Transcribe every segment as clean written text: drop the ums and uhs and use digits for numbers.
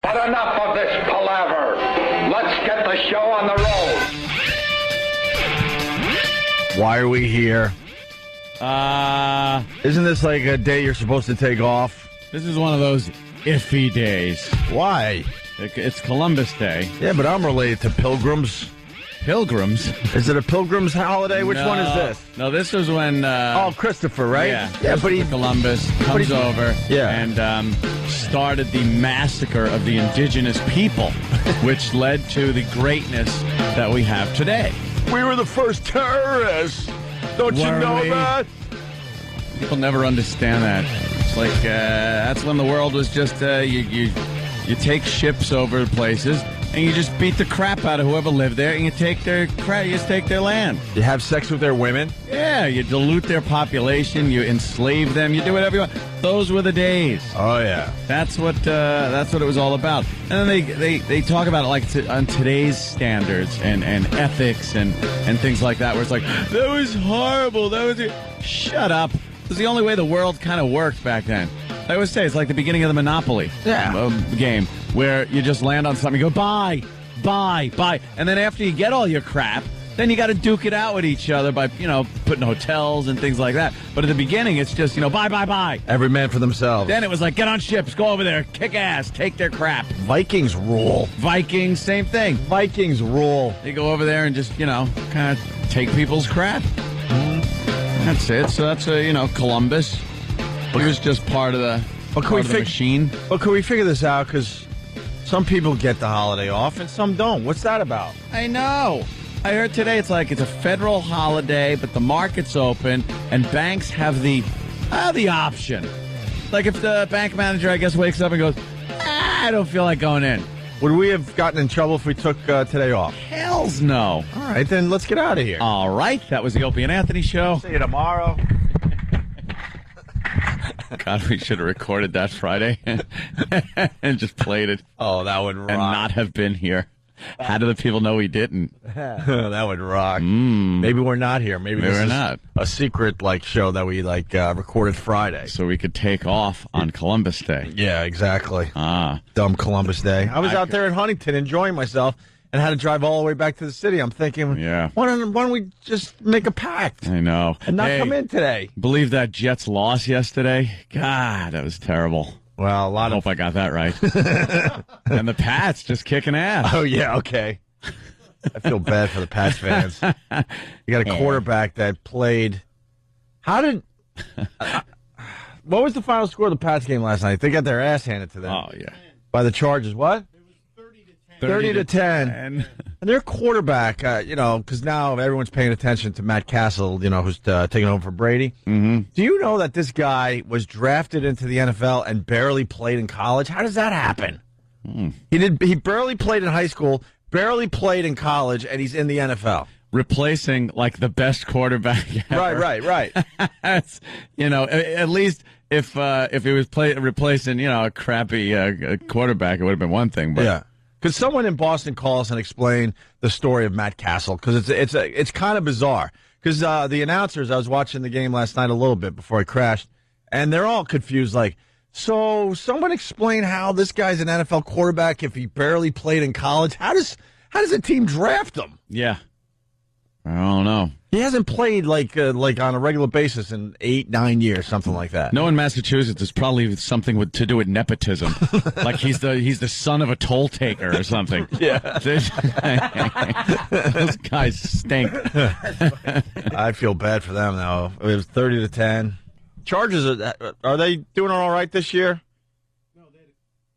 But enough of this palaver. Let's get the show on the road. Why are we here? Isn't this like a day you're supposed to take off? This is one of those iffy days. Why? It's Columbus Day. Yeah, but I'm related to pilgrims. Pilgrims? Is it a pilgrim's holiday? Which one is this? No, this was when... Christopher, right? Yeah, but Columbus comes over and started the massacre of the indigenous people, which led to the greatness that we have today. We were the first terrorists. Don't you know that? People never understand that. It's like, that's when the world was just, you take ships over places, and you just beat the crap out of whoever lived there, and you take their land. You have sex with their women? Yeah, you dilute their population, you enslave them, you do whatever you want. Those were the days. Oh yeah, that's what it was all about. And then they talk about it like on today's standards and ethics and things like that, where it's like, that was horrible. Shut up. It was the only way the world kind of worked back then. I always say it's like the beginning of the Monopoly game, where you just land on something, you go, buy, and then after you get all your crap, then you got to duke it out with each other by, putting hotels and things like that. But at the beginning, it's just, buy. Every man for themselves. Then it was like, get on ships, go over there, kick ass, take their crap. Vikings rule. Vikings, same thing. Vikings rule. They go over there and just, kind of take people's crap. That's it. So that's, Columbus. He was just part of the machine. But could we figure this out? Because some people get the holiday off and some don't. What's that about? I know. I heard today it's a federal holiday, but the market's open and banks have the option. Like if the bank manager, I guess, wakes up and goes, I don't feel like going in. Would we have gotten in trouble if we took today off? Hells no. All right, then let's get out of here. All right. That was the Opie and Anthony show. See you tomorrow. God, we should have recorded that Friday and just played it. Oh, that would rock. And not have been here. How do the people know we didn't? That would rock. Maybe we're not here. Maybe this we're is not. A secret show that we recorded Friday. So we could take off on Columbus Day. Yeah, exactly. Dumb Columbus Day. I was out there in Huntington enjoying myself and had to drive all the way back to the city. I'm thinking, why don't we just make a pact? I know. And not come in today. Believe that Jets loss yesterday? God, that was terrible. Well, I hope I got that right. And the Pats just kicking ass. Oh, yeah, okay. I feel bad for the Pats fans. You got a quarterback that played. What was the final score of the Pats game last night? They got their ass handed to them. Oh, yeah. By the Chargers. What? It was 30 to 10. And their quarterback, because now everyone's paying attention to Matt Cassel, who's taking over for Brady. Mm-hmm. Do you know that this guy was drafted into the NFL and barely played in college? How does that happen? He barely played in high school, barely played in college, and he's in the NFL. Replacing, the best quarterback ever. Right. At least if he was replacing, a crappy quarterback, it would have been one thing. But yeah. Could someone in Boston call us and explain the story of Matt Cassel? Because it's kind of bizarre. Because the announcers, I was watching the game last night a little bit before I crashed, and they're all confused. So someone explain how this guy's an NFL quarterback if he barely played in college. How does a team draft him? Yeah, I don't know. He hasn't played like on a regular basis in 8-9 years, something like that. No, in Massachusetts, it's probably something to do with nepotism. Like he's the son of a toll taker or something. Yeah, those guys stink. I feel bad for them though. It was 30 to 10. Chargers are they doing all right this year?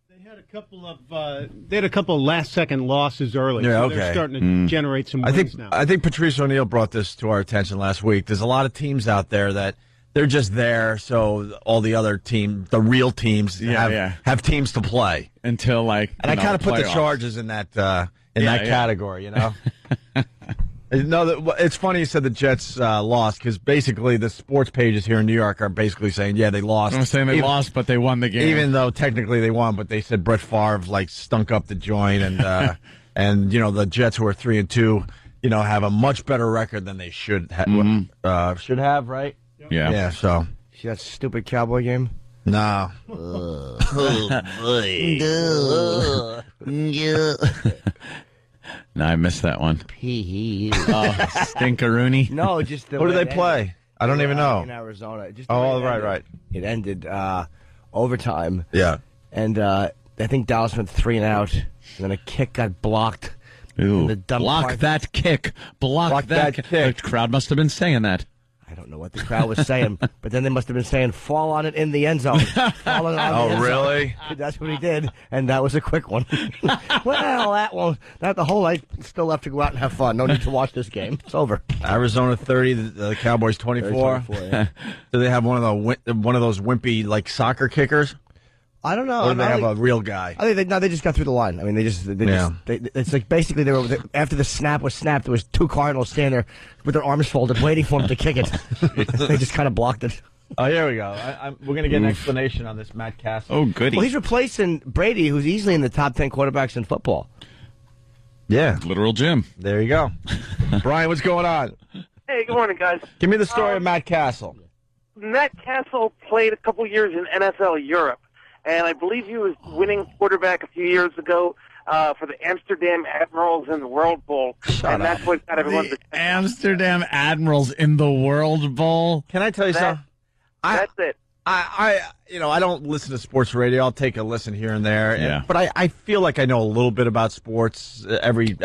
They had a couple of last-second losses early. Yeah, so okay. They're starting to generate some wins now. I think Patrice O'Neill brought this to our attention last week. There's a lot of teams out there that they're just there, so all the other the real teams, have teams to play until And I kind of put the Chargers in that category, No, it's funny you said the Jets lost because basically the sports pages here in New York are basically saying, they lost. I'm saying they lost, but they won the game. Even though technically they won, but they said Brett Favre stunk up the joint, and and the Jets who are 3-2, have a much better record than they should have, right? Yeah. Yeah. So see that stupid Cowboy game? No. No, I missed that one. Pee. Oh, Stinkeroony. No, just the Who do way they it play? ended. I don't even know. In Arizona. Just the way Oh, it right, ended. right. It ended overtime. Yeah. And I think Dallas went 3 and out, and then a kick got blocked. Ooh, The dumb block part- that kick. Block that kick. The crowd must have been saying that. I don't know what the crowd was saying, but then they must have been saying, fall on it in the end zone. Fall on it on the end really? zone. That's what he did, and that was a quick one. Well, that one, not the whole night, still left to go out and have fun. No need to watch this game. It's over. Arizona 30, the Cowboys 24. 24, yeah. Do they have one of those wimpy like soccer kickers? I don't know. Or do they have a real guy? I think they just got through the line. I mean, it's like basically after the snap was snapped, there was 2 Cardinals standing there with their arms folded, waiting for him to kick it. They just kind of blocked it. Oh, here we go. We're going to get an explanation on this Matt Cassel. Oh, goody. Well, he's replacing Brady, who's easily in the top 10 quarterbacks in football. Yeah, Literal Jim. there you go. Brian, what's going on? Hey, good morning, guys. Give me the story of Matt Cassel. Matt Cassel played a couple years in NFL Europe, and I believe he was winning quarterback a few years ago for the Amsterdam Admirals in the World Bowl. That's what got everyone to Amsterdam Admirals in the World Bowl. Can I tell you something? That's it. I don't listen to sports radio. I'll take a listen here and there. Yeah. But I feel like I know a little bit about sports every.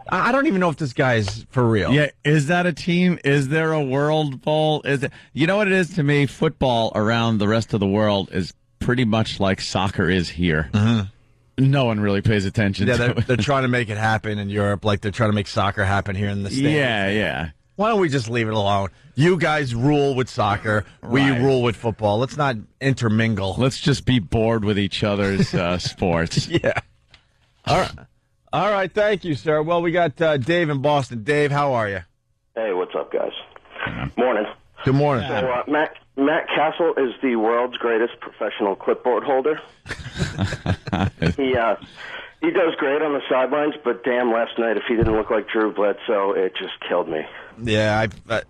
I don't even know if this guy is for real. Yeah, is that a team? Is there a World Bowl? Is it? You know what it is to me? Football around the rest of the world is pretty much like soccer is here. No one really pays attention Yeah, to it. they're trying to make it happen in Europe, like they're trying to make soccer happen here in the States. Yeah. Why don't we just leave it alone? You guys rule with soccer. We Right. rule with football. Let's not intermingle. Let's just be bored with each other's sports. Yeah. All right. Thank you, sir. Well, we got Dave in Boston. Dave, how are you? Hey, what's up, guys? Morning. Good morning. So, Matt Cassel is the world's greatest professional clipboard holder. He does great on the sidelines, but damn, last night if he didn't look like Drew Bledsoe, it just killed me. Yeah, you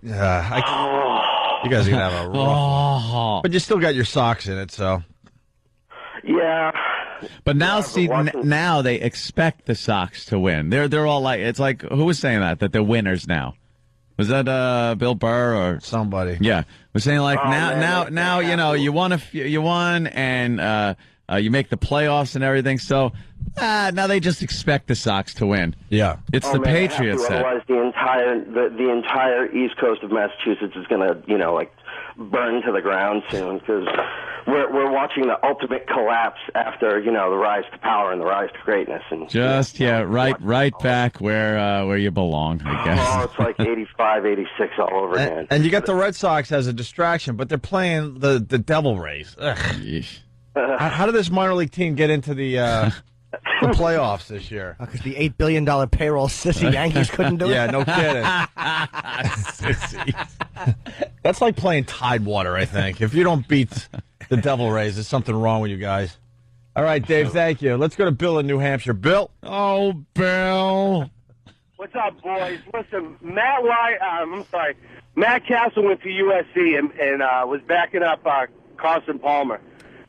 guys are gonna have a rough. But you still got your socks in it, so. Yeah. But now, Yeah, see, but watching- now they expect the Sox to win. They're all like, it's like, who was saying that they're winners now? Was that Bill Burr or somebody? Yeah, was saying like Oh, man, now you know you won and you make the playoffs and everything. So now they just expect the Sox to win. Yeah, it's Oh, the man, they have Patriots. to, otherwise, the entire East Coast of Massachusetts is going to, like, burn to the ground soon because we're watching the ultimate collapse after, the rise to power and the rise to greatness. And Just right back where you belong, I guess. Oh, it's like 85, 86 all over again. And you got the Red Sox as a distraction, but they're playing the Devil Rays. Ugh. Yeesh. How did this minor league team get into the playoffs this year? Because the $8 billion payroll sissy Yankees couldn't do it. Yeah, no kidding. That's like playing Tidewater, I think. If you don't beat the Devil Rays, there's something wrong with you guys. All right, Dave, thank you. Let's go to Bill in New Hampshire. Bill? Oh, Bill. What's up, boys? Listen, Matt Cassel went to USC and was backing up Carson Palmer.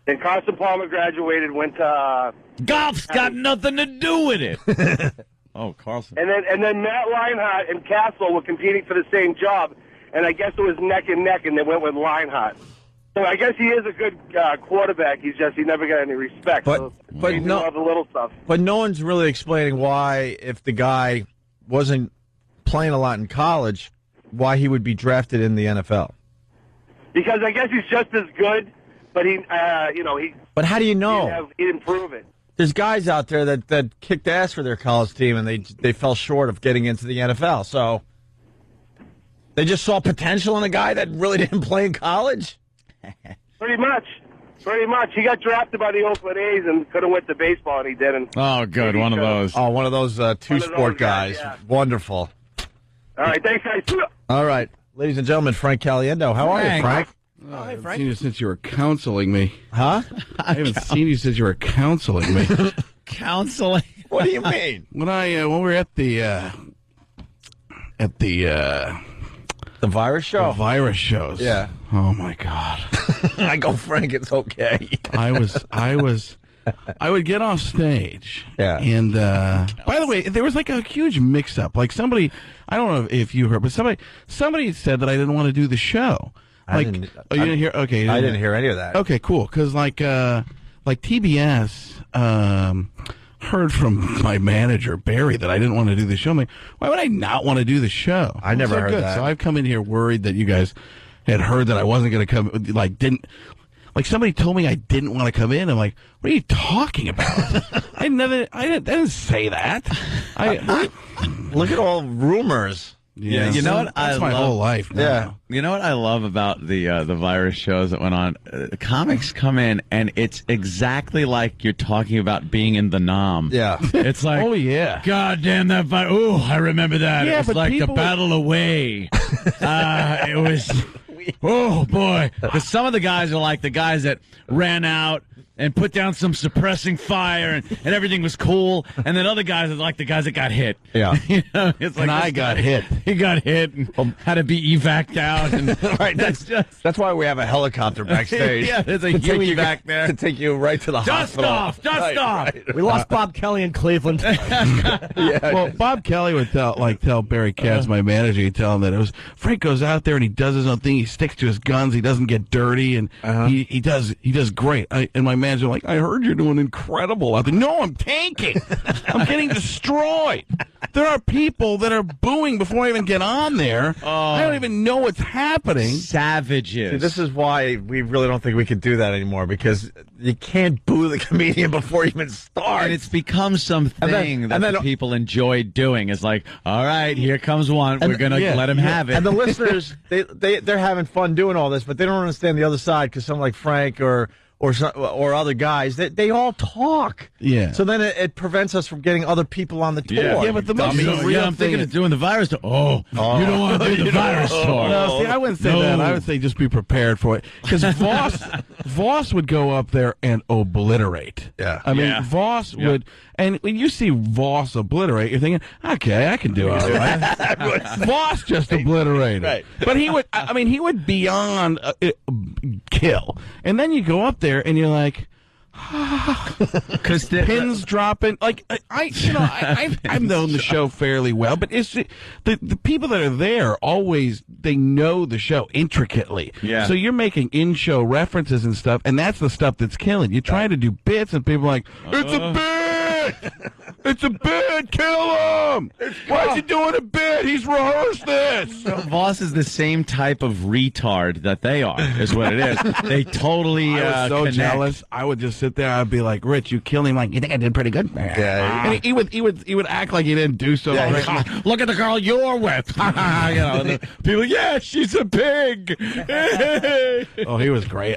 Then Carson Palmer graduated, went to Golf's got nothing to do with it. Oh, Carlson. and then Matt Leinart and Cassel were competing for the same job, and I guess it was neck and neck, and they went with Leinart. So I guess he is a good quarterback. He never got any respect. But he knew all the little stuff. But no one's really explaining why, if the guy wasn't playing a lot in college, why he would be drafted in the NFL. Because I guess he's just as good, but he. But how do you know? He didn't prove it. There's guys out there that kicked ass for their college team, and they fell short of getting into the NFL. So they just saw potential in a guy that really didn't play in college. Pretty much. He got drafted by the Oakland A's and could have went to baseball, and he didn't. Oh, good. One of those. Oh, one of those two-sport guys. Yeah. Wonderful. All right, thanks, guys. All right, ladies and gentlemen, Frank Caliendo. How are you, Frank? I haven't seen you since you were counseling me. Huh? I haven't seen you since you were counseling me. Counseling? What do you mean? When we were at the virus show? the virus shows. Yeah. Oh my God. I go, Frank, it's okay. I was I would get off stage. Yeah. And by the way, there was like a huge mix-up. Like somebody, I don't know if you heard, but somebody said that I didn't want to do the show. Like, you didn't hear? Okay, I didn't hear any of that. Okay, cool. Because like TBS heard from my manager Barry that I didn't want to do the show. I'm like, why would I not want to do the show? I never So heard good. that. So I've come in here worried that you guys had heard that I wasn't going to come. Like somebody told me I didn't want to come in. I'm like, what are you talking about? I didn't say that. Look at all rumors. Yeah, you know what that's I my love? whole life now. Yeah. You know what I love about the virus shows that went on? Comics come in, and it's exactly like you're talking about being in the Nam. Yeah. It's like, Oh, yeah. God damn that virus. Oh, I remember that. Yeah, it was but like the people- battle away. It was, oh, boy. Because some of the guys are like the guys that ran out and put down some suppressing fire, and everything was cool. And then other guys are like the guys that got hit. Yeah. You know, it's like And I this got guy- hit. He got hit and had to be evac'd out. And Right. That's why we have a helicopter backstage. Yeah, there's a to take Huey you back there. to take you right to the Dust hospital. off! Dust Right, off! right. We lost Bob Kelly in Cleveland. Yeah. Well, Bob Kelly would tell Barry Katz, my manager, he'd tell him that it was Frank goes out there and he does his own thing. He sticks to his guns. He doesn't get dirty, and he does great. And my manager like, I heard you're doing incredible out there. No, I'm tanking. I'm getting destroyed. There are people that are booing before I even get on there. I don't even know what's happening. Savages. See, this is why we really don't think we can do that anymore, because you can't boo the comedian before he even starts. And it's become something that the people enjoy doing. It's like, all right, here comes one. We're going to let him have it. And the listeners, they're having fun doing all this, but they don't understand the other side, because someone like Frank or other guys, they all talk. Yeah. So then it prevents us from getting other people on the tour. Yeah, but the most real I'm thinking thing of doing the virus tour. Oh, you don't want to do the virus tour. No, see, I wouldn't say that. I would say just be prepared for it. Because Voss would go up there and obliterate. Yeah. I mean, Yeah. Voss would, and when you see Voss obliterate, you're thinking, okay, I can do all right. Voss just obliterated. Right. But he would, he would beyond kill. And then you go up there and you're like, Because pins dropping. Like I've known the show fairly well, but it's the people that are there always they know the show intricately. Yeah. So you're making in-show references and stuff, and that's the stuff that's killing. You try to do bits, and people are like, it's a bit. It's a bit. Kill him. Why is he doing a bit? He's rehearsed this. Voss is the same type of retard that they are, is what it is. They totally I was so connect. jealous. I would just sit there. I'd be like, "Rich, you killed him. Like, you think I did pretty good?" Yeah. And he would act like he didn't do so. Yeah, great. Look at the girl you're with. You know, and the people, yeah, she's a pig. Oh, he was great.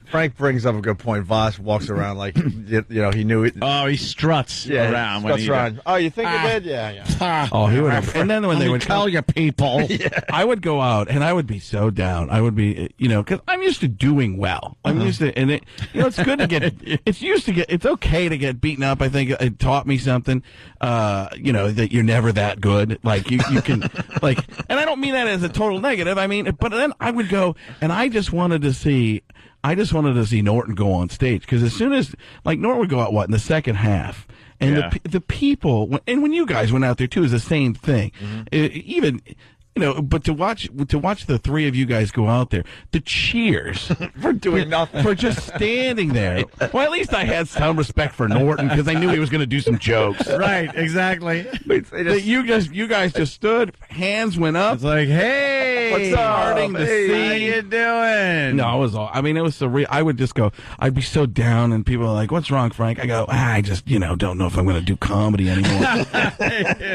Frank brings up a good point. Voss walks around like, he knew it. Oh, he struts around when he around. Oh, you think he did? Yeah. Oh, he would. And then when they would tell you people. I would go out and I would be so down. I would be, because I'm used to doing well. I'm used to, and it's good to get. It's okay to get beaten up. I think it taught me something. That you're never that good. Like you can, and I don't mean that as a total negative. I mean, but then I would go and I just wanted to see Norton go on stage, because as soon as Norton would go out in the second half. And the people, and when you guys went out there too, is the same thing. But to watch the three of you guys go out there, the cheers For doing nothing. for just standing there. Well, at least I had some respect for Norton, because I knew he was going to do some jokes. Right, exactly. That you guys just stood, hands went up. It's like, hey, What's up? Starting to Hey. see. How you doing? No, it was all. I mean, it was surreal. I would just go. I'd be so down, and people are like, "What's wrong, Frank?" I go, "I just, don't know if I'm going to do comedy anymore."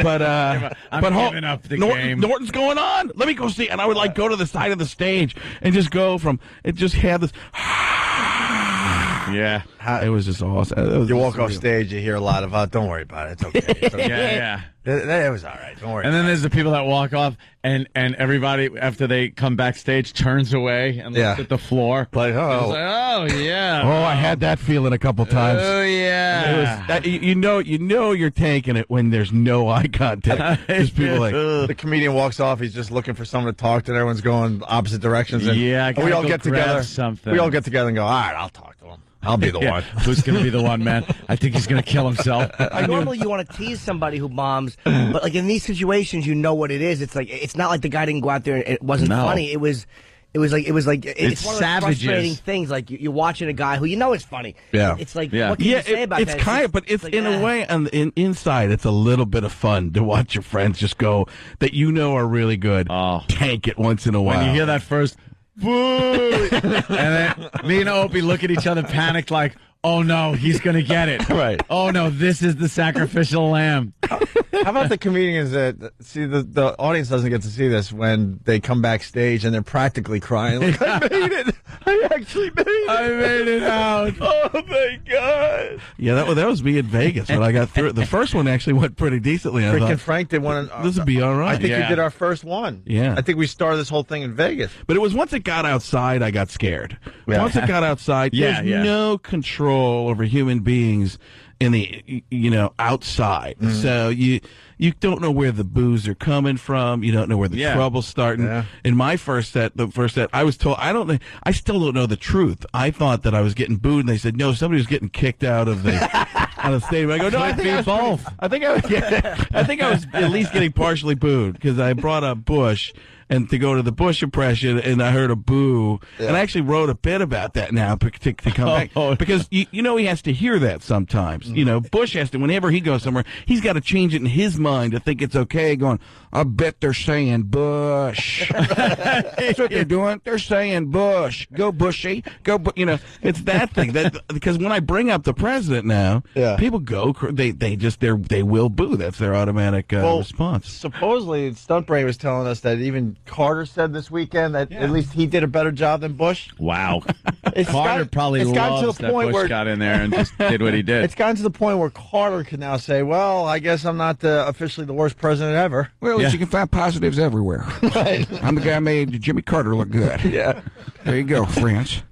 But I'm giving up the game. Norton's going on. Let me go see. And I would go to the side of the stage and just go from it. Just had this. Yeah. It was just awesome. It was You walk surreal. off stage, you hear a lot of, don't worry about it. It's okay. It's okay. Yeah. It was all right. Don't worry. And then there's the people that walk off, and everybody, after they come backstage, turns away and looks at the floor. Like, It's like, oh, yeah. Oh, I had that feeling a couple times. Oh, yeah. You know you're taking it when there's no eye contact. Just people like, the comedian walks off. He's just looking for someone to talk to. And everyone's going opposite directions. And Yeah, I we gotta all go get grab together. something. We all get together and go, all right, I'll talk to him. I'll be the one. Who's going to be the one, man? I think he's going to kill himself. Normally, you want to tease somebody who bombs, but like in these situations, you know what it is. It's like it's not like the guy didn't go out there and it wasn't funny. It was like it's one of those frustrating things. Like you're watching a guy who you know is funny. Yeah, it's like what can you say about it's that? kind of, but it's like, in a way, inside, it's a little bit of fun to watch your friends just go that you know are really good. Tank it once in a while. When you hear that first boo, and then me and Opie look at each other, panicked, like, oh no, he's gonna get it. Right. Oh no, this is the sacrificial lamb. How about the comedians that see the audience doesn't get to see this when they come backstage and they're practically crying like, I made it. I actually made it. I made it out. Oh my god. Yeah, that was me in Vegas when I got through it. The first one actually went pretty decently. I Freaking thought, Frank did one. this would be all right. I think we did our first one. Yeah. I think we started this whole thing in Vegas. But it was once it got outside, I got scared. Yeah. Once it got outside, there's no control over human beings in the outside. Mm-hmm. So you don't know where the boos are coming from. You don't know where the trouble's starting. Yeah. In my first set, I was told I still don't know the truth. I thought that I was getting booed, and they said no, somebody was getting kicked out of the out of the stadium. I go, no, I think I was both. I think I was at least getting partially booed because I brought up Bush. And to go to the Bush impression, and I heard a boo. Yeah. And I actually wrote a bit about that now to come back. Because, you know, he has to hear that sometimes. You know, Bush has to, whenever he goes somewhere, he's got to change it in his mind to think it's okay, going, I bet they're saying Bush. That's what they're doing. They're saying Bush. Go Bushy. You know, it's that thing. Because when I bring up the president now, people go, they will boo. That's their automatic response. Supposedly, Stuntbrain was telling us that even Carter said this weekend that at least he did a better job than Bush. Wow. Carter probably loves that Bush got in there and just did what he did. It's gotten to the point where Carter can now say, well, I guess I'm not officially the worst president ever. Well, you can find positives everywhere. Right. I'm the guy who made Jimmy Carter look good. Yeah. There you go, friends.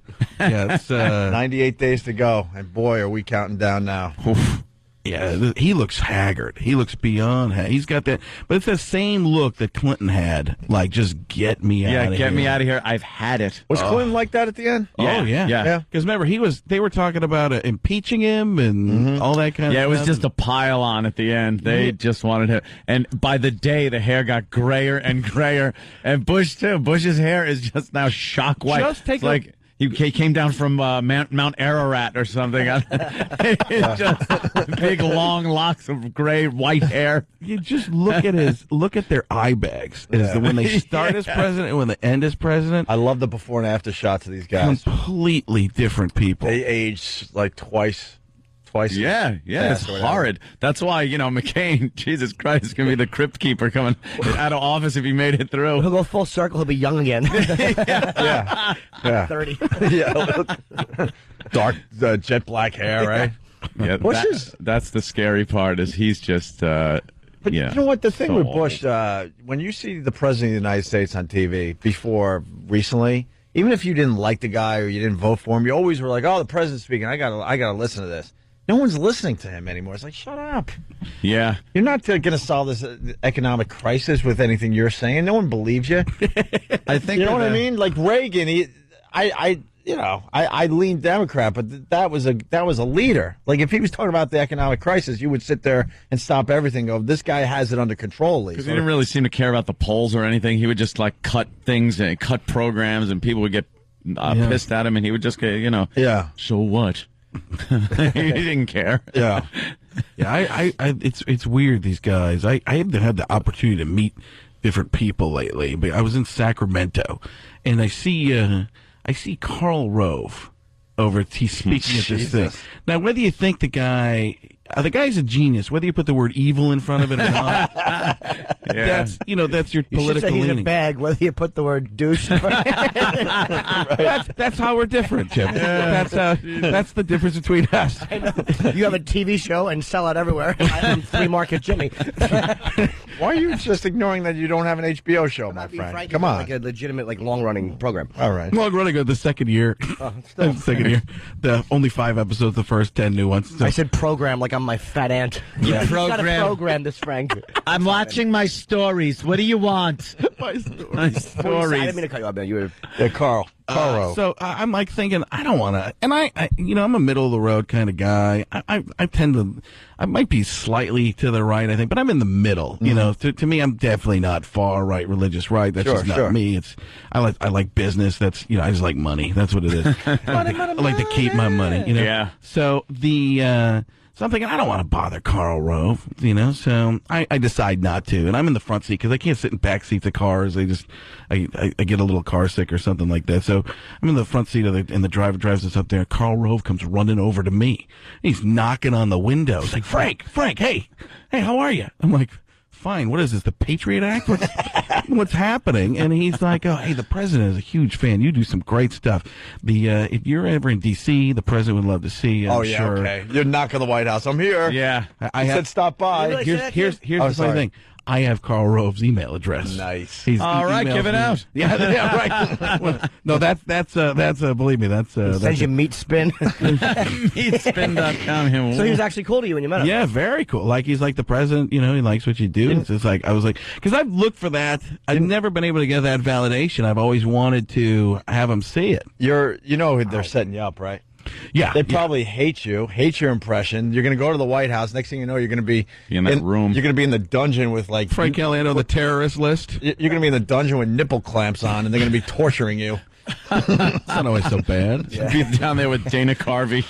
Yeah, it's 98 days to go, and boy, are we counting down now. Oof. Yeah, he looks haggard. He looks beyond haggard. He's got that, but it's the same look that Clinton had. Like, just get me out of here. Yeah, get me out of here. I've had it. Was Clinton like that at the end? Yeah. Oh, yeah. Because remember, they were talking about impeaching him and all that kind of stuff. Yeah, it was just a pile on at the end. They just wanted him. And by the day, the hair got grayer and grayer. And Bush, too. Bush's hair is just now shock white. Just take He came down from Mount Ararat or something. It's just big, long locks of gray, white hair. You just look at their eye bags. When they start as president and when they end as president. I love the before and after shots of these guys. Completely different people. They age like twice. Yeah, it's horrid. That's why, McCain, Jesus Christ, is going to be the crypt keeper coming out of office if he made it through. He'll go full circle. He'll be young again. Yeah. 30. Yeah. Dark, jet black hair, right? Yeah, that's the scary part is he's just, But you know what? The thing with Bush, when you see the president of the United States on TV recently, even if you didn't like the guy or you didn't vote for him, you always were like, oh, the president's speaking. I gotta listen to this. No one's listening to him anymore. It's like, shut up. Yeah. You're not going to solve this economic crisis with anything you're saying. No one believes you. I think you know what I mean? Like Reagan, I lean Democrat, but that was a leader. Like if he was talking about the economic crisis, you would sit there and stop everything. Go, this guy has it under control. Because he didn't really seem to care about the polls or anything. He would just like cut things and cut programs, and people would get pissed at him, and he would just go, so what? He didn't care. Yeah. Yeah, it's weird, these guys. I haven't had the opportunity to meet different people lately, but I was in Sacramento, and I see Karl Rove he's speaking at this thing. Now, whether you think the guy's a genius, whether you put the word evil in front of it or not, that's your political leaning. He's a bag, whether you put the word douche. That's how we're different, Jim. That's the difference between us. I know. You have a TV show and sell it everywhere. I'm Free Market Jimmy. Why are you just ignoring that you don't have an HBO show, my friend? Come on. Like a legitimate, long-running program. All right. Long-running, the second year. Second year. The only 5 episodes, the first 10 new ones. So. I said program like I'm my fat aunt. You gotta program this, Frank. I'm watching my stories. What do you want? My story. I didn't mean to cut you off, man. You were... Yeah, Karl. Rove. So I'm like thinking, I don't want to, and I, I'm a middle of the road kind of guy. I tend to, I might be slightly to the right, I think, but I'm in the middle. You know, to me, I'm definitely not far right, religious right. That's just not me. I like business. That's, I just like money. That's what it is. I like to keep my money. Yeah. So so I'm thinking, I don't want to bother Karl Rove, so I decide not to. And I'm in the front seat because I can't sit in back seats of cars. I get a little car sick or something like that. So I'm in the front seat and the driver drives us up there. Karl Rove comes running over to me. He's knocking on the window. He's like, Frank, hey, how are you? I'm like, fine. What is this, the Patriot Act? What's happening? And he's like, oh, hey, the president is a huge fan. You do some great stuff. If you're ever in D.C., the president would love to see you. Sure. Okay. You're knocking the White House. I'm here. Yeah. I said stop by. Here's the funny thing. I have Karl Rove's email address. Nice. All right, give it out. Yeah, right. Well, no, that's believe me, that's sends you meat spin. Meatspin.com. So he was actually cool to you when you met him. Yeah, very cool. Like he's like the president. He likes what you do. It's just like I was like, because I've looked for that. I've never been able to get that validation. I've always wanted to have him see it. They're setting you up, right? Yeah, they probably hate you, hate your impression. You're going to go to the White House. Next thing you know, you're going to be in that room. You're going to be in the dungeon with like Frank Caliendo, the terrorist list. You're going to be in the dungeon with nipple clamps on, and they're going to be torturing you. It's not always so bad. Yeah. Be down there with Dana Carvey.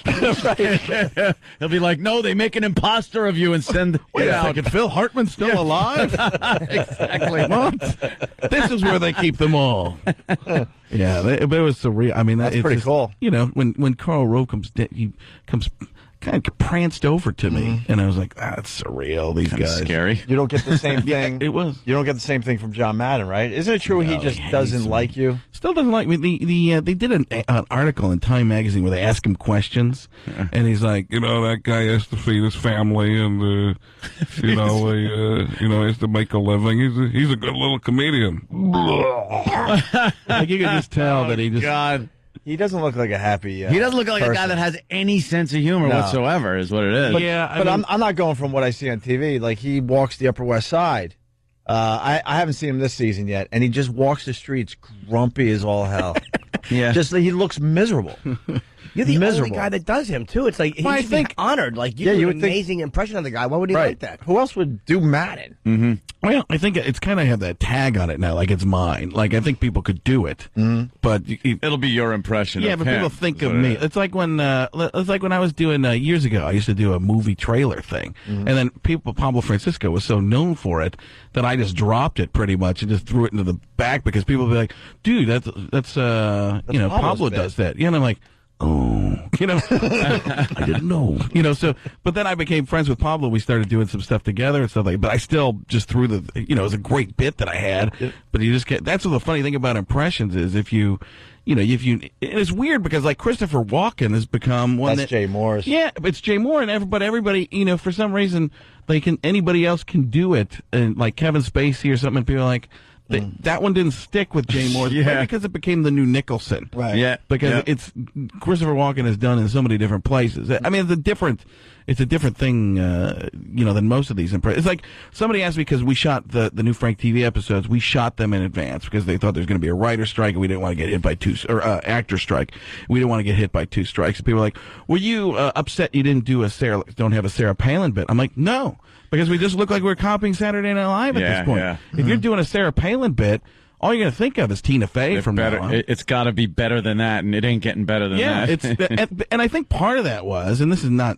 He'll be like, no, they make an imposter of you and send Wait a second, Phil Hartman's still alive? Exactly. What? This is where they keep them all. Yeah, it was surreal. I mean, that's pretty cool. When Karl Rove comes kind of pranced over to me, and I was like, that's surreal. These guys, scary. You don't get the same thing. It was. You don't get the same thing from John Madden, right? Isn't it true he just doesn't like you? Still doesn't like me. They did an article in Time magazine where they ask him questions, and he's like, that guy has to feed his family, and he has to make a living. He's a good little comedian. Like you could just tell that he just. God. He doesn't look like a happy he doesn't look like person. a guy that has any sense of humor whatsoever, is what it is. But, yeah, I'm not going from what I see on TV. Like, he walks the Upper West Side. I haven't seen him this season yet, and he just walks the streets grumpy as all hell. Yeah. He looks miserable. You're the only guy that does him, too. It's like, he should be honored. Like, you do an amazing impression of the guy. Why would he like that? Who else would do Madden? Mm-hmm. Well, I think it's kind of have that tag on it now, like it's mine. Like, I think people could do it, but it'll be your impression of but him. People think of me. It's like when I was doing, years ago, I used to do a movie trailer thing, and then Pablo Francisco was so known for it that I just dropped it pretty much and just threw it into the back because people would be like, dude, that's Pablo does that. Yeah, and I'm like, oh, I didn't know. But then I became friends with Pablo. We started doing some stuff together and stuff like that. But I still just threw it was a great bit that I had. But you just can't. That's what the funny thing about impressions is if you it's weird because like Christopher Walken has become one that's Jay Moore's. Yeah, it's Jay Moore, and everybody, for some reason, anybody else can do it, and like Kevin Spacey or something, and people are like, that one didn't stick with Jay Moore because it became the new Nicholson. Right. Yeah. Because it's Christopher Walken has done in so many different places. I mean, it's a different thing, than most of these impressions. It's like somebody asked me because we shot the new Frank TV episodes. We shot them in advance because they thought there was going to be a writer strike and we didn't want to get hit by actor strike. We didn't want to get hit by 2 strikes. And people were like, "Were you upset you didn't don't have a Sarah Palin bit?" I'm like, "No." Because we just look like we're copying Saturday Night Live at this point. Yeah. If you're doing a Sarah Palin bit, all you're going to think of is Tina Fey from now on. It's got to be better than that, and it ain't getting better than that. And I think part of that was, and this is not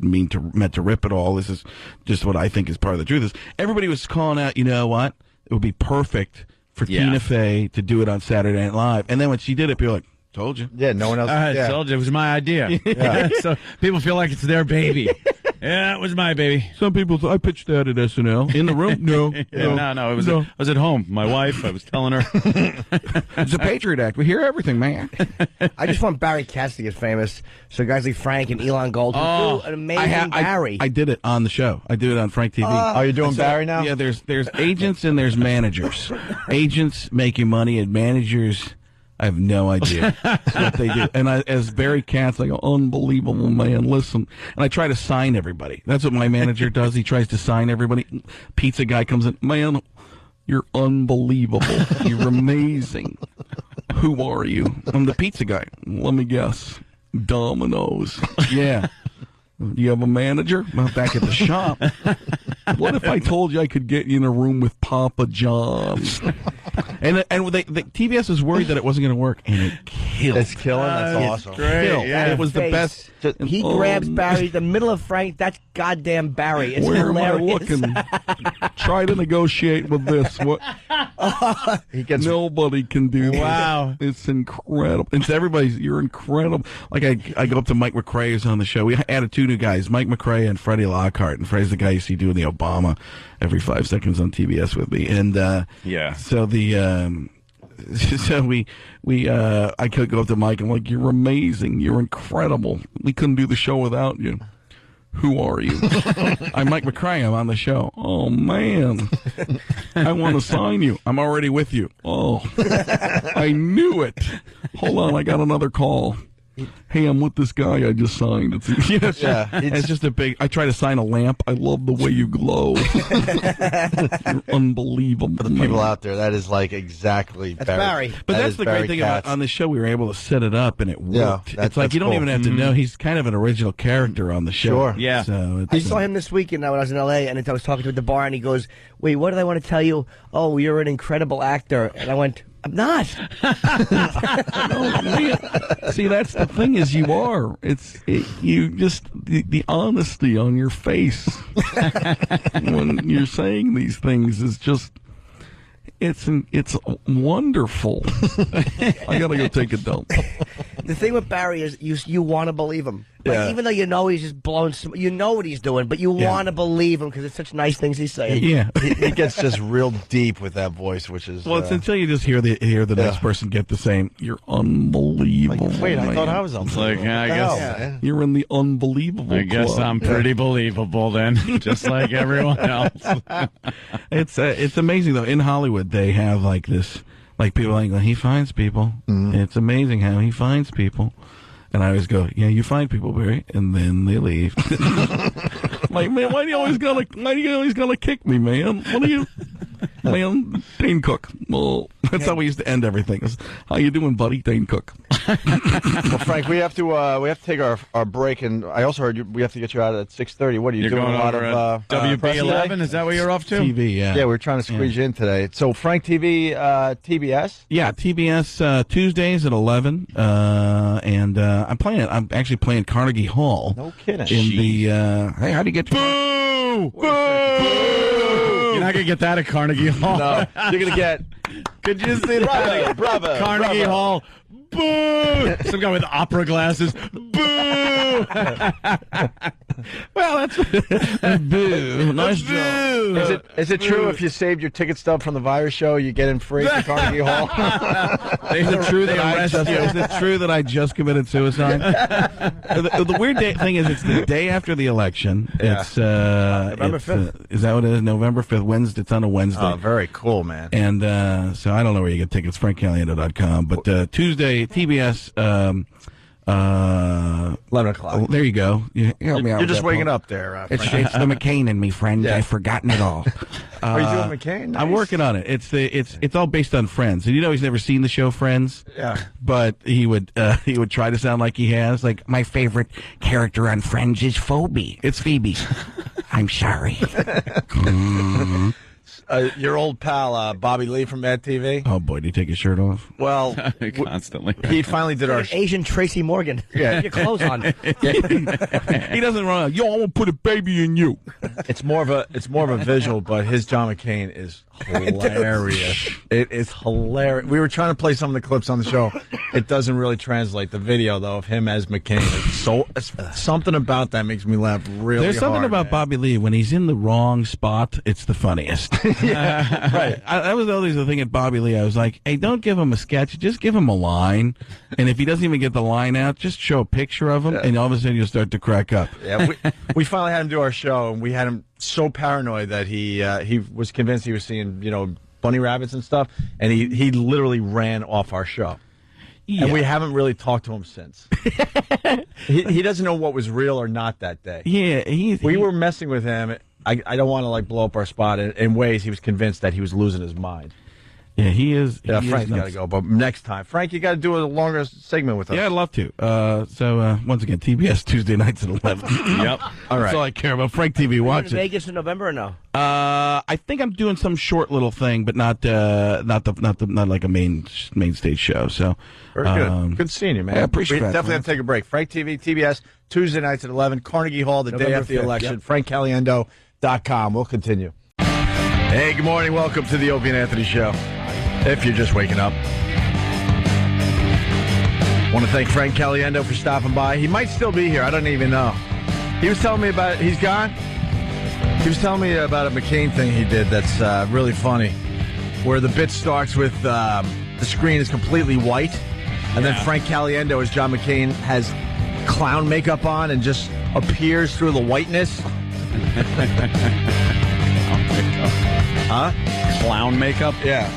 meant to rip at all. This is just what I think is part of the truth. Is everybody was calling out, you know what? It would be perfect for Tina Fey to do it on Saturday Night Live, and then when she did it, people were like, told you. Yeah, no one else. I told you it was my idea. So people feel like it's their baby. Yeah, it was my baby. Some people I pitched that at SNL. In the room? No. No. I was at home. My wife, I was telling her. It's a Patriot Act. We hear everything, man. I just want Barry Katz to get famous. So guys like Frank and Elon Gold who do an amazing Barry. I did it on the show. I do it on Frank TV. Are you doing Barry now? Yeah, there's agents and there's managers. Agents make you money and managers... I have no idea what they do. And as Barry Katz, I go, unbelievable, man, listen. And I try to sign everybody. That's what my manager does. He tries to sign everybody. Pizza guy comes in, man, You're unbelievable. You're amazing. Who are you? I'm the pizza guy. Let me guess. Domino's. Yeah. Do you have a manager? Well, back at the shop. What if I told you I could get you in a room with Papa John's? And TBS was worried that it wasn't going to work, and it killed. It's killing. That's awesome. Great. Yeah. It was the best. He grabs Barry, the middle of Frank. That's goddamn Barry. It's Where hilarious. am I looking? Try to negotiate with this. What? Nobody can do that. Wow. It's incredible. It's everybody's. You're incredible. Like I go up to Mike McRae, who's on the show. We added two new guys, Mike McRae and Freddie Lockhart. And Freddie's the guy you see doing the Obama every 5 seconds on TBS with me. And so the. So I could go up to Mike and I'm like, you're amazing, you're incredible. We couldn't do the show without you. Who are you? I'm Mike McRae. I'm on the show. Oh man, I want to sign you. I'm already with you. Oh, I knew it. Hold on, I got another call. Hey, I'm with this guy I just signed. It's just a big. I try to sign a lamp. I love the way you glow. You're unbelievable. For the people out there, that is like exactly Barry. But that's the great thing about on the show. We were able to set it up, and it worked. It's like you don't even have to know. He's kind of an original character on the show. Sure. Yeah. So I saw him this weekend when I was in L.A., and I was talking to him at the bar, and he goes, "Wait, what did I want to tell you? Oh, you're an incredible actor." And I went, "I'm not." See, that's the thing is you are. You just the honesty on your face when you're saying these things is just it's wonderful. I gotta go take a dump. The thing with Barry is you want to believe him. Like, even though you know he's just blowing, you know what he's doing, but you want to believe him because it's such nice things he's saying. Yeah, he gets just real deep with that voice, which is it's until you just hear the next person get the same. You're unbelievable. Like, wait, I thought I was unbelievable. I guess you're in the unbelievable. I guess club. I'm pretty believable then, just like everyone else. It's amazing though. In Hollywood, they have like this. Like people like he finds people. Mm-hmm. It's amazing how he finds people. And I always go, yeah, you find people, Barry, and then they leave. Like, man, why do you always gotta kick me, man? What are you, man? Dane Cook. Well, that's how we used to end everything. How you doing, buddy? Dane Cook. Well, Frank, we have to take our break, and I also heard we have to get you out at 6:30. What are you doing? Going a lot over of WB11? Is that what you're off to? TV, yeah. Yeah, we're trying to squeeze you in today. So, Frank TV, TBS. Yeah, TBS Tuesdays at 11, and I'm actually playing Carnegie Hall. No kidding. In the hey, how do you get to Boo! Boo! You're not gonna get that at Carnegie Hall. No, you're gonna get. Could you see that? Bravo, Carnegie Hall. Boo! Some guy with opera glasses. Boo! Well, that's boo. Nice job. Is it true if you saved your ticket stub from the virus show, you get in free to Carnegie Hall? Is it true that I just committed suicide? The weird thing is, it's the day after the election. Yeah. It's November 5th. Is that what it is? November 5th, Wednesday. It's on a Wednesday. Oh, very cool, man. And so I don't know where you get tickets. FrankCaliendo.com. But Tuesday, TBS. 11 o'clock. Oh, there you go. You're just waking up there. It's the McCain in me, friend. Yeah. I've forgotten it all. Are you doing McCain? Nice. I'm working on it. It's all based on Friends, and he's never seen the show Friends. Yeah, but he would try to sound like he has. Like, my favorite character on Friends is Phoebe. It's Phoebe. I'm sorry. Your old pal Bobby Lee from Mad TV. Oh boy, did he take his shirt off? Well, constantly. He finally did our Asian Tracy Morgan. Yeah, your clothes on. He doesn't run out. Yo, I want to put a baby in you. It's more of a visual, but his John McCain is hilarious. It is hilarious. We were trying to play some of the clips on the show. It doesn't really translate. The video though of him as McCain, something about that makes me laugh really. There's something hard, about man. Bobby Lee when he's in the wrong spot. It's the funniest. Yeah, right. That was always the thing at Bobby Lee. I was like, hey, don't give him a sketch. Just give him a line. And if he doesn't even get the line out, just show a picture of him, and all of a sudden you'll start to crack up. Yeah, we finally had him do our show, and we had him so paranoid that he was convinced he was seeing, bunny rabbits and stuff, and he literally ran off our show. Yeah. And we haven't really talked to him since. he doesn't know what was real or not that day. Yeah, we were messing with him I don't want to like blow up our spot in ways he was convinced that he was losing his mind. Yeah, he is. Yeah, Frank's got to go, but next time. Frank, you got to do a longer segment with us. Yeah, I'd love to. So, once again, TBS Tuesday nights at 11. Yep. All right. That's all I care about. Frank TV, watch it. Vegas in November or no? I think I'm doing some short little thing, but not like a main stage show. So very good. Good seeing you, man. I appreciate that. Definitely have to take a break. Frank TV, TBS, Tuesday nights at 11, Carnegie Hall, the November day after the 5th, election. yep. FrankCaliendo.com. We'll continue. Hey, good morning. Welcome to the Opie and Anthony Show. If you're just waking up. Want to thank Frank Caliendo for stopping by. He might still be here. I don't even know. He was telling me about it. He's gone? He was telling me about a McCain thing he did that's really funny, where the bit starts with the screen is completely white, and then Frank Caliendo, as John McCain, has clown makeup on and just appears through the whiteness. Huh? Clown makeup? Yeah.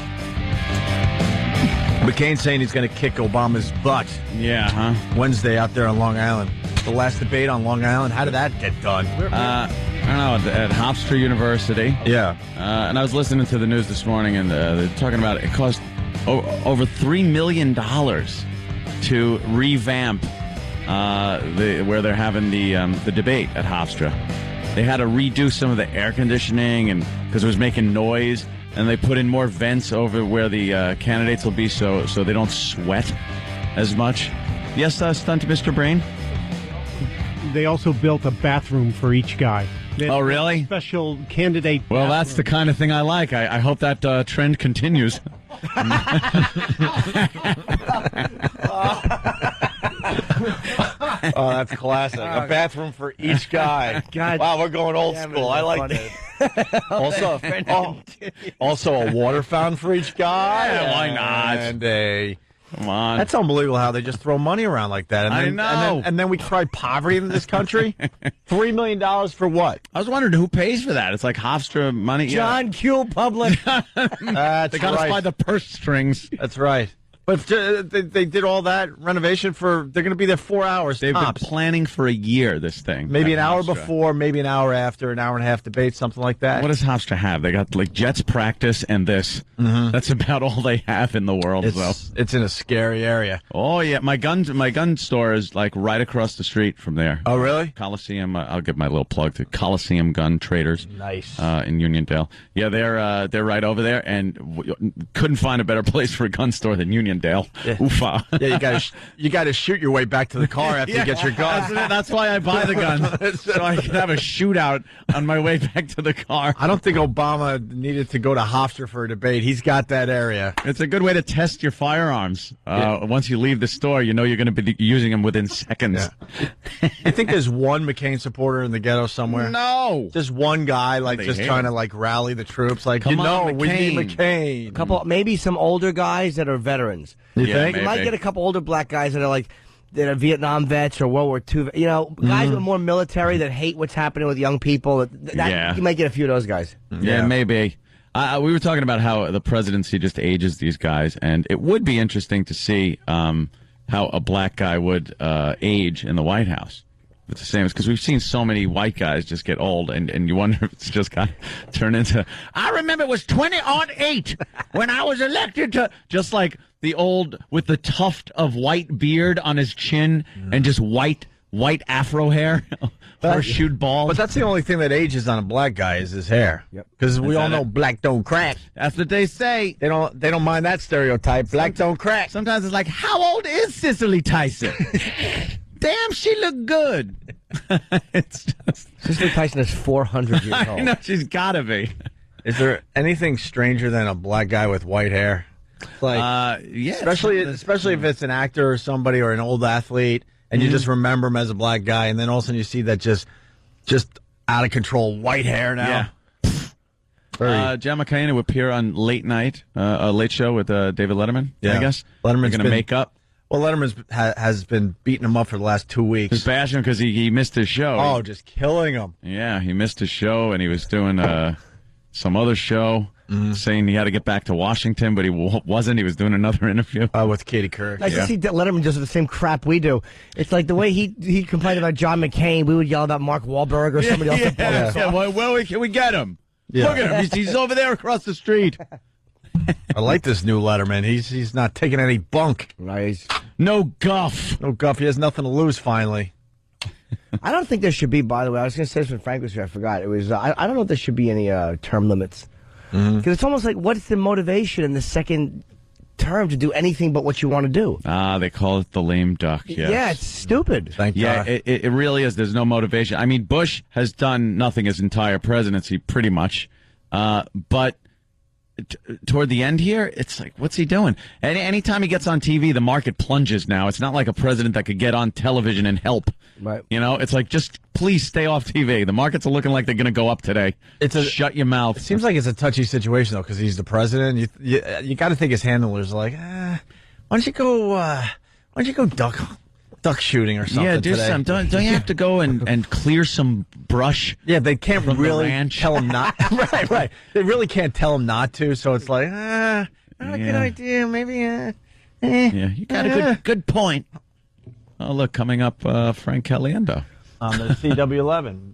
McCain saying he's going to kick Obama's butt. Yeah, huh? Wednesday out there on Long Island. The last debate on Long Island. How did that get done? I don't know, at Hofstra University. Yeah. And I was listening to the news this morning, and they're talking about it cost over $3 million to revamp where they're having the debate at Hofstra. They had to redo some of the air conditioning and because it was making noise. And they put in more vents over where the candidates will be so they don't sweat as much. Yes, Stunt Mr. Brain? They also built a bathroom for each guy. Oh, really? Special candidate Well, bathroom. that's the kind of thing I like. I hope that trend continues. Oh, that's classic. A bathroom for each guy. God. Wow, we're going old school. I like that. Also a water fountain for each guy. Yeah, why not? And Come on. that's unbelievable how they just throw money around like that. And I then, know. And then we tried poverty in this country. $3 million for what? I was wondering who pays for that. It's like Hofstra money. John Q. Public. That's They got us by the purse strings. That's right. But they did all that renovation for, they're going to be there 4 hours. They've tops. been planning for a year, this thing. Maybe an at hour Hofstra. before, maybe an hour after, an hour and a half debate, something like that. What does Hofstra have? They got like Jets practice and this. Mm-hmm. That's about all they have in the world, though. It's in a scary area. Oh yeah, my gun store is like right across the street from there. Oh really? Coliseum. I'll give my little plug to Coliseum Gun Traders. Nice. In Uniondale. Yeah, they're right over there, and couldn't find a better place for a gun store than Uniondale. Yeah. Oofa. Yeah, you got to shoot your way back to the car after you get your gun. That's why I buy the gun, so I can have a shootout on my way back to the car. I don't think Obama needed to go to Hofstra for a debate. He's got that area. It's a good way to test your firearms. Once you leave the store, you know you're going to be using them within seconds. Yeah. You think there's one McCain supporter in the ghetto somewhere? No. Just one guy, like, just trying to, like, rally the troops. Like, Come on, we need McCain. McCain. Maybe some older guys that are veterans. You think? You might get a couple older black guys that are Vietnam vets or World War II. You know, guys with more military that hate what's happening with young people. You might get a few of those guys. Yeah, maybe. We were talking about how the presidency just ages these guys, and it would be interesting to see how a black guy would age in the White House. It's the same, because we've seen so many white guys just get old, and you wonder if it's just got turned into, I remember it was 20-8 when I was elected to, just like the old with the tuft of white beard on his chin and just white afro hair, horseshoed bald. But that's the only thing that ages on a black guy is his hair. Because we all know black don't crack. That's what they say. They don't mind that stereotype. Black don't crack. Sometimes it's like, how old is Cicely Tyson? Damn, she looked good. It's just... Cicely Tyson is 400 years old. I know, she's got to be. Is there anything stranger than a black guy with white hair? Like, yeah. Especially if it's an actor or somebody or an old athlete, and you just remember him as a black guy, and then all of a sudden you see that just out of control white hair now. Yeah. John McCain will appear on Late Night, a late show with David Letterman, I guess. Letterman's going to make up. Well, Letterman has been beating him up for the last 2 weeks. He's bashing him because he missed his show. Oh, just killing him. Yeah, he missed his show, and he was doing some other show saying he had to get back to Washington, but he wasn't. He was doing another interview. With Katie Couric. I see Letterman does the same crap we do. It's like the way he complained about John McCain, we would yell about Mark Wahlberg or somebody else. Where can we get him? Yeah. Look at him. He's over there across the street. I like this new Letterman. He's not taking any bunk. Right. No guff. No guff. He has nothing to lose, finally. I don't think there should be, by the way, I was going to say this when Frank was here, I forgot. It was I don't know if there should be any term limits. Because it's almost like, what's the motivation in the second term to do anything but what you want to do? They call it the lame duck. Yes. Yeah, it's stupid. Thank God. It really is. There's no motivation. I mean, Bush has done nothing his entire presidency, pretty much. But toward the end here, it's like, what's he doing? Anytime he gets on TV, the market plunges now. It's not like a president that could get on television and help. Right. You know, it's like, just please stay off TV. The markets are looking like they're going to go up today. Shut your mouth. It seems like it's a touchy situation, though, because he's the president. You got to think his handlers are like, why don't you go duck shooting or something? Yeah, do today? something. Don't you have to go and clear some brush? Yeah, they can't really the tell him not. Right. They really can't tell him not to. So it's like, not a good idea. Maybe. Yeah, you got a good point. Oh, look, coming up, Frank Caliendo on the CW11.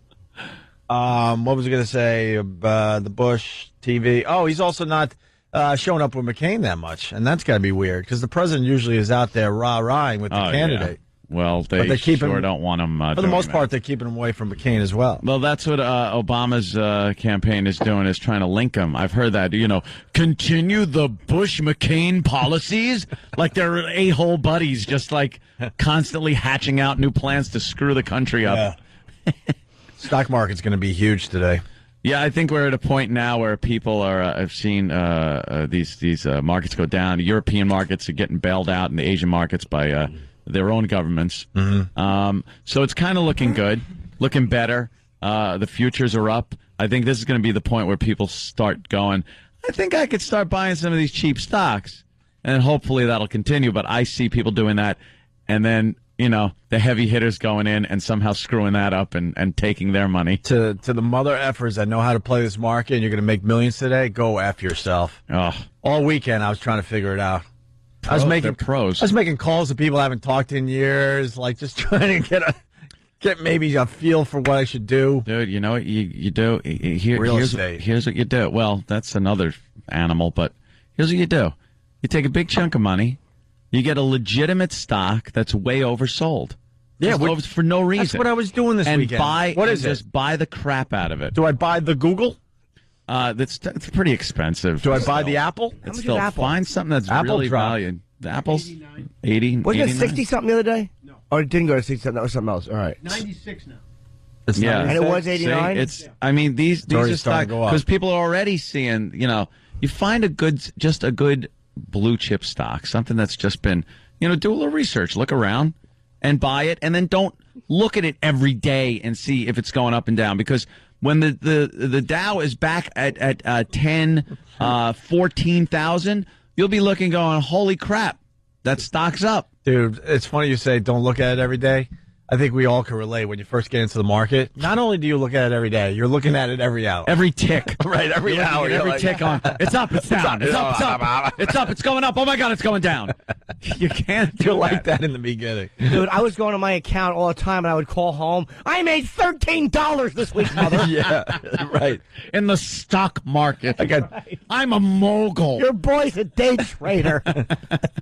What was I going to say? The Bush TV. Oh, he's also not showing up with McCain that much, and that's got to be weird because the president usually is out there rah-rahing with the candidate. Yeah. Well, they don't want him. For the most part, they're keeping him away from McCain as well. Well, that's what Obama's campaign is doing, is trying to link him. I've heard that, continue the Bush-McCain policies, like they're a-hole buddies, just like constantly hatching out new plans to screw the country up. Yeah. Stock market's going to be huge today. Yeah, I think we're at a point now where people have seen these markets go down. The European markets are getting bailed out, and the Asian markets by their own governments. So it's kind of looking good, looking better. The futures are up. I think this is going to be the point where people start going, I think I could start buying some of these cheap stocks. And hopefully that'll continue. But I see people doing that, and then the heavy hitters going in and somehow screwing that up and taking their money. To the mother effers that know how to play this market and you're going to make millions today, go F yourself. Oh. All weekend I was trying to figure it out. I was making calls to people I haven't talked to in years, like just trying to get maybe a feel for what I should do. Dude, you know what you do? Real estate. Here's what you do. Well, that's another animal, but here's what you do. You take a big chunk of money, you get a legitimate stock that's way oversold. Yeah, for no reason. That's what I was doing this weekend. What is it? Just buy the crap out of it. Do I buy the Google? That's pretty expensive. Do I buy the Apple? It's still Apple? Find something that's Apple really dropped. valued. The Apple's 80. Wasn't it 89? 60-something the other day? No. Or it didn't go to 60-something. That was something else. All right. 96 now. It's Yeah. 96? And it was 89? See, I mean, these already are starting to go up. because people are already seeing, you find a good blue chip stock, something that's just been, do a little research, look around and buy it, and then don't look at it every day and see if it's going up and down, because when the Dow is back at 14,000, you'll be looking going, holy crap, that stock's up. Dude, it's funny you say don't look at it every day. I think we all can relate when you first get into the market. Not only do you look at it every day, you're looking at it every hour. Every tick. Right, every hour. Every tick on. It's up, it's down. It's up, it's up. It's up, it's going up. Oh, my God, it's going down. You can't do like that in the beginning. Dude, I was going to my account all the time, and I would call home. I made $13 this week, mother. Yeah, right. In the stock market. I'm a mogul. Your boy's a day trader.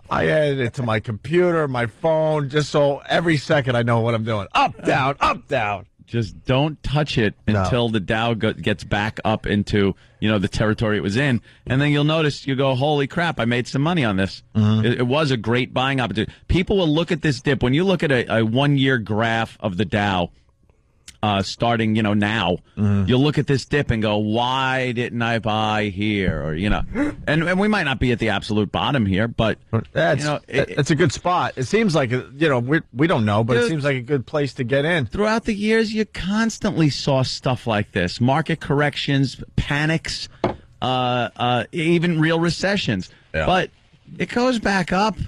I added it to my computer, my phone, just so every second I know what I'm doing. Up, down, up, down. Just don't touch it until the Dow gets back up into, the territory it was in. And then you'll notice, you go, holy crap, I made some money on this. It was a great buying opportunity. People will look at this dip. When you look at a 1 year graph of the Dow, starting, now, you'll look at this dip and go, why didn't I buy here? Or, and we might not be at the absolute bottom here, but it's a good spot. It seems like, we don't know, but it seems like a good place to get in. Throughout the years, you constantly saw stuff like this, market corrections, panics, even real recessions. Yeah. But it goes back up.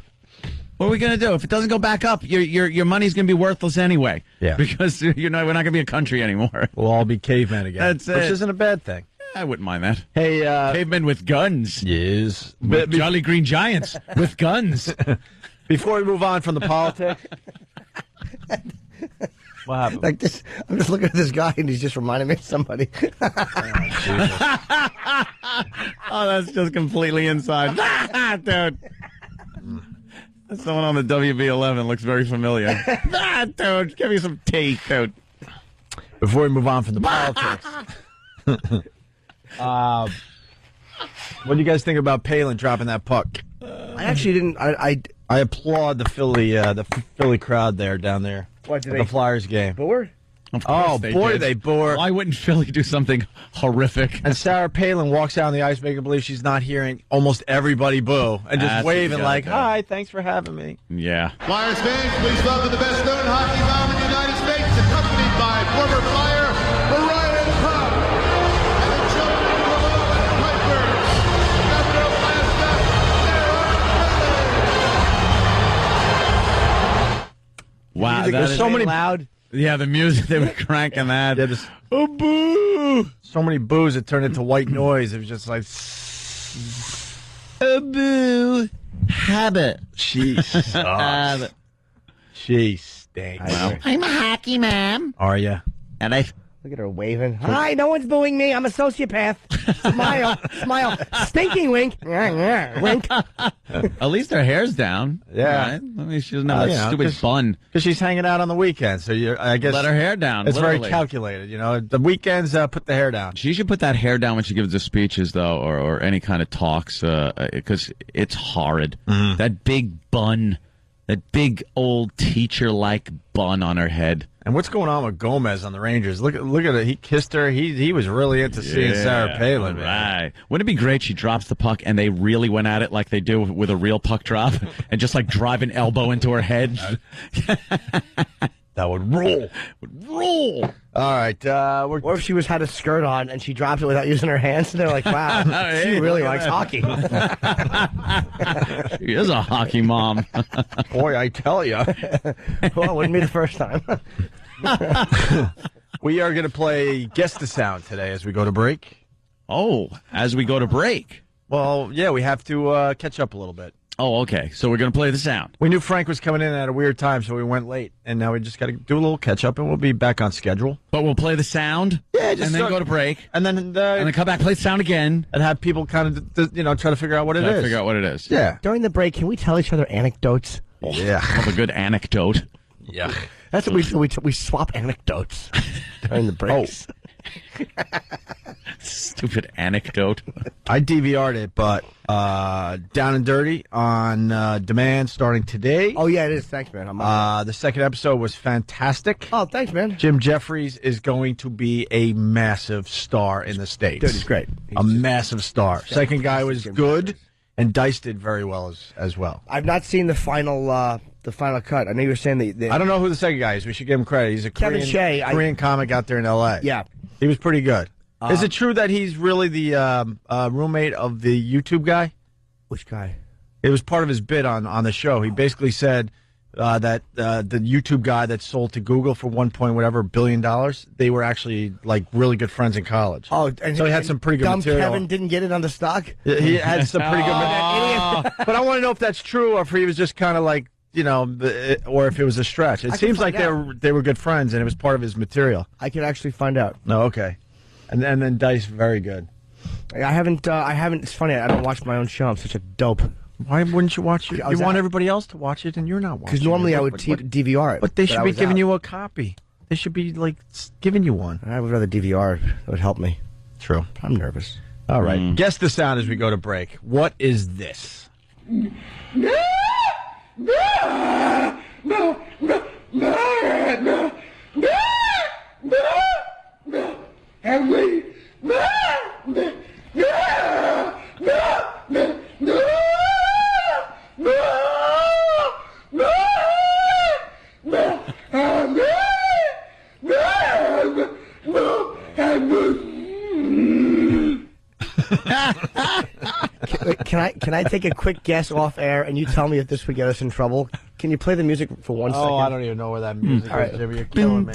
What are we going to do? If it doesn't go back up, your money's going to be worthless anyway. Yeah. Because we're not going to be a country anymore. We'll all be cavemen again. That's it. Which isn't a bad thing. I wouldn't mind that. Hey, cavemen with guns. Yes. Jolly Green Giants with guns. Before we move on from the politics. What happened? Like this, I'm just looking at this guy, and he's just reminding me of somebody. Oh, that's just completely inside. Dude. Someone on the WB11 looks very familiar. Dude, give me some tea, dude. Before we move on from the politics. What do you guys think about Palin dropping that puck? I actually didn't. I applaud the Philly crowd there down there. What did the Flyers game? Bored? Oh, boy, they bore. Why wouldn't Philly do something horrific? And Sarah Palin walks out on the ice, making believe she's not hearing almost everybody boo, and just waving like, hi, thanks for having me. Yeah. Flyers fans, please welcome the best-known hockey mom in the United States, accompanied by former Flyer Brian Cobb, and the children of the Pipers, Governor of Alaska, Sarah Palin. Wow, there's so many loud. Yeah, the music, they were cranking that. Yeah, just oh, boo! So many boos, it turned into white noise. It was just like, oh, boo! Habit. She sucks. She stinks. Well, I'm a hockey mom. Are you? And I... Look at her waving. Hi, no one's booing me. I'm a sociopath. Smile, smile. Stinking wink. Wink. At least her hair's down. Yeah. Right? I mean, she doesn't have that stupid bun. Because she's hanging out on the weekends, so I guess let her hair down. It's literally. very calculated, you know. The weekends, put the hair down. She should put that hair down when she gives the speeches, though, or any kind of talks, because it's horrid. Mm-hmm. That big bun, that big old teacher-like bun on her head. And what's going on with Gomez on the Rangers? Look at it. He kissed her. He was really into seeing Sarah Palin. Man. Right. Wouldn't it be great? She drops the puck and they really went at it like they do with a real puck drop, and just like drive an elbow into her head. That would rule. Roll. All right. Or if she had a skirt on and she dropped it without using her hands, they're like, wow, she really likes hockey. She is a hockey mom. Boy, I tell you. Well, it wouldn't be the first time. We are going to play Guess the Sound today as we go to break. Oh, as we go to break. Well, yeah, we have to catch up a little bit. Oh, okay. So we're going to play the sound. We knew Frank was coming in at a weird time, so we went late. And now we just got to do a little catch-up, and we'll be back on schedule. But we'll play the sound? Yeah, and then go to break. And then come back, play the sound again. And have people kind of, try to figure out what it is. Figure out what it is. Yeah. During the break, can we tell each other anecdotes? Yeah. Have a good anecdote. Yeah. That's what we swap anecdotes during the breaks. Oh. Stupid anecdote. I DVR'd it, but Down and Dirty on demand starting today. Oh, yeah, it is. Thanks, man. The second episode was fantastic. Oh, thanks, man. Jim Jeffries is going to be a massive star in the States. Dude, he's great. A massive star. Second guy was good, and Dice did very well as well. I've not seen the final cut. I know you were saying I don't know who the second guy is. We should give him credit. He's a Korean comic out there in L.A. Yeah. He was pretty good. Is it true that he's really the roommate of the YouTube guy? Which guy? It was part of his bit on the show. He basically said that the YouTube guy that sold to Google for $1 billion, they were actually like really good friends in college. Oh, and so he had some pretty good dumb material. Kevin didn't get it on the stock? He had some pretty good material. But I want to know if that's true or if he was just kind of like, or if it was a stretch. It seems like they were good friends, and it was part of his material. I can actually find out. No, okay. And then Dice, very good. I haven't. It's funny. I don't watch my own show. I'm such a dope. Why wouldn't you watch it? You want everybody else to watch it, and you're not watching it. Because normally I would DVR it. But they should be giving you a copy. They should be, like, giving you one. I would rather DVR. It would help me. True. I'm nervous. All right. Guess the sound as we go to break. What is this? And we Can I take a quick guess off air and you tell me if this would get us in trouble? Can you play the music for 1 second? Oh, I don't even know where that music All right. is, Jimmy. You're killing me.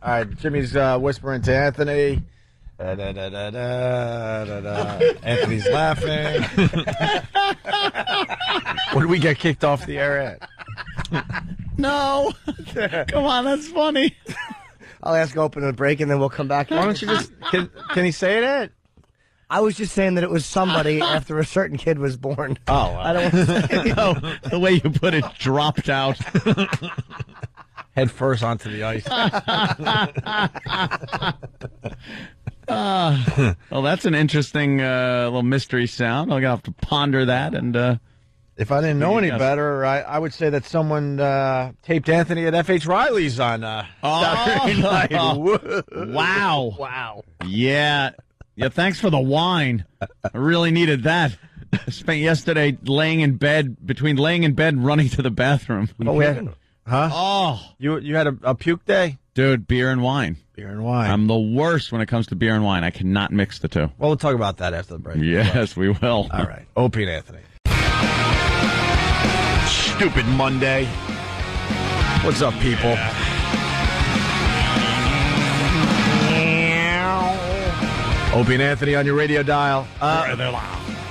All right, Jimmy's whispering to Anthony. Anthony's laughing. What did we get kicked off the air at? No. Come on, that's funny. I'll ask Open a break, and then we'll come back. Why don't you just... Can he say it? I was just saying that it was somebody after a certain kid was born. Oh, wow. I don't want to say No, the way you put it, dropped out. Head first onto the ice. Well, that's an interesting little mystery sound. I'm going to have to ponder that. And if I didn't know any better, I would say that someone taped Anthony at F.H. Riley's on Saturday night. Wow. Wow. Yeah, thanks for the wine. I really needed that. I spent yesterday laying in bed and running to the bathroom. Oh, you had a puke day? Dude, beer and wine. Beer and wine. I'm the worst when it comes to beer and wine. I cannot mix the two. Well, we'll talk about that after the break. Yes, we will. All right. Opie and Anthony. Stupid Monday. What's up, people? Opie and Anthony on your radio dial.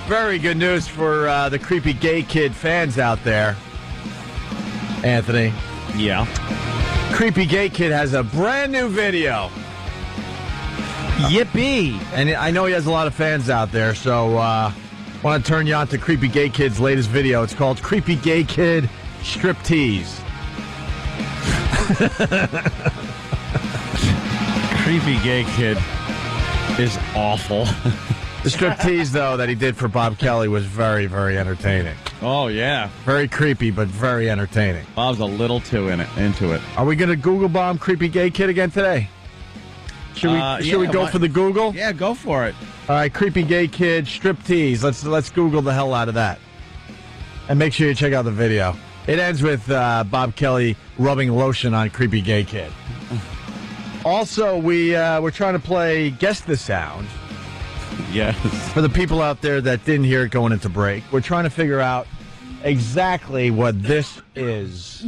Very good news for the creepy gay kid fans out there. Anthony. Yeah. Creepy gay kid has a brand new video. Yippee. And I know he has a lot of fans out there, so I want to turn you on to Creepy Gay Kid's latest video. It's called Creepy Gay Kid Striptease. Creepy gay kid is awful. The striptease, though, that he did for Bob Kelly was very, very entertaining. Oh, yeah. Very creepy, but very entertaining. Bob's a little too into it. Are we going to Google bomb Creepy Gay Kid again today? Should we go for the Google? Yeah, go for it. All right, Creepy Gay Kid Striptease. Let's Google the hell out of that. And make sure you check out the video. It ends with Bob Kelly rubbing lotion on Creepy Gay Kid. Also, we're trying to play Guess the Sound. Yes. For the people out there that didn't hear it going into break, we're trying to figure out exactly what this is.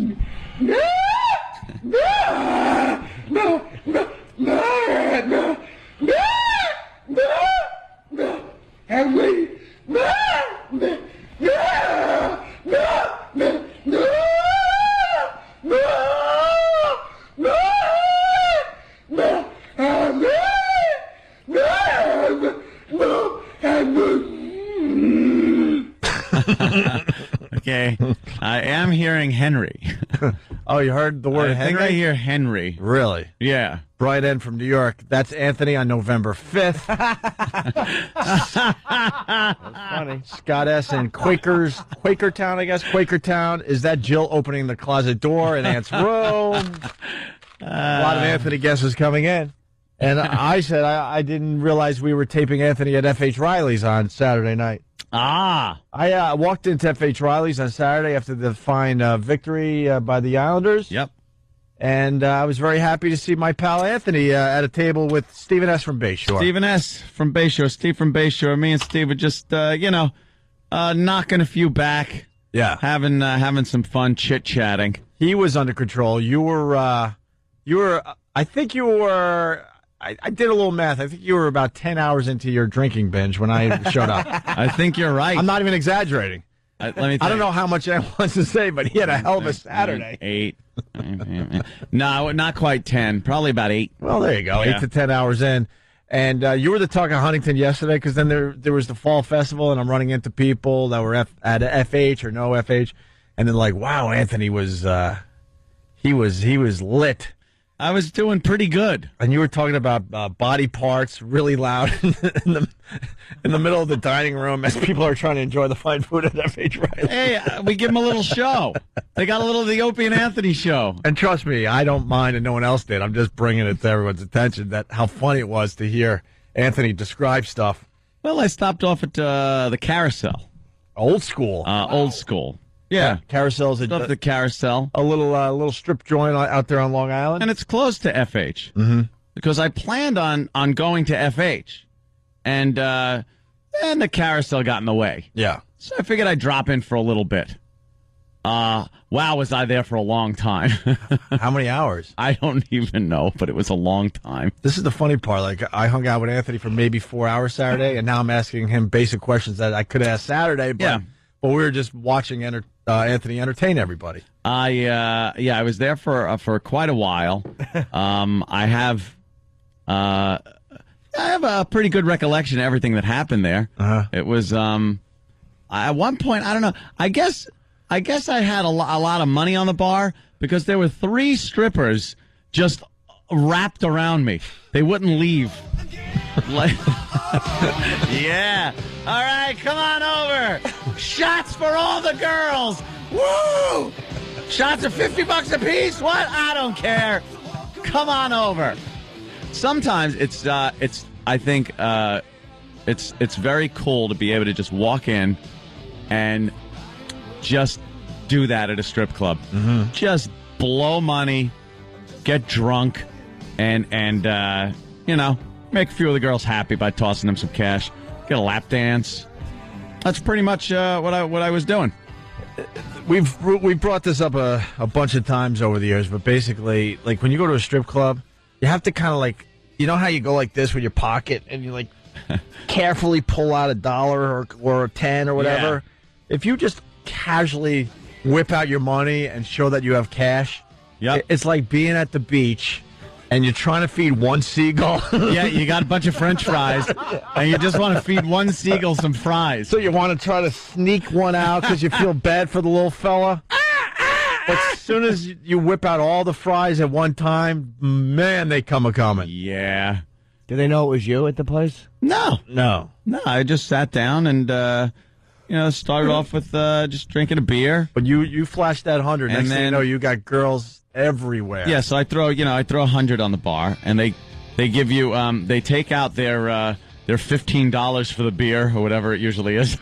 Okay. I am hearing Henry. Oh, you heard the word I Henry? think I hear Henry. Really? Yeah. Bright End from New York. That's Anthony on November 5th. That's funny. Scott S. in Quakertown, I guess. Quakertown. Is that Jill opening the closet door in Aunt's room? A lot of Anthony guesses coming in. And I said I didn't realize we were taping Anthony at F.H. Riley's on Saturday night. Ah. I walked into F.H. Riley's on Saturday after the fine victory by the Islanders. Yep. And I was very happy to see my pal Anthony at a table with Stephen S. from Bayshore. Stephen S. from Bayshore. Steve from Bayshore. Me and Steve were just, knocking a few back. Yeah. Having some fun chit-chatting. He was under control. You were, I think you were... I did a little math. I think you were about 10 hours into your drinking binge when I showed up. I think you're right. I'm not even exaggerating. Let me I don't know how much anyone wants to say, but he had a hell of a Saturday. 8. No, not quite 10. Probably about 8. Well, there you go. Yeah. 8 to 10 hours in. And you were the talk of Huntington yesterday because then there was the fall festival, and I'm running into people that were at FH or no FH, and then like, wow, Anthony was he was lit. I was doing pretty good. And you were talking about body parts really loud in the middle of the dining room as people are trying to enjoy the fine food at F.H. Riley. Hey, we give them a little show. They got a little of the Opie and Anthony show. And trust me, I don't mind, and no one else did. I'm just bringing it to everyone's attention that how funny it was to hear Anthony describe stuff. Well, I stopped off at the Carousel. Old school. Old school. Yeah. Carousel's the Carousel. A little strip joint out there on Long Island. And it's close to FH. Mm-hmm. Because I planned on going to FH. And and the carousel got in the way. Yeah. So I figured I'd drop in for a little bit. Wow, was I there for a long time. How many hours? I don't even know, but it was a long time. This is the funny part. Like, I hung out with Anthony for maybe 4 hours Saturday, and now I'm asking him basic questions that I could ask Saturday, but we were just watching Anthony entertain everybody. I was there for quite a while. I have a pretty good recollection of everything that happened there. It was at one point, I don't know. I guess I had a lot of money on the bar because there were 3 strippers just wrapped around me. They wouldn't leave. Like, yeah. All right, come on over. Shots for all the girls. Woo! Shots are $50 a piece. What? I don't care. Come on over. Sometimes it's very cool to be able to just walk in and just do that at a strip club. Mm-hmm. Just blow money, get drunk, and make a few of the girls happy by tossing them some cash, get a lap dance. That's pretty much what I was doing. We've brought this up a bunch of times over the years, but basically, like when you go to a strip club, you have to kind of like, you know how you go like this with your pocket and you like carefully pull out $1 or a 10 or whatever. Yeah. If you just casually whip out your money and show that you have cash, it's like being at the beach and you're trying to feed one seagull. Yeah, you got a bunch of French fries, and you just want to feed one seagull some fries. So you want to try to sneak one out because you feel bad for the little fella. But as soon as you whip out all the fries at one time, man, they come a-coming. Yeah. Do they know it was you at the place? No. I just sat down and, started off with just drinking a beer. But you flashed that 100. Next thing you know, you got girls everywhere. Yeah, so I throw 100 on the bar, and they give you they take out their $15 for the beer or whatever it usually is,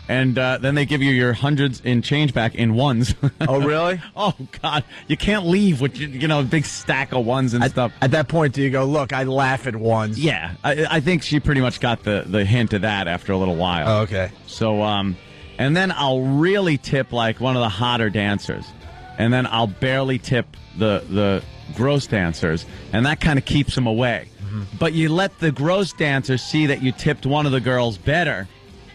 and then they give you your hundreds in change back in ones. Oh, really? Oh God, you can't leave with a big stack of ones and stuff. At that point, do you go, look, I laugh at ones? Yeah, I think she pretty much got the hint of that after a little while. Oh, okay. So and then I'll really tip like one of the hotter dancers. And then I'll barely tip the gross dancers, and that kind of keeps them away. Mm-hmm. But you let the gross dancer see that you tipped one of the girls better,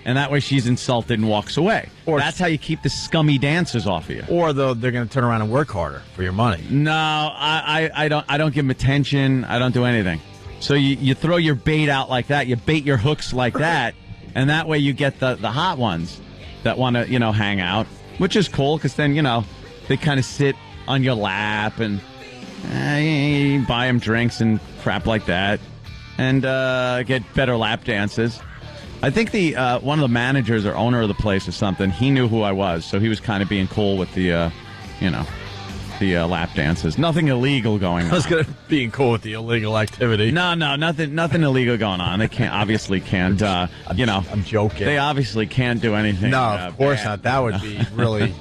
and that way she's insulted and walks away. Or that's how you keep the scummy dancers off of you. Or they're going to turn around and work harder for your money. No, I don't give them attention. I don't do anything. So you throw your bait out like that. You bait your hooks like that, and that way you get the hot ones that want to hang out, which is cool because then they kind of sit on your lap and you buy them drinks and crap like that and get better lap dances. I think one of the managers or owner of the place or something, he knew who I was, so he was kind of being cool with the lap dances. Nothing illegal going on. I was going to being cool with the illegal activity. No, nothing illegal going on. They obviously can't, I'm joking. They obviously can't do anything. No, of course bad. Not. That would be really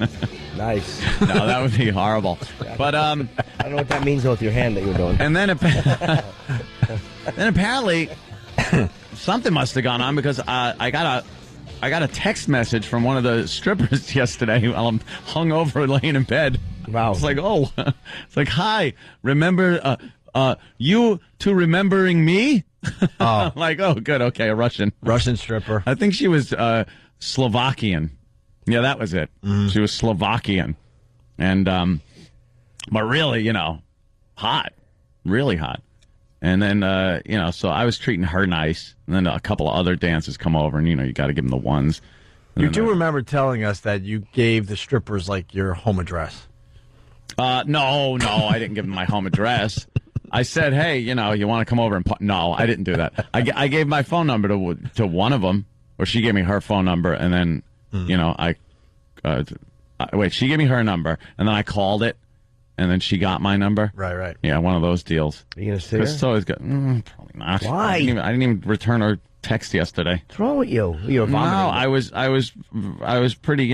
nice. No, that would be horrible. But I don't know what that means with your hand that you're doing. And then apparently something must have gone on because I got a text message from one of the strippers yesterday while I'm hungover laying in bed. Wow. It's like, it's like, hi, remember, you two remembering me? Oh. I'm like, oh, good, okay, a Russian stripper. I think she was Slovakian. Yeah, that was it. Mm. She was Slovakian. And, but really, hot, really hot. And then, so I was treating her nice. And then a couple of other dancers come over and, you got to give them the ones. And you do remember telling us that you gave the strippers, like, your home address. No, I didn't give them my home address. I said, hey, you want to come over and... No, I didn't do that. I gave my phone number to one of them, or she gave me her phone number, and then, she gave me her number, and then I called it, and then she got my number. Right. Yeah, one of those deals. Are you going to sue her? So it's good. Probably not. Why? I didn't even return her text yesterday. What's wrong with you? You were vomiting. No, I was pretty,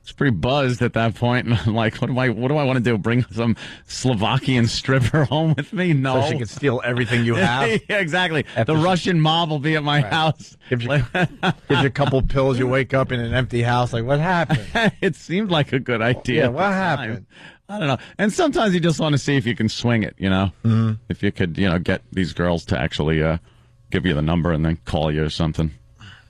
was pretty buzzed at that point, and I'm like, what do I want to do? Bring some Slovakian stripper home with me? No. So she can steal everything you have? Yeah, exactly. The Russian mob will be at my house. Gives you a couple pills, you wake up in an empty house, like, what happened? It seemed like a good idea. Yeah, what happened? I don't know. And sometimes you just want to see if you can swing it, Mm-hmm. If you could, get these girls to actually give you the number and then call you or something.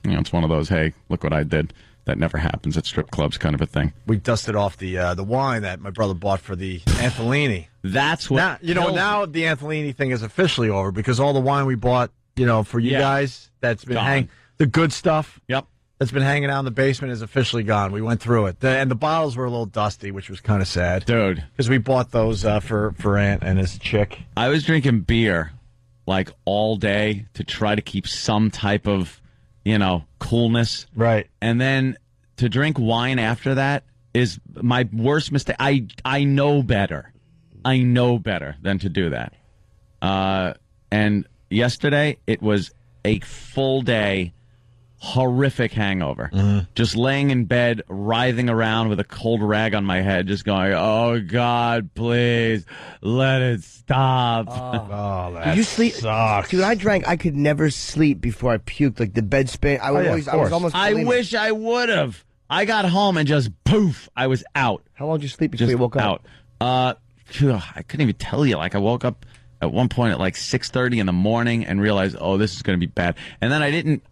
It's one of those, hey, look what I did. That never happens at strip clubs kind of a thing. We dusted off the wine that my brother bought for the Antolini. That's what... Now the Antolini thing is officially over because all the wine we bought, for you guys, that's been the good stuff. Yep. That's been hanging out in the basement is officially gone. We went through it. And the bottles were a little dusty, which was kind of sad. Dude. Because we bought those for Ant and his chick. I was drinking beer, like, all day to try to keep some type of... coolness. Right. And then to drink wine after that is my worst mistake. I know better. I know better than to do that. And yesterday, it was a full day, horrific hangover. Mm-hmm. Just laying in bed, writhing around with a cold rag on my head, just going, oh, God, please, let it stop. Oh, that Did you sleep? sucks. Dude, I drank. I could never sleep before I puked. Like the bed spin. I was almost. I wish I would have. I got home and just poof, I was out. How long did you sleep before you woke up? I couldn't even tell you. Like, I woke up at one point at like 6:30 in the morning and realized, oh, this is going to be bad. And then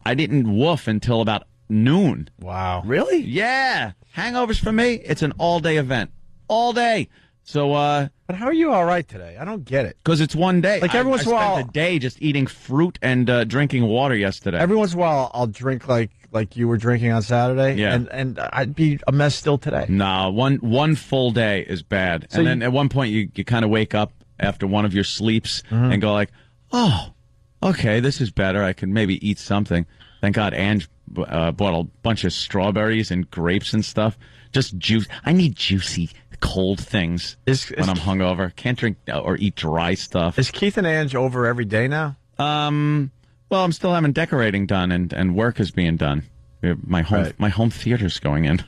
I didn't woof until about noon. Wow. Really? Yeah. Hangovers for me, it's an all-day event. All day. So, But how are you all right today? I don't get it. because it's one day. Like, every once in a I while- spent the day just eating fruit and drinking water yesterday. Every once in a while, I'll drink like you were drinking on Saturday. Yeah. And I'd be a mess still today. No, one full day is bad. So And then at one point you kind of wake up after one of your sleeps and go like, oh, okay, this is better. I can maybe eat something. Thank God Ange bought a bunch of strawberries and grapes and stuff. Just juice. I need juicy, cold things when I'm hungover. Can't drink or eat dry stuff. Is Keith and Ange over every day now? Well, I'm still having decorating done and work is being done. My home theater's going in.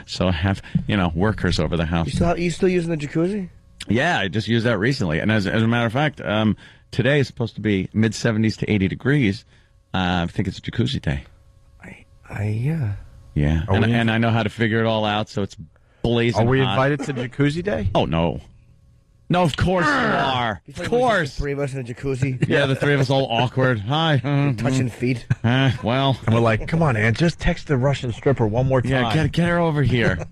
So I have, workers over the house. You still using the jacuzzi? Yeah, I just used that recently. And as a matter of fact, today is supposed to be mid-70s to 80 degrees. I think it's a jacuzzi day. Yeah. Yeah. And I know how to figure it all out, so it's blazing Are we hot. invited to jacuzzi day? Oh, no. No, of course you are. Of course. The three of us in a jacuzzi. Yeah, the three of us all awkward. Hi. Touching feet. Well. And we're like, come on, Ange, just text the Russian stripper one more time. Yeah, get her over here.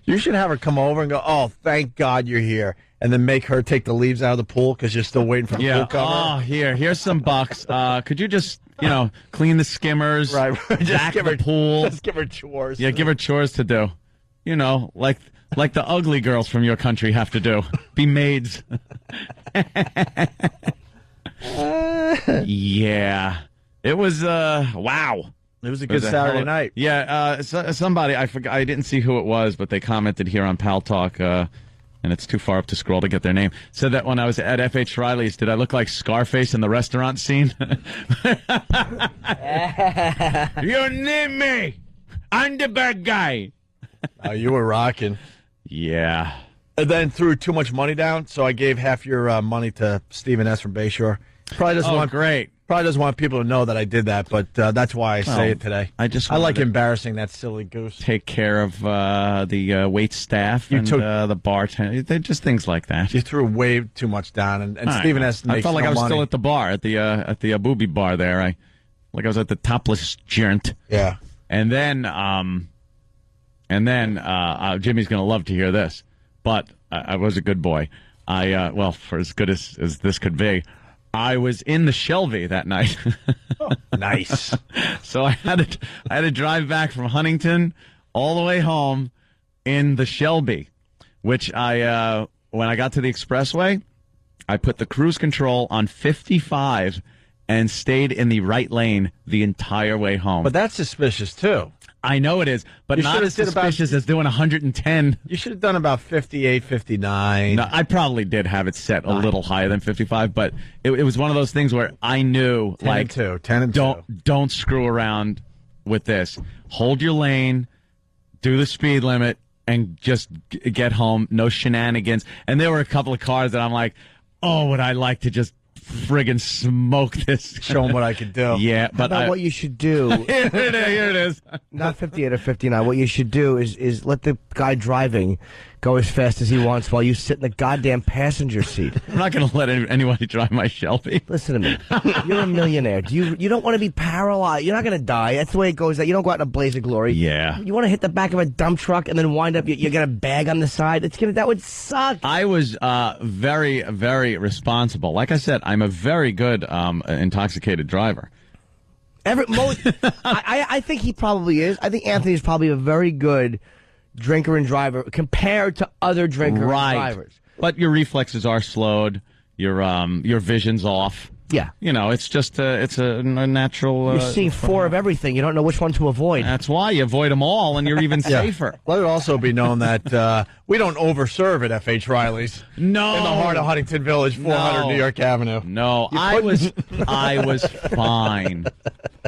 You should have her come over and go, oh, thank God you're here. And then make her take the leaves out of the pool because you're still waiting for the pool cover. Oh, here's some bucks. Could you just, clean the skimmers, Right. back the pool. Just give her chores. Yeah, give her chores to do. Like the ugly girls from your country have to do. Be maids. Yeah. It was, wow. It was a good Saturday night. Yeah, somebody, I forgot, I didn't see who it was, but they commented here on Pal Talk, and it's too far up to scroll to get their name, said that when I was at F.H. Riley's, did I look like Scarface in the restaurant scene? You need me! I'm the bad guy! Oh, you were rocking. Yeah. And then threw too much money down, so I gave half your money to Stephen S. from Bayshore. Probably doesn't want people to know that I did that, but that's why I say it today. I like embarrassing that silly goose. Take care of the wait staff and the bartender. They're just things like that. You threw way too much down, and Stephen S. makes I felt like I was money. still at the bar, at the booby bar there. I was at the topless joint. Yeah. And then Jimmy's going to love to hear this, but I was a good boy. For as good as this could be, I was in the Shelby that night. Nice. So I had to drive back from Huntington all the way home in the Shelby, which when I got to the expressway, I put the cruise control on 55 and stayed in the right lane the entire way home. But that's suspicious, too. I know it is, but not as suspicious as doing 110. You should have done about 58, 59. No, I probably did have it set a little higher than 55, but it was one of those things where I knew, 10 and 2. don't screw around with this. Hold your lane, do the speed limit, and just get home. No shenanigans. And there were a couple of cars that I'm like, oh, would I like to just friggin' smoke this? Show them what I could do. Yeah, How about what you should do? Here it is. Not 58 or 59. What you should do is let the guy driving go as fast as he wants while you sit in the goddamn passenger seat. I'm not going to let anybody drive my Shelby. Listen to me. You're a millionaire. You don't want to be paralyzed. You're not going to die. That's the way it goes. You don't go out in a blaze of glory. Yeah. You want to hit the back of a dump truck and then wind up you got a bag on the side. That would suck. I was very, very responsible. Like I said, I'm a very good intoxicated driver. I think he probably is. I think Anthony is probably a very good drinker and driver compared to other drinkers and drivers. But your reflexes are slowed. Your vision's off. Yeah. You know, it's just it's a natural... You're seeing four of everything. You don't know which one to avoid. That's why you avoid them all, and you're even safer. Let it also be known that we don't overserve at F.H. Riley's. No. In the heart of Huntington Village, 400 New York Avenue. No, I was fine.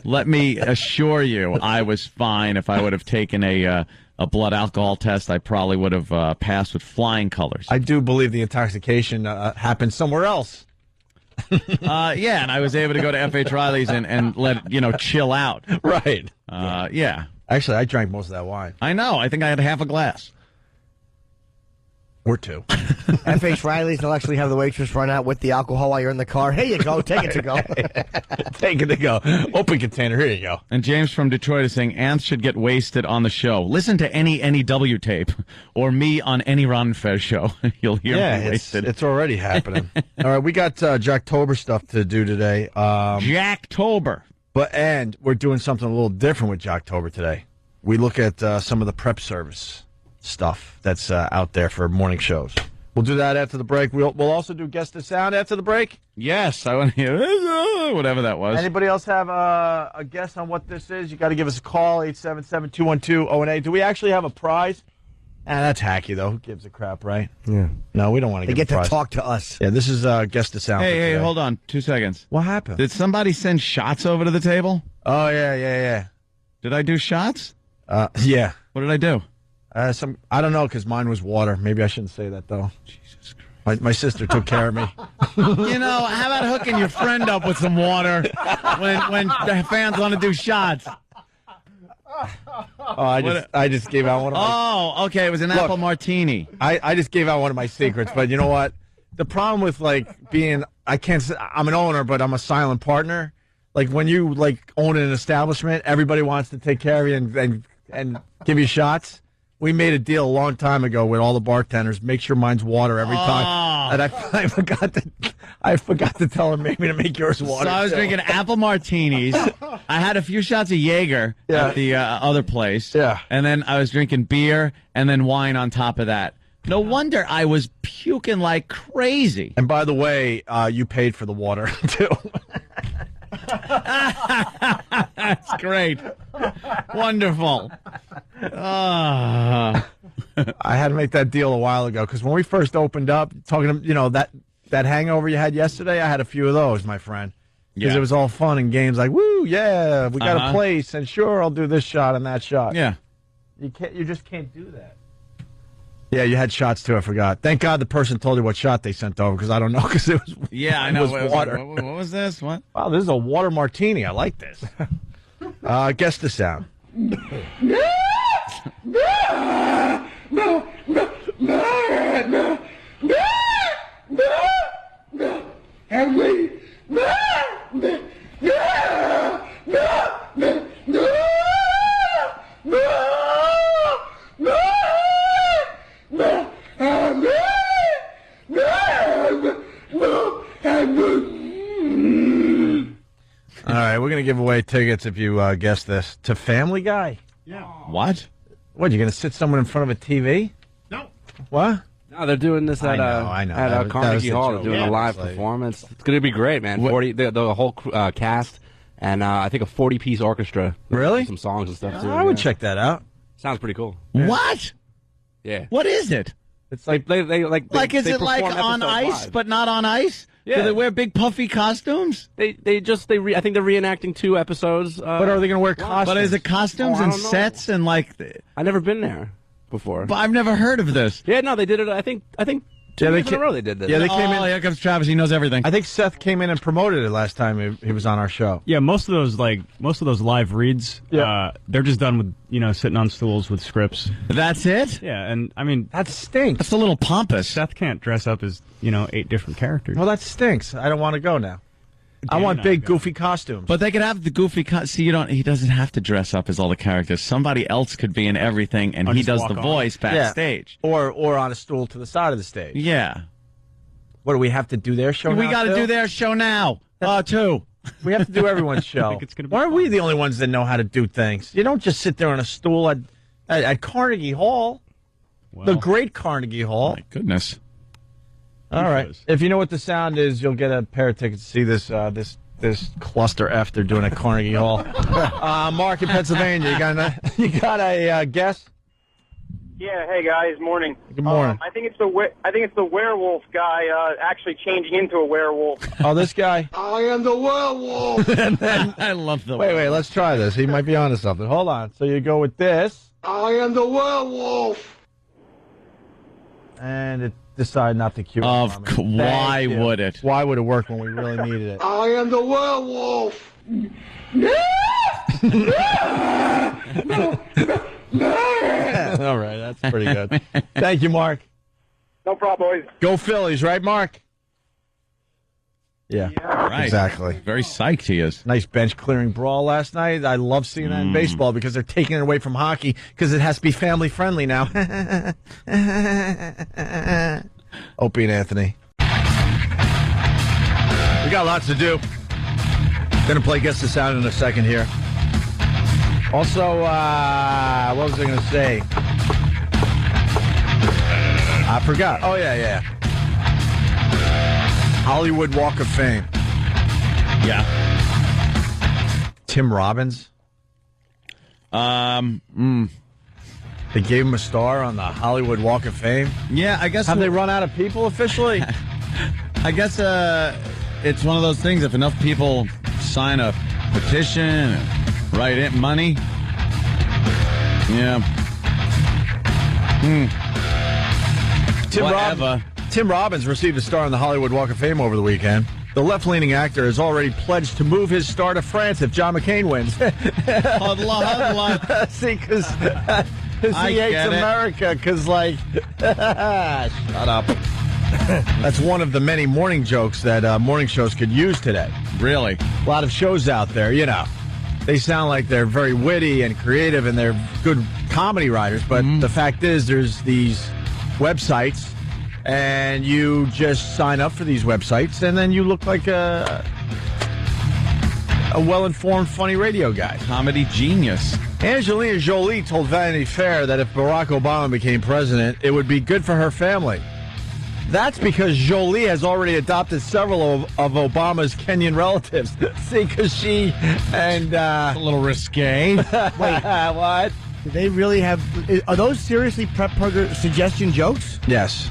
Let me assure you, I was fine. If I would have taken a blood alcohol test, I probably would have passed with flying colors. I do believe the intoxication happened somewhere else. Yeah, and I was able to go to F.H. Riley's and let, chill out. Right. Yeah. Actually, I drank most of that wine. I know. I think I had half a glass. Or two. F.H. Riley's, they'll actually have the waitress run out with the alcohol while you're in the car. Here you go. Take it to go. Take it to go. Open container. Here you go. And James from Detroit is saying, ants should get wasted on the show. Listen to any NEW tape or me on any Ron Fez show. You'll hear me wasted. It's already happening. All right, we got Jacktober stuff to do today. Jacktober. And we're doing something a little different with Jacktober today. We look at some of the prep service stuff that's out there for morning shows. We'll do that after the break. We'll also do Guess the Sound after the break. Yes, I want to hear whatever that was. Anybody else have a guess on what this is? You got to give us a call, 877-212-0&A. Do we actually have a prize? That's hacky, though. Who gives a crap, right? Yeah. No, we don't want to They give get a prize. to talk to us. Yeah, this is Guess the Sound. Hey, hold on. 2 seconds. What happened? Did somebody send shots over to the table? Oh, yeah. Did I do shots? Yeah. What did I do? I don't know, because mine was water. Maybe I shouldn't say that, though. Jesus Christ. My sister took care of me. How about hooking your friend up with some water when the fans want to do shots? I just gave out one of my... Oh, okay. It was an apple martini. I just gave out one of my secrets, but you know what? The problem with, being... I'm an owner, but I'm a silent partner. When you, own an establishment, everybody wants to take care of you and give you shots. We made a deal a long time ago with all the bartenders. Make sure mine's water every time. And I forgot to tell them maybe to make yours water. So I was drinking apple martinis. I had a few shots of Jaeger at the other place. Yeah. And then I was drinking beer and then wine on top of that. No wonder I was puking like crazy. And by the way, you paid for the water, too. That's great. Wonderful. I had to make that deal a while ago, because when we first opened up, talking to, that hangover you had yesterday, I had a few of those, my friend. Because it was all fun and games, woo, yeah, we got a place, and sure, I'll do this shot and that shot. Yeah. You just can't do that. Yeah, you had shots too. I forgot. Thank God the person told you what shot they sent over, because I don't know, because it was I know. It was water. What was this? What? Wow, this is a water martini. I like this. Guess the sound. All right, we're going to give away tickets if you guess this. To Family Guy? Yeah. What? What, you're going to sit someone in front of a TV? No. What? No, they're doing this at I know. at Carnegie Hall. They're doing a live Obviously. performance. It's going to be great, man. 40, the whole cast, and I think a 40-piece orchestra. Really? Some songs and stuff, too. I would check that out. Sounds pretty cool. What? Yeah. What is it? It's like they is it like perform on episode ice, 5. but not on ice? Yeah. Do they wear big puffy costumes? I think they're reenacting 2 episodes. But are they going to wear costumes? But is it costumes and sets and like? I've never been there before. But I've never heard of this. Yeah, no, they did it. I think 2 years in a row they did this. Yeah, they came in. Here comes Travis. He knows everything. I think Seth came in and promoted it last time he was on our show. Yeah, most of those live reads, they're just done with sitting on stools with scripts. That's it? Yeah, and I mean that stinks. That's a little pompous. Seth can't dress up as 8 different characters. Well, that stinks. I don't want to go now. I want big, goofy costumes. But they could have the goofy. See, he doesn't have to dress up as all the characters. Somebody else could be in everything, and he does the voice backstage, or on a stool to the side of the stage. Yeah. What do we have to do their show? We got to do their show now. Too. We have to do everyone's show. I think it's gonna be Why are fun. we the only ones that know how to do things? You don't just sit there on a stool at Carnegie Hall, the great Carnegie Hall. My goodness. All right. If you know what the sound is, you'll get a pair of tickets to see this this cluster F they're doing at Carnegie Hall. Mark in Pennsylvania, you got a guess? Yeah. Hey guys. Morning. Good morning. I think it's the werewolf guy actually changing into a werewolf. Oh, this guy. I am the werewolf. I love the. Wait. Let's try this. He might be onto something. Hold on. So you go with this, I am the werewolf. and it decided not to cue. Why would it? Why would it work when we really needed it? I am the werewolf. All right, that's pretty good. Thank you, Mark. No problem, boys. Go Phillies, right, Mark? Yeah, Right. exactly. Very psyched he is. Nice bench clearing brawl last night. I love seeing that in baseball because they're taking it away from hockey because it has to be family friendly now. Opie and Anthony. We got lots to do. Going to play Guess the Sound in a second here. Also, what was I going to say? I forgot. Oh, yeah. Hollywood Walk of Fame. Yeah. Tim Robbins. They gave him a star on the Hollywood Walk of Fame. Yeah, I guess. Have they run out of people officially? I guess it's one of those things. If enough people sign a petition and write in money, yeah. Tim Robbins received a star on the Hollywood Walk of Fame over the weekend. The left-leaning actor has already pledged to move his star to France if John McCain wins. Hodla. See, because he hates America, because, shut up. That's one of the many morning jokes that morning shows could use today. Really? A lot of shows out there, they sound like they're very witty and creative and they're good comedy writers, but the fact is there's these websites and you just sign up for these websites and then you look like a well-informed, funny radio guy. Comedy genius. Angelina Jolie told Vanity Fair that if Barack Obama became president, it would be good for her family. That's because Jolie has already adopted several of Obama's Kenyan relatives. See, because she and... a little risque. Wait, what? Do they really have... Are those seriously prep burger suggestion jokes? Yes.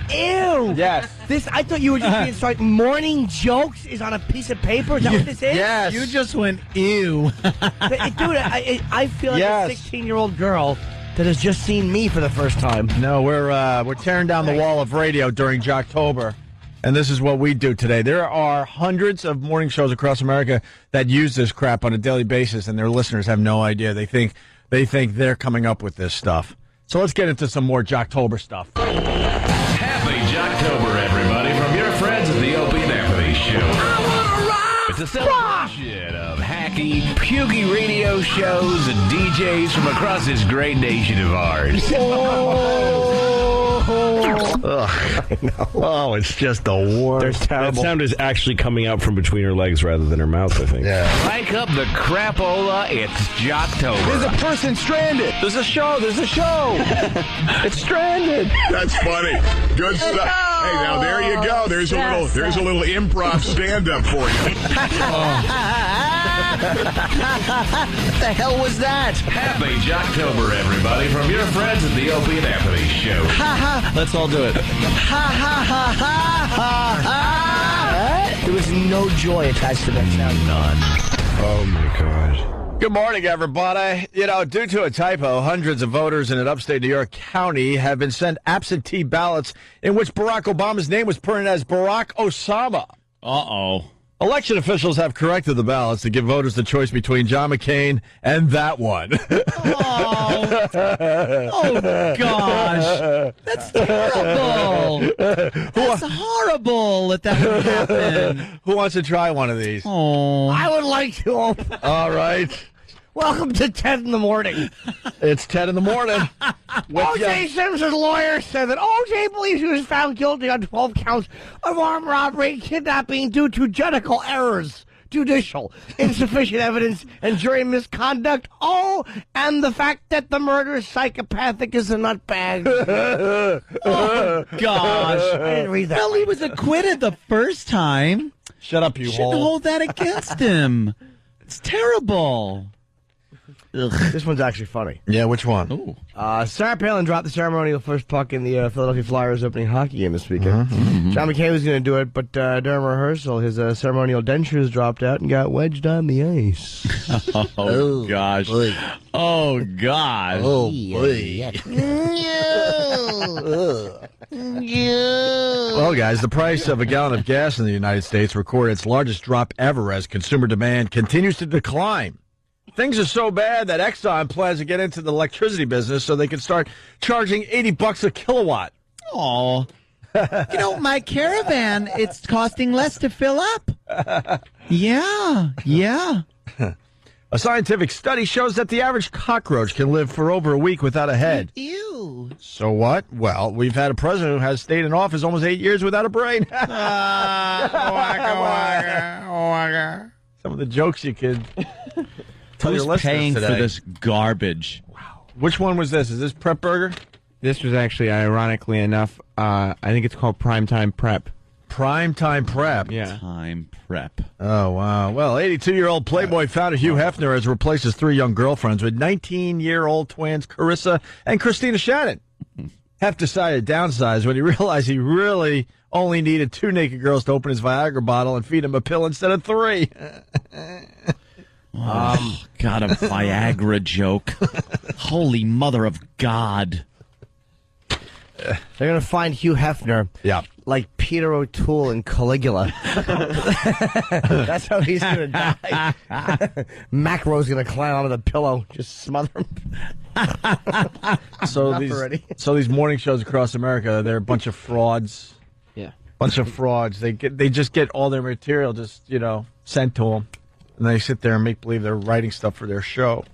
Ew! Yes. I thought you were just being sorry. Morning jokes is on a piece of paper? Is that what this is? Yes. You just went, ew. Dude, I feel like a 16-year-old girl that has just seen me for the first time. No, we're tearing down the wall of radio during Jocktober, and this is what we do today. There are hundreds of morning shows across America that use this crap on a daily basis, and their listeners have no idea. They think they're coming up with this stuff. So let's get into some more Jocktober stuff. Happy Jocktober, everybody, from your friends at the Opie and Anthony Show. I wanna rock! It's a celebration of hacky, pukey radio shows and DJs from across this great nation of ours. Oh, it's just the worst. That sound is actually coming out from between her legs rather than her mouth, I think. Yeah. Crank up the crapola, it's Jocktober. There's a person stranded. There's a show. It's stranded. That's funny. Good stuff. Hey, now there you go. There's a little improv stand-up for you. What the hell was that? Happy Jocktober, everybody, from your friends at the Opie and Anthony Show. Let's all do it. Ha ha ha ha ha ha. There was no joy attached to that sound. None. Oh, my gosh. Good morning, everybody. You know, due to a typo, hundreds of voters in an upstate New York county have been sent absentee ballots in which Barack Obama's name was printed as Barack Osama. Uh-oh. Election officials have corrected the ballots to give voters the choice between John McCain and that one. Oh, gosh. That's terrible. That's horrible that would happen. Who wants to try one of these? Oh. I would like to. All right. Welcome to 10 in the morning. It's 10 in the morning. O.J. Simpson's lawyer said that O.J. believes he was found guilty on 12 counts of armed robbery and kidnapping due to judicial errors, judicial insufficient evidence, and jury misconduct. Oh, and the fact that the murder is psychopathic is a nutbag. Oh, gosh. I didn't read that. Well, he was acquitted the first time. Shut up, you Shouldn't hold that against him. It's terrible. Ugh. This one's actually funny. Yeah, which one? Ooh. Sarah Palin dropped the ceremonial first puck in the Philadelphia Flyers opening hockey game this weekend. John McCain was going to do it, but during rehearsal, his ceremonial dentures dropped out and got wedged on the ice. Oh, gosh. Boy. Oh, gosh. Oh, boy. Well, guys, the price of a gallon of gas in the United States recorded its largest drop ever as consumer demand continues to decline. Things are so bad that Exxon plans to get into the electricity business so they can start charging $80 a kilowatt. Oh. You know, my Caravan, it's costing less to fill up. Yeah. A scientific study shows that the average cockroach can live for over a week without a head. Ew. So what? Well, we've had a president who has stayed in office almost 8 years without a brain. Some of the jokes you could tell your Who's listeners paying today. for this garbage? Wow. Which one was this? Is this Prep Burger? This was actually, ironically enough, I think it's called Primetime Prep. Primetime Prep. Yeah. Time prep. Oh, wow. Well, 82-year-old Playboy founder Hugh Hefner has replaced his 3 young girlfriends with 19-year-old twins Carissa and Christina Shannon. Hef decided to downsize when he realized he really only needed 2 naked girls to open his Viagra bottle and feed him a pill instead of 3. God, a Viagra joke. Holy mother of God. They're going to find Hugh Hefner like Peter O'Toole in Caligula. That's how he's going to die. Macro's going to climb onto the pillow, just smother him. So these morning shows across America, they're a bunch of frauds. Yeah. Bunch of frauds. They just get all their material just, sent to them. And they sit there and make believe they're writing stuff for their show.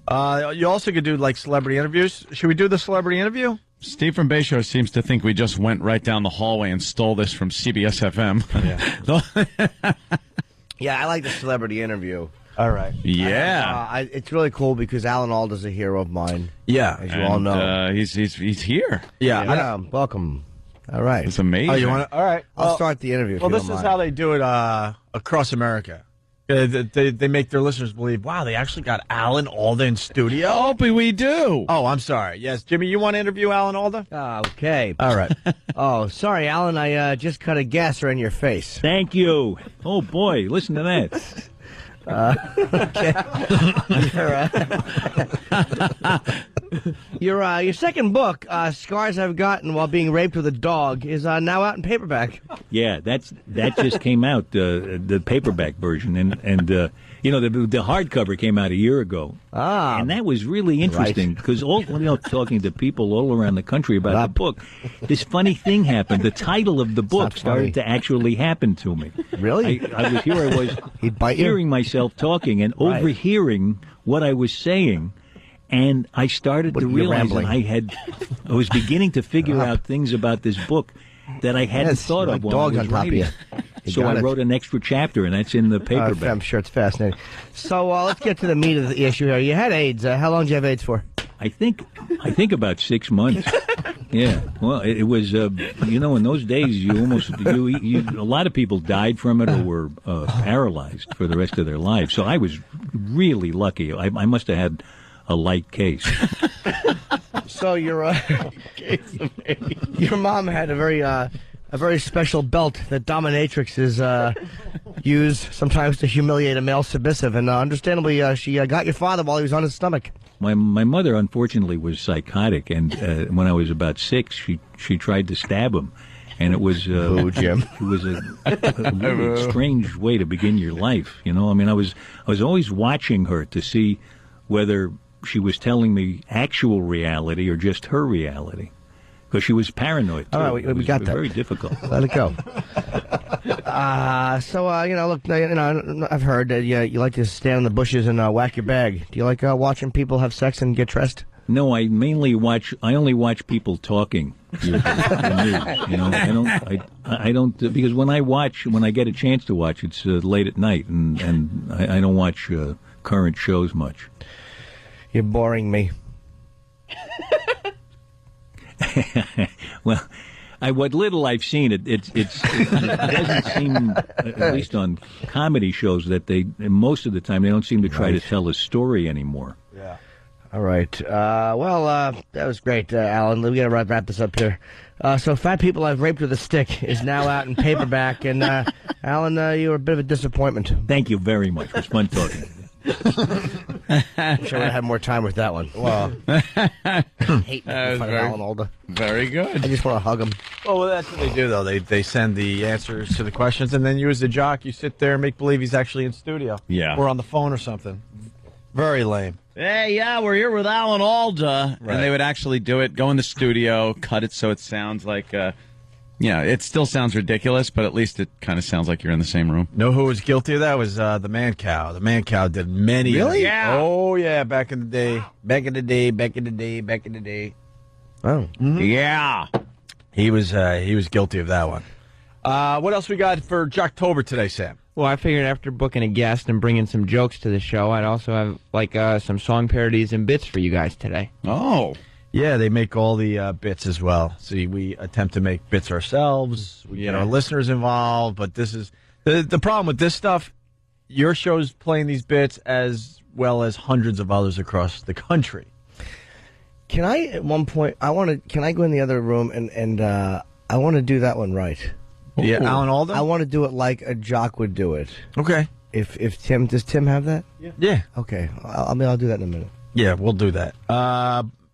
You also could do, like, celebrity interviews. Should we do the celebrity interview? Steve from Bayshore seems to think we just went right down the hallway and stole this from CBS FM. Yeah, I like the celebrity interview. All right. Yeah. It's really cool because Alan Alda's a hero of mine. Yeah. As you all know. He's here. Yeah. Welcome. All right. It's amazing. Oh, you want to? All right. I'll start the interview. Well, this is how they do it across America. They make their listeners believe, wow, they actually got Alan Alda in studio. Opie, we do. Oh, I'm sorry. Yes, Jimmy, you want to interview Alan Alda? Okay. All right. Oh, sorry, Alan. I just cut a gasser in your face. Thank you. Oh, boy. Listen to that. Your second book, Scars I've Gotten While Being Raped with a Dog, is now out in paperback. Yeah, that just came out, the paperback version, and the hardcover came out a year ago. And that was really interesting because talking to people all around the country about the book, this funny thing happened. The title of the book started to actually happen to me. Really? I was hearing myself talking and overhearing what I was saying. And I started to realize that I was beginning to figure out things about this book that I hadn't thought of when I was writing. So I wrote an extra chapter, and that's in the paperback. I'm sure it's fascinating. So let's get to the meat of the issue here. You had AIDS. How long did you have AIDS for? I think about 6 months. Yeah. Well, it was, in those days, a lot of people died from it or were paralyzed for the rest of their lives. So I was really lucky. I must have had a light case. So your mom had a very a very special belt that dominatrixes use sometimes to humiliate a male submissive, and understandably, she got your father while he was on his stomach. My mother, unfortunately, was psychotic, and when I was about 6, she tried to stab him. And it was, Jim. It was a really strange way to begin your life. You know, I mean, I was always watching her to see whether she was telling me actual reality or just her reality, because she was paranoid. Too. All right, we got that. Very difficult. Let it go. Look, I've heard that you like to stand in the bushes and whack your bag. Do you like watching people have sex and get dressed? No, I only watch people talking. You know, I don't because when I get a chance to watch, it's late at night, and I don't watch current shows much. You're boring me. Well, what little I've seen, it doesn't seem, at least on comedy shows, that most of the time they don't seem to try to tell a story anymore. Yeah. All right. That was great, Alan. We got to wrap this up here. So, Fat People I've Raped with a Stick is now out in paperback. And, Alan, you were a bit of a disappointment. Thank you very much. It was fun talking to you. I'm sure I had more time with that one. Well, I hate making fun of Alan Alda. Very good. I just want to hug him. Well, that's what they do, though. They send the answers to the questions, and then you, as the jock, you sit there and make believe he's actually in studio. Yeah. Or on the phone or something. Very lame. Hey, yeah, we're here with Alan Alda. Right. And they would actually do it, go in the studio, cut it so it sounds like, it still sounds ridiculous, but at least it kind of sounds like you're in the same room. Know who was guilty of that? Was the Man Cow. The Man Cow did many. Really? Yeah. Oh, yeah, back in the day. Wow. Back in the day. Oh. Mm-hmm. Yeah. He was guilty of that one. What else we got for Jocktober today, Sam? Well, I figured after booking a guest and bringing some jokes to the show, I'd also have some song parodies and bits for you guys today. Oh. Yeah, they make all the bits as well. See, we attempt to make bits ourselves. We get our listeners involved, but this is the problem with this stuff. Your show's playing these bits as well as hundreds of others across the country. Can I, at one point, can I go in the other room and I want to do that one right? Yeah, Alan Alda? I want to do it like a jock would do it. Okay. If Tim, does Tim have that? Yeah. Okay. I'll do that in a minute. Yeah, we'll do that.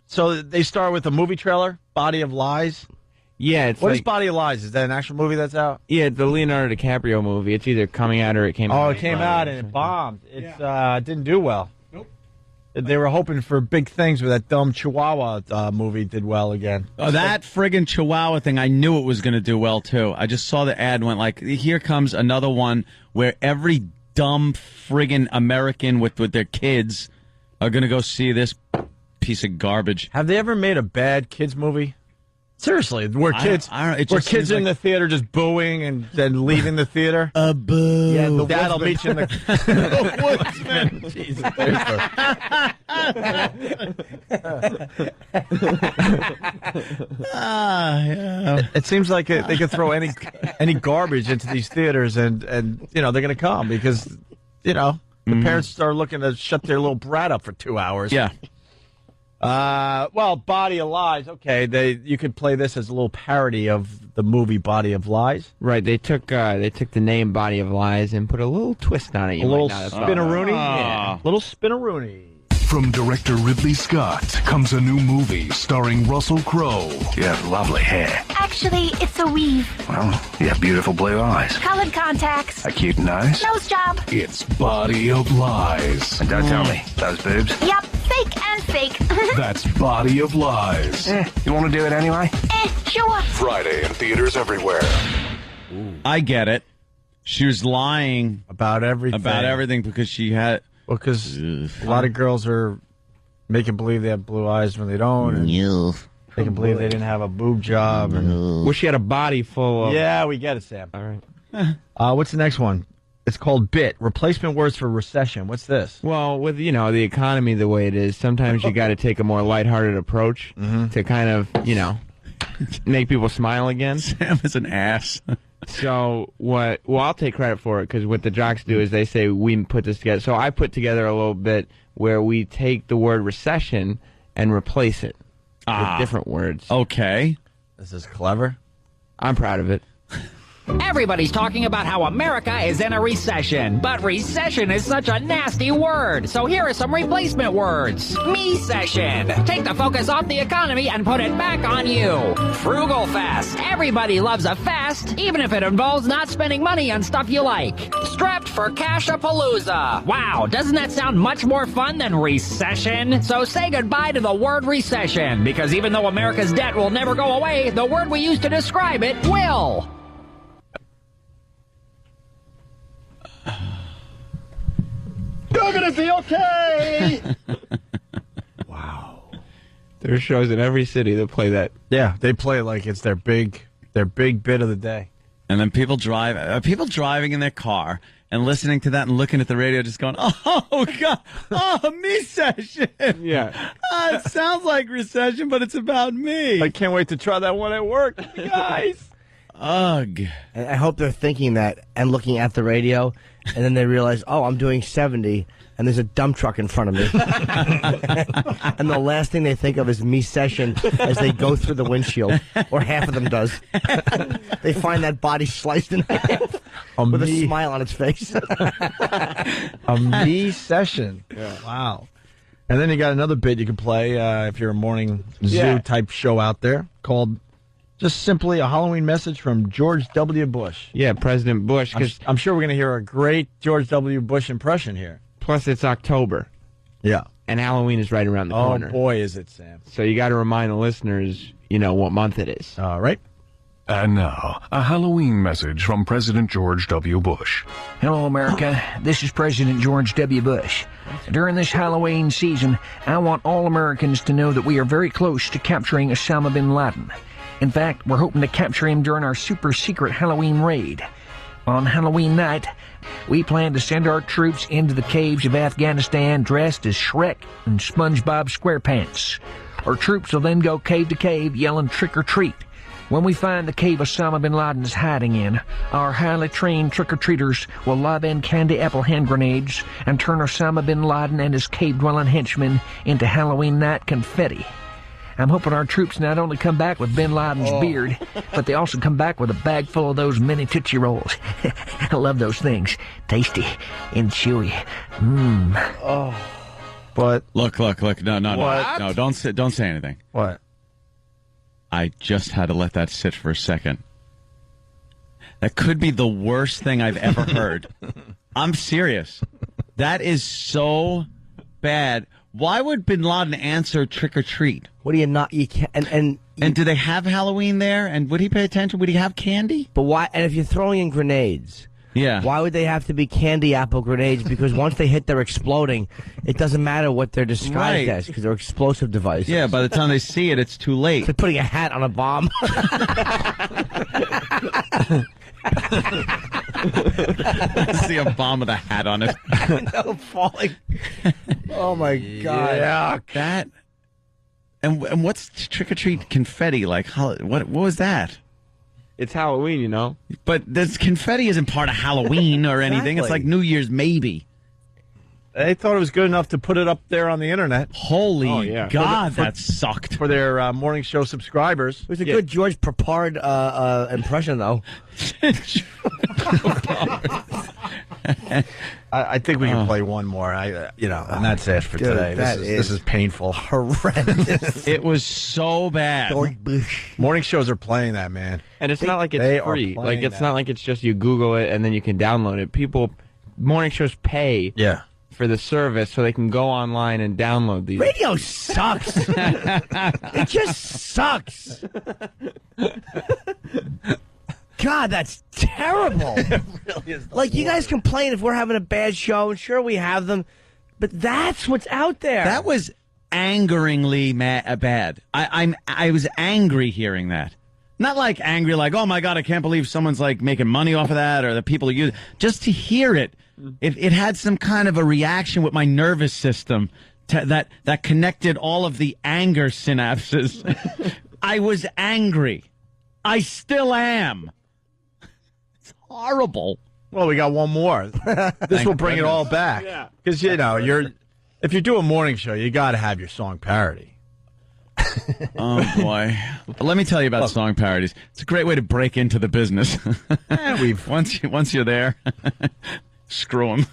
So they start with a movie trailer, Body of Lies. Yeah, What is Body of Lies? Is that an actual movie that's out? Yeah, the Leonardo DiCaprio movie. It's either coming out or it came out. Oh, it came out and it bombed. It didn't do well. Nope. They were hoping for big things with that dumb Chihuahua movie did well again. Oh, that friggin' Chihuahua thing, I knew it was going to do well, too. I just saw the ad and went like, here comes another one where every dumb friggin' American with their kids are going to go see this piece of garbage. Have they ever made a bad kids movie? Seriously, where kids in the theater just booing and then leaving the theater? A boo. Yeah, the That'll meet you in the Woodsman. Jesus yeah. It seems like they could throw any garbage into these theaters, and they're going to come because the parents are looking to shut their little brat up for 2 hours. Yeah. Well, Body of Lies. Okay, you could play this as a little parody of the movie Body of Lies. Right. They took the name Body of Lies and put a little twist on it. A little spin-a-rooney. Yeah. Little spin-a-rooney. From director Ridley Scott comes a new movie starring Russell Crowe. You have lovely hair. Actually, it's a weave. Well, you have beautiful blue eyes. Colored contacts. A cute nose. Nose job. It's Body of Lies. And don't tell me, those boobs. Yep, fake and fake. That's Body of Lies. You want to do it anyway? Sure. Friday in theaters everywhere. I get it. She was lying about everything because she had... Well, because a lot of girls are making believe they have blue eyes when they don't. And they can believe they didn't have a boob job. Well, she had a body full of... Yeah, we get it, Sam. All right. What's the next one? It's called BIT, replacement words for recession. What's this? Well, with, the economy the way it is, sometimes you got to take a more lighthearted approach to kind of, make people smile again. Sam is an ass. So I'll take credit for it because what the jocks do is they say we put this together. So I put together a little bit where we take the word recession and replace it with different words. Okay. This is clever. I'm proud of it. Everybody's talking about how America is in a recession, but recession is such a nasty word. So here are some replacement words. Me-session. Take the focus off the economy and put it back on you. Frugal fast. Everybody loves a fast, even if it involves not spending money on stuff you like. Strapped for Cash-a-palooza. Wow, doesn't that sound much more fun than recession? So say goodbye to the word recession, because even though America's debt will never go away, the word we use to describe it will. You're gonna be okay. Wow. There's shows in every city that play that. Yeah, they play like it's their big bit of the day. And then people driving in their car and listening to that and looking at the radio, just going, "Oh God, oh me-session." Yeah. It sounds like recession, but it's about me. I can't wait to try that one at work, guys. Ugh. I hope they're thinking that and looking at the radio, and then they realize, oh, I'm doing 70, and there's a dump truck in front of me. And the last thing they think of is me-session as they go through the windshield, or half of them does. They find that body sliced in half with a smile on its face. A me-session. Yeah. Wow. And then you got another bit you can play if you're a morning zoo-type show out there called... Just simply a Halloween message from George W. Bush. Yeah, President Bush. Cause I'm sure we're going to hear a great George W. Bush impression here. Plus, it's October. Yeah. And Halloween is right around the corner. Oh, boy, is it, Sam. So you got to remind the listeners, what month it is. All right. And now, a Halloween message from President George W. Bush. Hello, America. This is President George W. Bush. During this Halloween season, I want all Americans to know that we are very close to capturing Osama bin Laden. In fact, we're hoping to capture him during our super-secret Halloween raid. On Halloween night, we plan to send our troops into the caves of Afghanistan dressed as Shrek and SpongeBob SquarePants. Our troops will then go cave to cave yelling trick-or-treat. When we find the cave Osama bin Laden is hiding in, our highly trained trick-or-treaters will lob in candy apple hand grenades and turn Osama bin Laden and his cave-dwelling henchmen into Halloween night confetti. I'm hoping our troops not only come back with bin Laden's beard, but they also come back with a bag full of those mini Tootsie Rolls. I love those things. Tasty and chewy. Mmm. Oh. But look. No, don't say anything. What? I just had to let that sit for a second. That could be the worst thing I've ever heard. I'm serious. That is so bad. Why would bin Laden answer trick or treat? What do you not? You can't. And do they have Halloween there? And would he pay attention? Would he have candy? But why? And if you're throwing in grenades, why would they have to be candy apple grenades? Because once they hit, they're exploding. It doesn't matter what they're disguised as because they're explosive devices. Yeah. By the time they see it, it's too late. They're putting a hat on a bomb. See a bomb with a hat on it. No, falling. Oh my God! Yeah, that. And what's trick or treat confetti like? What was that? It's Halloween, But this confetti isn't part of Halloween or anything. It's like New Year's, maybe. They thought it was good enough to put it up there on the internet. Holy God, that sucked. For their morning show subscribers. It was a good George Papard impression, though. I think we can play one more. And that's it for today. This is painful. Horrendous. It was so bad. Morning shows are playing that, man. And it's not like it's free. Like, it's not like it's just you Google it and then you can download it. Morning shows pay. Yeah. For the service, so they can go online and download these. Radio sucks. It just sucks. God, that's terrible. It really is. Like, you guys complain if we're having a bad show, and sure, we have them, but that's what's out there. That was angeringly bad. I was angry hearing that. Not like angry, like, oh my God, I can't believe someone's like making money off of that, or the people who use it. Just to hear it. It had some kind of a reaction with my nervous system that connected all of the anger synapses. I was angry. I still am. It's horrible. Well, we got one more. This will bring it all back. Because, if you do a morning show, you got to have your song parody. Oh, boy. Let me tell you about song parodies. It's a great way to break into the business. Once you're there, screw them.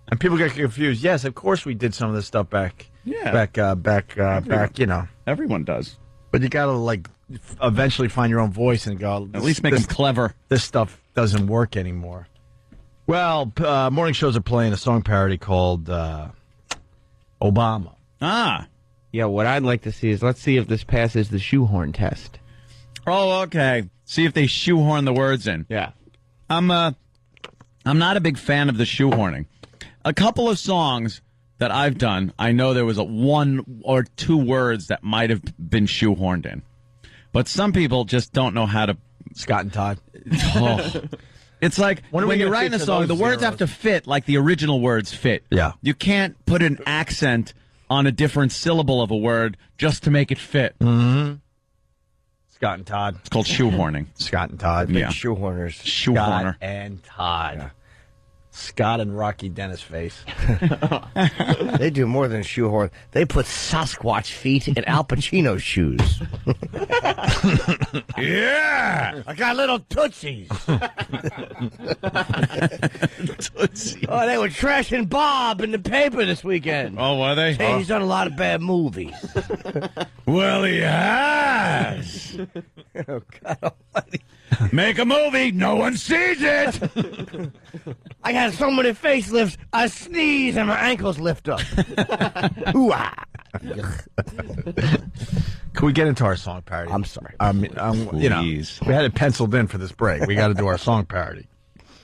And people get confused. Yes, of course we did some of this stuff back. Yeah. Back, you know. Everyone does. But you got to, like, eventually find your own voice and go, at least make them clever. This stuff doesn't work anymore. Well, morning shows are playing a song parody called Obama. Ah. Yeah, what I'd like to see is, let's see if this passes the shoehorn test. Oh, okay. See if they shoehorn the words in. Yeah. I'm not a big fan of the shoehorning. A couple of songs that I've done, I know there was one or two words that might have been shoehorned in. But some people just don't know how to... Scott and Todd. Oh. It's like when you're writing a song, the words have to fit like the original words fit. Yeah. You can't put an accent on a different syllable of a word just to make it fit. Mm-hmm. Scott and Todd. It's called shoehorning. Scott and Todd. Yeah. Shoehorners. Shoehorner. Scott and Todd. Yeah. Scott and Rocky Dennis face. They do more than shoehorn. They put Sasquatch feet in Al Pacino's shoes. Yeah! I got little tootsies. Tootsie. Oh, they were trashing Bob in the paper this weekend. Oh, were they? Hey, he's done a lot of bad movies. Well, he has. Oh, God almighty. Make a movie, no one sees it. I had so many facelifts, I sneeze and my ankles lift up. Ooh-ah. Can we get into our song parody? I'm sorry. You know, we had it penciled in for this break. We got to do our song parody.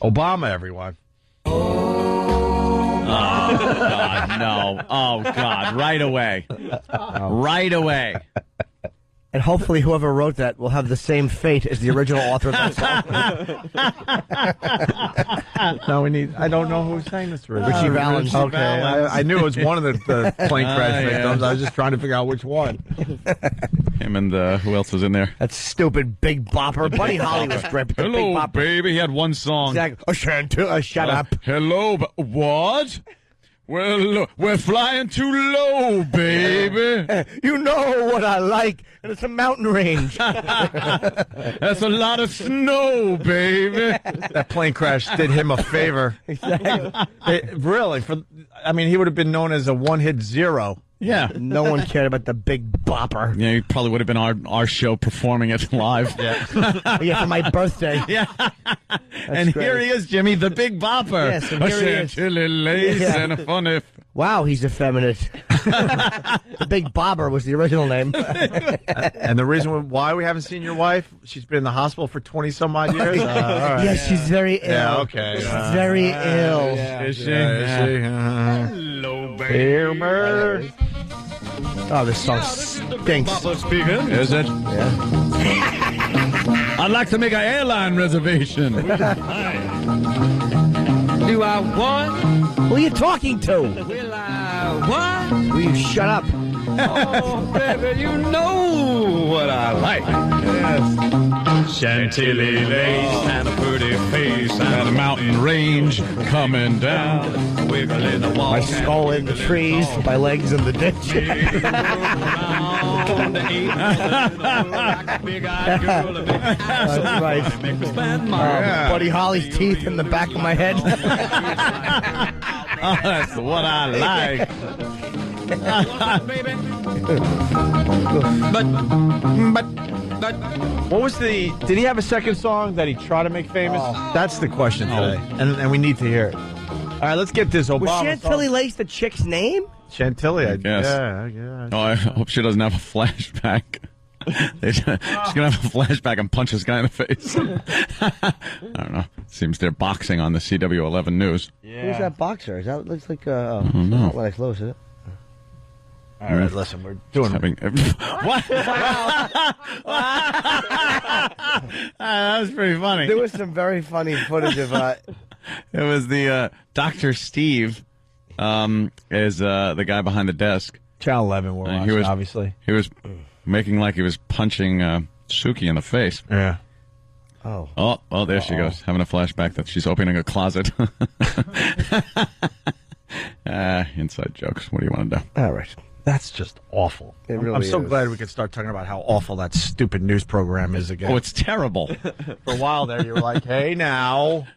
Obama, everyone. Oh, God, no. Oh, God, right away. Right away. And hopefully whoever wrote that will have the same fate as the original author of that song. No, I don't know who's saying this. Richie Valens. Okay, I knew it was one of the plane crash victims. I was just trying to figure out which one. Him and who else was in there? That stupid Big Bopper. Buddy Holly was great. Hello, Big Bopper. baby. He had one song. Exactly. Shut up. Hello, what? Well, we're flying too low, baby. You know what I like, and it's a mountain range. That's a lot of snow, baby. That plane crash did him a favor. Exactly. Really, he would have been known as a one-hit zero. Yeah. No one cared about the Big Bopper. Yeah, he probably would have been our show performing it live. Yeah. Yeah, for my birthday. Yeah. And great. here he is, Jimmy, the Big Bopper. Yes, and here he is. Chantilly lace and a funny... Wow, he's effeminate. The Big Bopper was the original name. And the reason why we haven't seen your wife, she's been in the hospital for 20-some-odd years? All right. Yes, she's very ill. Yeah, okay. She's very ill. Is she? Hello, baby. Oh, this song stinks. Is it? Yeah. I'd like to make an airline reservation. Do I want? Who are you talking to? Will I what? Will you shut up? Oh, baby, you know what I like. Yes. Chantilly lace and a pretty face and a mountain range coming down. Wiggling the wall. My skull in the trees, my legs in the ditch. That's right. Buddy Holly's teeth in the back of my head. Oh, that's what I like. But what was did he have a second song that he tried to make famous? That's the question today, and we need to hear it. All right, let's get this Obama Was Chantilly song. Lace the chick's name? Chantilly, I guess. Yeah. Oh, I hope she doesn't have a flashback. She's going to have a flashback and punch this guy in the face. I don't know. Seems they're boxing on the CW11 News. Yeah. Who's that boxer? That looks like no. Lennox Lewis, is it? All right, listen, we're doing what? That was pretty funny. There was some very funny footage of it was the Dr. Steve is the guy behind the desk. Channel 11, we're watching, obviously. He was making like he was punching Suki in the face. Yeah. Oh, there she goes, having a flashback that she's opening a closet. Inside jokes. What do you want to do? All right. That's just awful. It really I'm so is. glad we could start talking about how awful that stupid news program is again. Oh, it's terrible. For a while there, you were like, hey, now.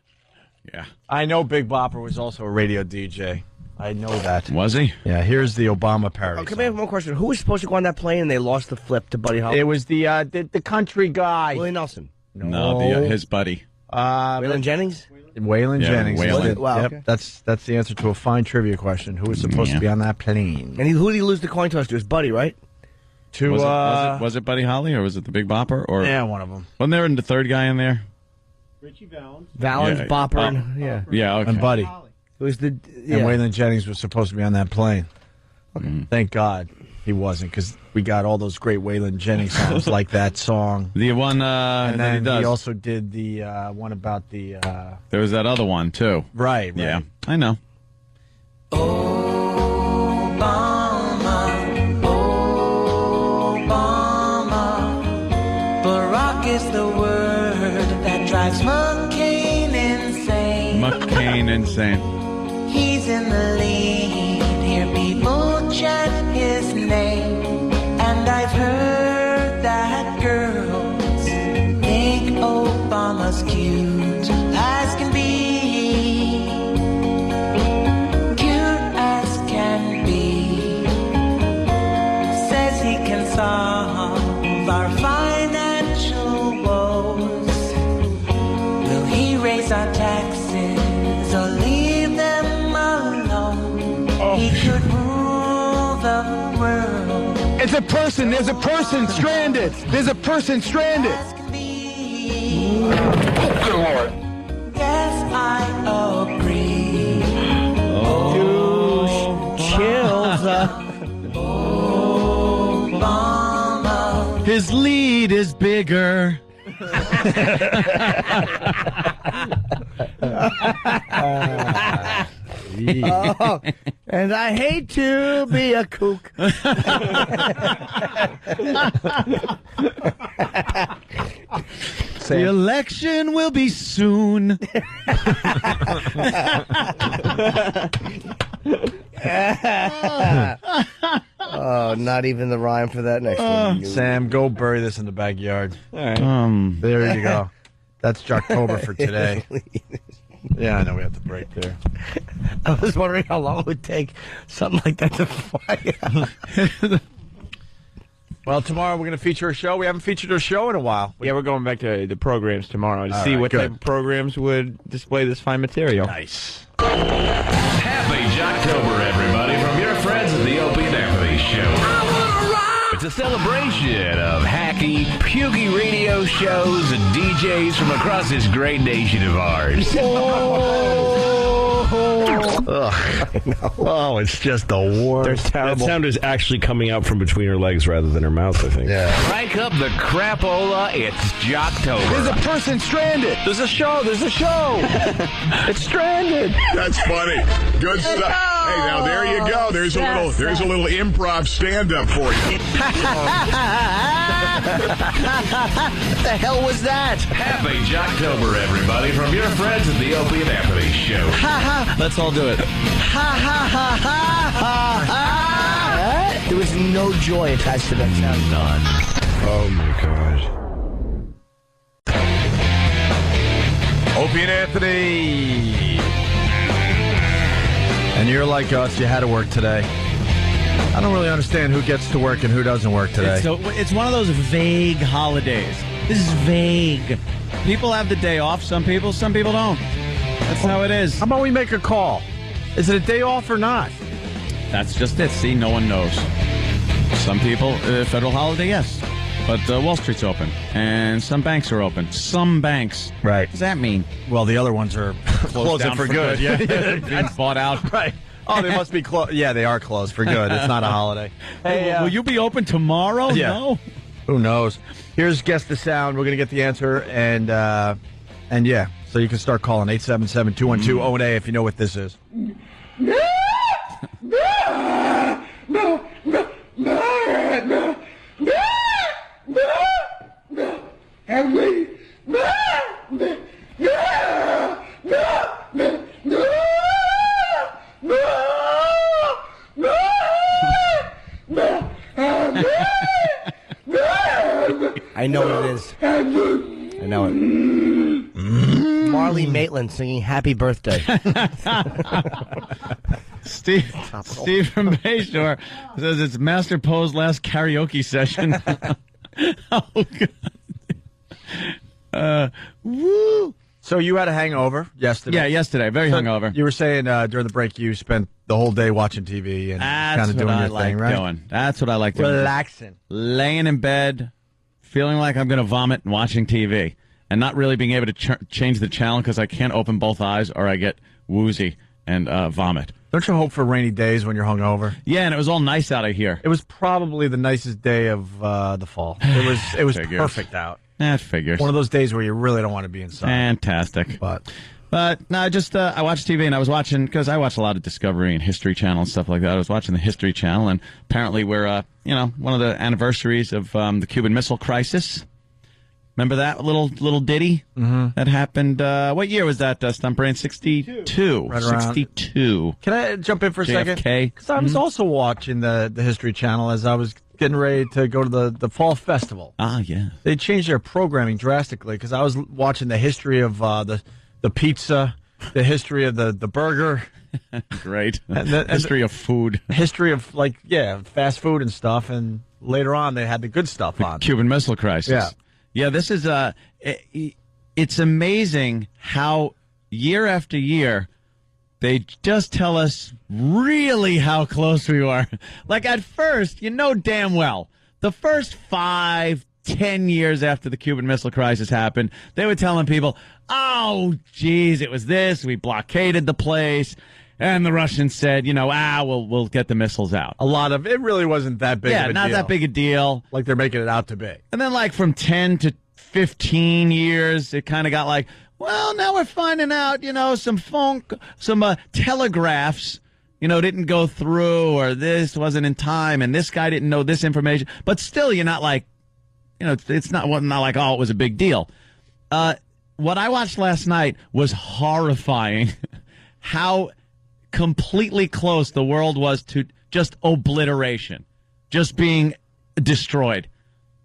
Yeah. I know Big Bopper was also a radio DJ. I know that. Was he? Yeah, here's the Obama parody. Okay, I have one question. Who was supposed to go on that plane and they lost the flip to Buddy Holly? It was the country guy. Willie Nelson. No, his buddy. Waylon Jennings? Waylon Jennings. Waylon. Wow, Yep, okay. that's the answer to a fine trivia question. Who was supposed to be on that plane? And who did he lose the coin toss to? His buddy, right? Was it Buddy Holly or was it the Big Bopper? Or yeah, one of them. Wasn't there the third guy in there? Richie Valens. Valens, Yeah, Bopper, and Yeah, okay. And Buddy. It was the And Waylon Jennings was supposed to be on that plane. Okay. Thank God he wasn't, because we got all those great Waylon Jennings songs like that song. The one and that he then does. he also did the one about the... There was that other one, too. Right. Yeah, I know. Barack is the word that drives McCain insane. McCain insane. He's in the lead, hear people chant his name. And I've heard that girls think Obama's cute as can be. Cute as can be. Says he can solve our financial woes. Will he raise our taxes or leave them alone? He could rule the world. It's a person. There's a person stranded. There's a person stranded. Good Lord. Yes, I agree. Chills. Obama. His lead is bigger. Oh, and I hate to be a kook. The election will be soon. Oh, not even the rhyme for that next one. Sam, go bury this in the backyard. All right. There you go. That's Jocktober for today. Yeah, I know we have to break there. I was wondering how long it would take something like that to fly. Well, tomorrow we're going to feature a show. We haven't featured a show in a while. Yeah, we're going back to the programs tomorrow to All see right, what good. type of programs would display this fine material. Nice. Happy Jocktober, everybody, from your friends at the Opie and Anthony Show. It's a celebration of hacky, pukey radio shows and DJs from across this great nation of ours. Oh, it's just the worst. That sound is actually coming out from between her legs rather than her mouth, I think. Crank up the crapola, it's Jocktober. There's a person stranded. There's a show. There's a show. It's stranded. That's funny. Good stuff. Hey, now there you go. There's a little improv stand-up for you. What the hell was that? Happy Jocktober, everybody, from your friends at the Opie and Anthony Show. Let's all do it. There was no joy attached to that sound. None. Oh, my gosh. Opie and Anthony. And you're like us. You had to work today. I don't really understand who gets to work and who doesn't work today. It's one of those vague holidays. This is vague. People have the day off. Some people don't. That's how it is. How about we make a call? Is it a day off or not? That's just it. See, no one knows. Some people, federal holiday, yes. But Wall Street's open. And some banks are open. Some banks. Right. What does that mean? Well, the other ones are closing down for good. Yeah. Being bought out. Right. Oh, they must be closed. Yeah, they are closed for good. It's not a holiday. Hey, will you be open tomorrow? Yeah. No. Who knows? Here's Guess the Sound. We're going to get the answer. And yeah, so you can start calling 877-212-ONA if you know what this is. Marley Maitland singing "Happy Birthday." Steve from Bayshore says it's Master Poe's last karaoke session. Oh, God. Woo! So you had a hangover yesterday? Yeah, yesterday. Very hungover. You were saying during the break you spent the whole day watching TV and kind of doing your thing, right? Doing. That's what I like doing. Relaxing. Laying in bed, feeling like I'm going to vomit and watching TV. And not really being able to change the channel because I can't open both eyes or I get woozy and vomit. Don't you hope for rainy days when you're hungover? Yeah, and it was all nice out of here. It was probably the nicest day of the fall. It was perfect out. That figures. One of those days where you really don't want to be inside. Fantastic. But no, I just I watched TV and I was watching because I watch a lot of Discovery and History Channel and stuff like that. I was watching the History Channel and apparently we're one of the anniversaries of the Cuban Missile Crisis. Remember that little ditty that happened? What year was that, Stump Brain? 62. Right around. 62. Can I jump in for a second? JFK. Because I was also watching the History Channel as I was getting ready to go to the fall festival. Ah, yeah. They changed their programming drastically because I was watching the history of the pizza, the history of the burger. Great. History of food. History of, fast food and stuff. And later on, they had the good stuff on. Cuban Missile Crisis. Yeah. Yeah, this is it's amazing how year after year they just tell us really how close we are. Like at first, you know damn well, the first 5-10 years after the Cuban Missile Crisis happened, they were telling people, oh, geez, it was this, we blockaded the place. And the Russians said, we'll get the missiles out. A lot of it really wasn't that big of a deal. Yeah, not that big a deal. Like they're making it out to be. And then from 10 to 15 years, it kind of got like, well, now we're finding out, some telegraphs, didn't go through or this wasn't in time and this guy didn't know this information. But still, you're not like, it's not like, oh, it was a big deal. What I watched last night was horrifying how completely close the world was to just obliteration, just being destroyed.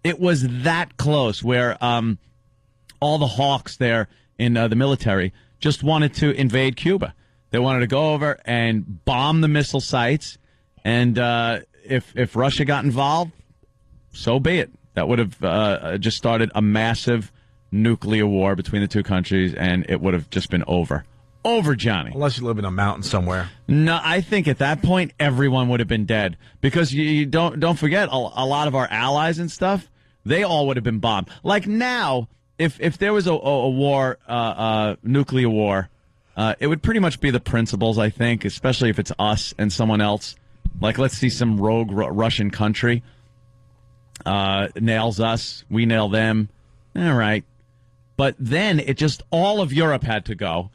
It was that close where all the hawks there in the military just wanted to invade Cuba. They wanted to go over and bomb the missile sites, and if Russia got involved, so be it. That would have just started a massive nuclear war between the two countries, and it would have just been over. Over, Johnny. Unless you live in a mountain somewhere. No, I think at that point everyone would have been dead because you don't forget a lot of our allies and stuff. They all would have been bombed. Like now, if there was a war, nuclear war, it would pretty much be the principles. I think, especially if it's us and someone else. Like let's see some rogue Russian country nails us, we nail them. All right, but then it just all of Europe had to go.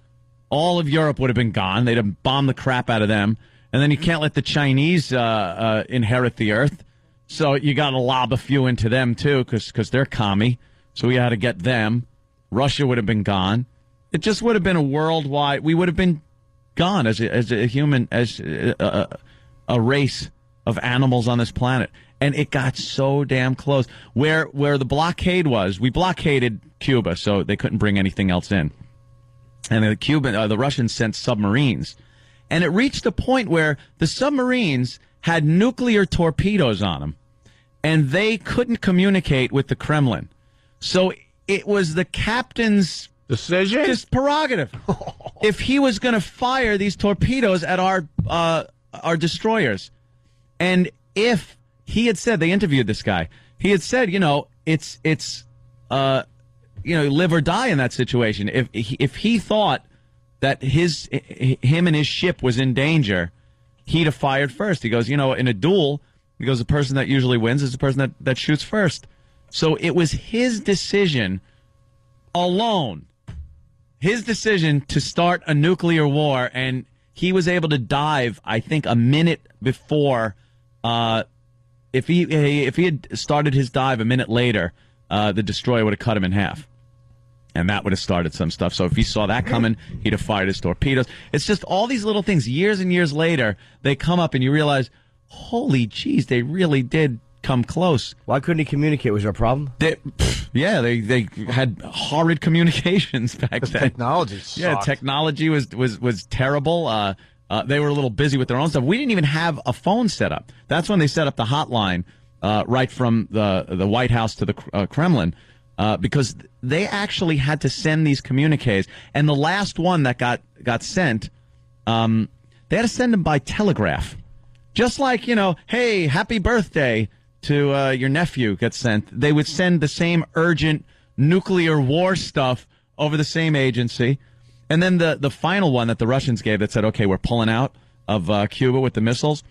All of Europe would have been gone. They'd have bombed the crap out of them. And then you can't let the Chinese inherit the earth. So you got to lob a few into them, too, because they're commie. So we had to get them. Russia would have been gone. It just would have been a worldwide... We would have been gone as a human, as a race of animals on this planet. And it got so damn close. Where the blockade was, we blockaded Cuba, so they couldn't bring anything else in. And the Russians sent submarines. And it reached a point where the submarines had nuclear torpedoes on them. And they couldn't communicate with the Kremlin. So it was the captain's decision? Just prerogative. If he was going to fire these torpedoes at our destroyers. And if he had said, they interviewed this guy, he had said, it's live or die in that situation. If he thought that him and his ship was in danger, he'd have fired first. He goes, in a duel, he goes, the person that usually wins is the person that shoots first. So it was his decision alone, his decision to start a nuclear war, and he was able to dive, I think, a minute before. If he had started his dive a minute later, the destroyer would have cut him in half. And that would have started some stuff. So if he saw that coming, he'd have fired his torpedoes. It's just all these little things. Years and years later, they come up and you realize, holy jeez, they really did come close. Why couldn't he communicate? Was there a problem? They had horrid communications back then. Technology sucked. Yeah, technology was terrible. They were a little busy with their own stuff. We didn't even have a phone set up. That's when they set up the hotline right from the White House to the Kremlin, because they actually had to send these communiques. And the last one that got sent, they had to send them by telegraph. Just like, hey, happy birthday to your nephew gets sent. They would send the same urgent nuclear war stuff over the same agency. And then the final one that the Russians gave that said, okay, we're pulling out of Cuba with the missiles,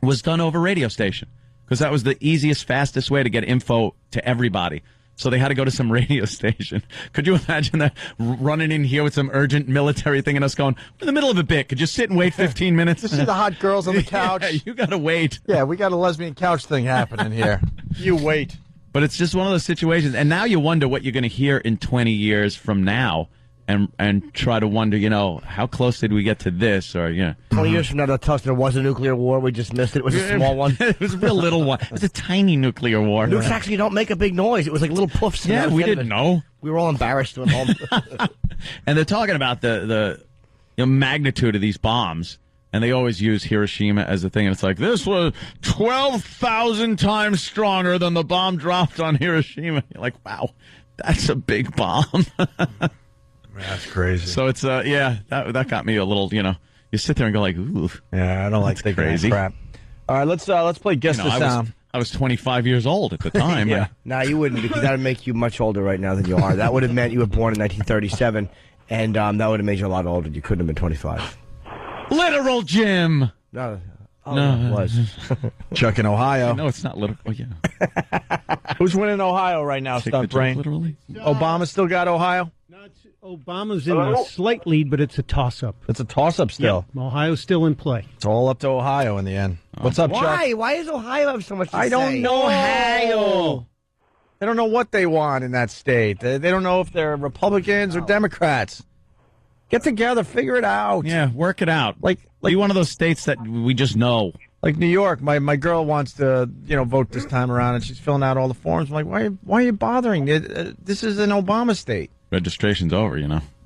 was done over radio station. Because that was the easiest, fastest way to get info to everybody. So they had to go to some radio station. Could you imagine that, running in here with some urgent military thing and us going, we're in the middle of a bit. Could you sit and wait 15 minutes? You see the hot girls on the couch? Yeah, you got to wait. Yeah, we got a lesbian couch thing happening here. You wait. But it's just one of those situations. And now you wonder what you're going to hear in 20 years from now. And try to wonder, how close did we get to this? Or, 20 years from now, they'll tell us there was a nuclear war. We just missed it. It was a small one. It was a real little one. It was a tiny nuclear war. Nukes actually don't make a big noise. It was like little puffs. Yeah, we didn't know. We were all embarrassed at home. And they're talking about the magnitude of these bombs. And they always use Hiroshima as a thing. And it's like, this was 12,000 times stronger than the bomb dropped on Hiroshima. You're like, wow, that's a big bomb. That's crazy. So it's that got me a little, you sit there and go like, ooh. Yeah, I don't like thinking crazy. that crap. All right, let's play Guess the Sound. I was 25 years old at the time. Yeah. No, you wouldn't, because that would make you much older right now than you are. That would have meant you were born in 1937, and that would have made you a lot older. You couldn't have been 25. Literal Jim. No. No, it was. Chuck in Ohio. No, it's not literal. Oh, yeah. Who's winning Ohio right now, Stunt Brain? Literally. Obama still got Ohio? Obama's in a slight lead, but it's a toss-up. It's a toss-up still. Yeah, Ohio's still in play. It's all up to Ohio in the end. What's up, Chuck? Why? Why does Ohio have so much to say? I don't know. Ohio. They don't know what they want in that state. They don't know if they're Republicans or Democrats. Get together, figure it out. Yeah, work it out. Like be one of those states that we just know. Like New York, my girl wants to vote this time around, and she's filling out all the forms. I'm like, why are you bothering? This is an Obama state. Registration's over,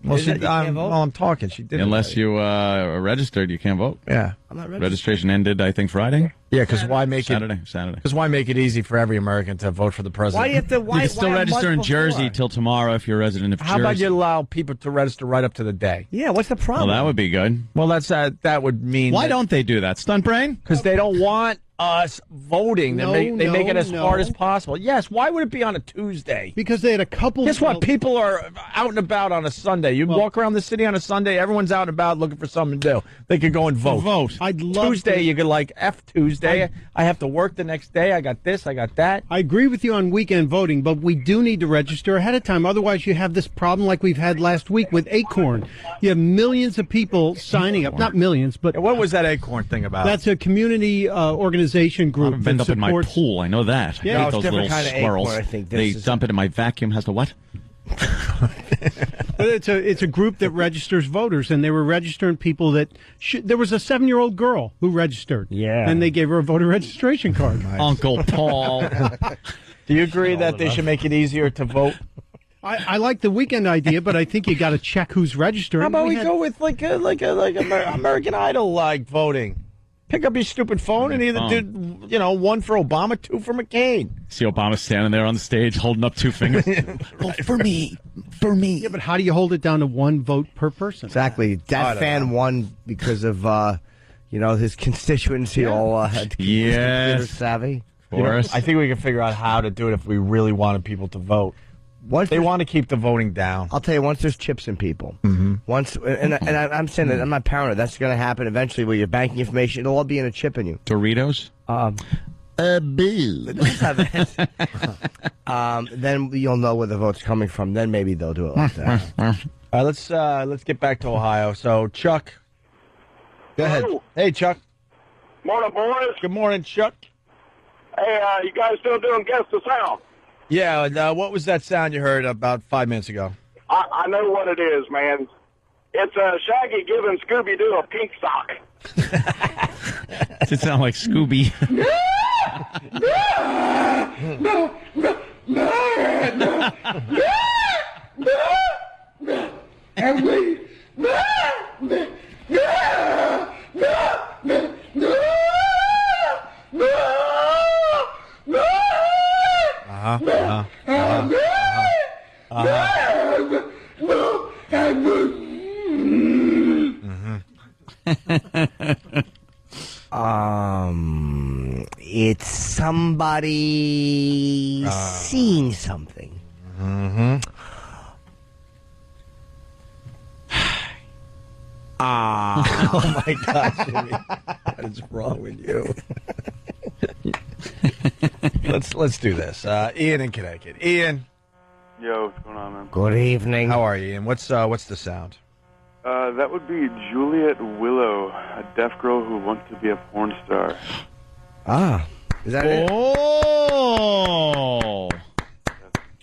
Well, I'm talking. She did. Unless you are registered, you can't vote. Yeah. I'm not registered. Registration ended, I think, Friday. Yeah, because why make Saturday? Because why make it easy for every American to vote for the president? Why do you have to? You can still register in Jersey till tomorrow if you're a resident of Jersey. How about you allow people to register right up to the day? Yeah, what's the problem? Well, that would be good. Well, that would mean. Why don't they do that, Stunt Brain? Because they don't want us voting. They make it as hard as possible. Yes, why would it be on a Tuesday? Because they had a couple... Guess what? People are out and about on a Sunday. You walk around the city on a Sunday, everyone's out and about looking for something to do. They could go and vote. I'd love Tuesday, you could F Tuesday. I have to work the next day. I got this, I got that. I agree with you on weekend voting, but we do need to register ahead of time. Otherwise, you have this problem like we've had last week with Acorn. You have millions of people signing up. Not millions, but... What was that Acorn thing about? That's a community organization group. I've been up in my pool. I know that. Yeah, I hate those little kind of squirrels. Acorn, I think. They dump it in my vacuum. Has to what? It's a group that registers voters, and they were registering people that there was a 7-year-old girl who registered. Yeah, and they gave her a voter registration card. Nice. Uncle Paul. Do you agree that they should make it easier to vote? I like the weekend idea, but I think you got to check who's registering. How about we go with like American Idol voting? Pick up your stupid phone and either do, one for Obama, 2 for McCain. See Obama standing there on the stage holding up 2 fingers. Vote for me. For me. Yeah, but how do you hold it down to 1 vote per person? Exactly. That fan won because of, his constituency all had computer savvy. I think we can figure out how to do it if we really wanted people to vote. They want to keep the voting down. I'll tell you, once there's chips in people, once, and I'm saying that I'm not paranoid. That's going to happen eventually with your banking information. It'll all be in a chip in you. Doritos? Then you'll know where the vote's coming from. Then maybe they'll do it like that. All right, let's get back to Ohio. So, Chuck, go ahead. Hey, Chuck. Morning, boys. Good morning, Chuck. Hey, you guys still doing Guess the Sound? Yeah, and what was that sound you heard about 5 minutes ago? I know what it is, man. It's Shaggy giving Scooby-Doo a pink sock. Does it sound like Scooby? It's somebody seeing something. Oh my God, Jimmy. What is wrong with you? Let's do this. Ian in Connecticut. Ian. Yo, what's going on, man? Good evening. How are you, Ian? What's the sound? That would be Juliet Willow, a deaf girl who wants to be a porn star. Is that it? Oh,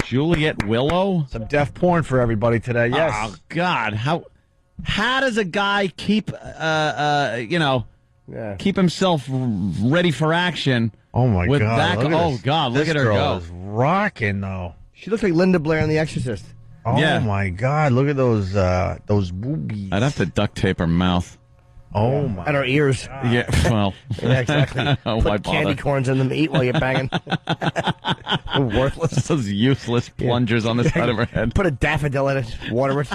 Juliet Willow. Some deaf porn for everybody today. Yes. Oh God, how does a guy keep keep himself ready for action? Oh my with God! That, look at this. God! Look This at her girl go. is rocking though. She looks like Linda Blair in The Exorcist. Oh Yeah. my God! Look at those boobies. I'd have to duct tape her mouth. Oh my! And her ears. Yeah, well, Yeah, exactly. why Put candy bother? corns in them to eat while you're banging. Worthless. Those useless plungers on the side of her head. Put a daffodil in it. Water it.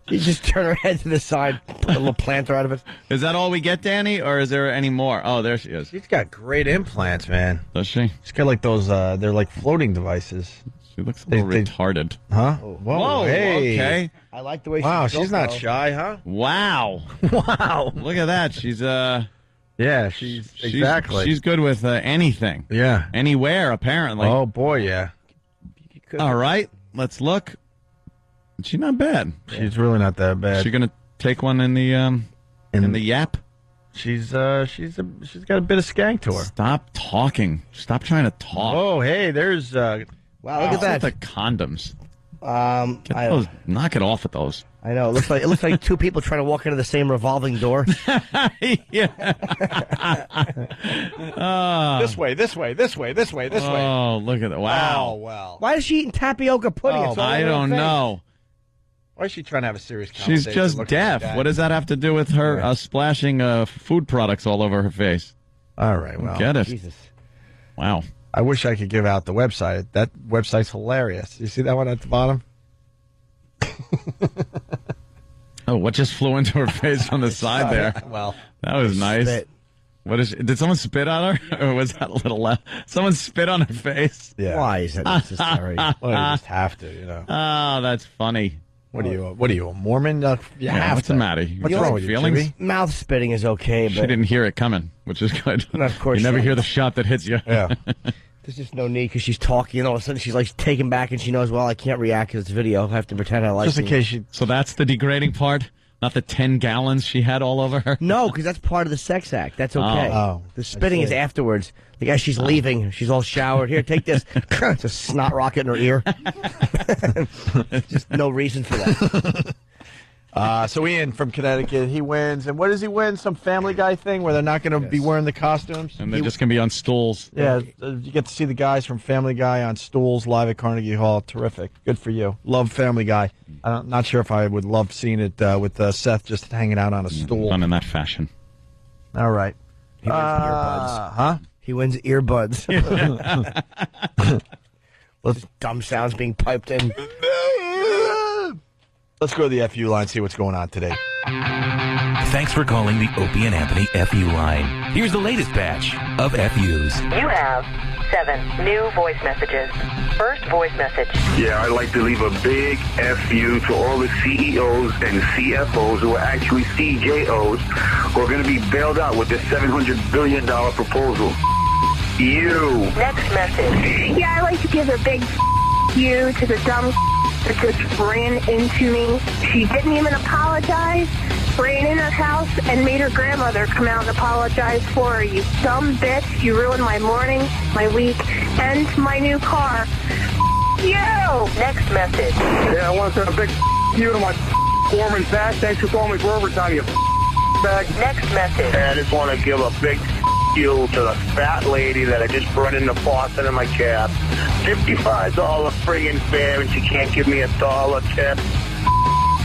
You just turn her head to the side. Put a little planter out of it. Is that all we get, Danny, or is there any more? Oh, there she is. She's got great implants, man. Does she? She's got like those. They're like floating devices. She looks a little retarded. Huh? Whoa! Hey. Okay. I like the way Wow, she's she's not shy, huh? Wow. Wow. Look at that. She's Yeah, she's exactly. She's good with anything. Yeah. Anywhere, apparently. Oh boy, yeah. All right. Let's look. She's not bad. She's really not that bad. She gonna take one in the yap? She's got a bit of skank to her. Stop talking. Stop trying to talk. Oh, hey, there's Wow, look at that. The condoms. Get those, knock it off with those. I know. It looks like two people trying to walk into the same revolving door. This way. Oh, look at that. Wow. Oh, well. Why is she eating tapioca pudding? It's all I over her don't face. know. Why is she trying to have a serious conversation? She's just looking like deaf. that? What does that have to do with her splashing food products all over her face? All right, well. Get it. Jesus. Wow. I wish I could give out the website. That website's hilarious. You see that one at the bottom? Oh, what just flew into her face on the side there? Well, that was nice. Spit. What is? Did someone spit on her, or was that a little loud? Someone spit on her face. Yeah. Why is that necessary? Well, you just have to, you know. Oh, that's funny. What are you, a Mormon? You have what's to. the matter? What's You wrong like with you, feelings? Jimmy? Mouth spitting is okay, She but didn't hear it coming, which is good. And of course you never she- hear the shot that hits you. Yeah. there's just no need because she's talking, and all of a sudden she's like taken back, and she knows, well, I can't react because it's video. I have to pretend I like Just in it. case you... So that's the degrading part, not the 10 gallons she had all over her. No, because that's part of the sex act. That's okay. Oh, the spitting I is see. afterwards. Like as she's leaving, she's all showered. Here, take this. It's a snot rocket in her ear. Just no reason for that. So Ian from Connecticut, he wins. And what does he win? Some Family Guy thing where they're not going to be wearing the costumes? And they're just going to be on stools. Yeah, you get to see the guys from Family Guy on stools live at Carnegie Hall. Terrific. Good for you. Love Family Guy. I'm not sure if I would love seeing it with Seth just hanging out on a stool. Done in that fashion. All right. He wins earbuds. Huh? He wins earbuds. Let's dumb sounds being piped in. Let's go to the FU line, see what's going on today. Thanks for calling the Opie and Anthony FU line. Here's the latest batch of FUs. You have 7 new voice messages. First voice message. Yeah, I'd like to leave a big FU to all the CEOs and CFOs who are actually CJOs who are going to be bailed out with this $700 billion proposal. You. Next message. Yeah, I'd like to give a big you to the dumb that just ran into me. She didn't even apologize. Ran in her house and made her grandmother come out and apologize for her. You dumb bitch. You ruined my morning, my week, and my new car. You! Next message. Yeah, I want to send a big you to my foreman, Zach. Thanks for calling me for overtime, you bag. Next message. And I just want to give a big you to the fat lady that I just brought into Boston in my cab. $55 friggin' fare, and she can't give me $1 tip.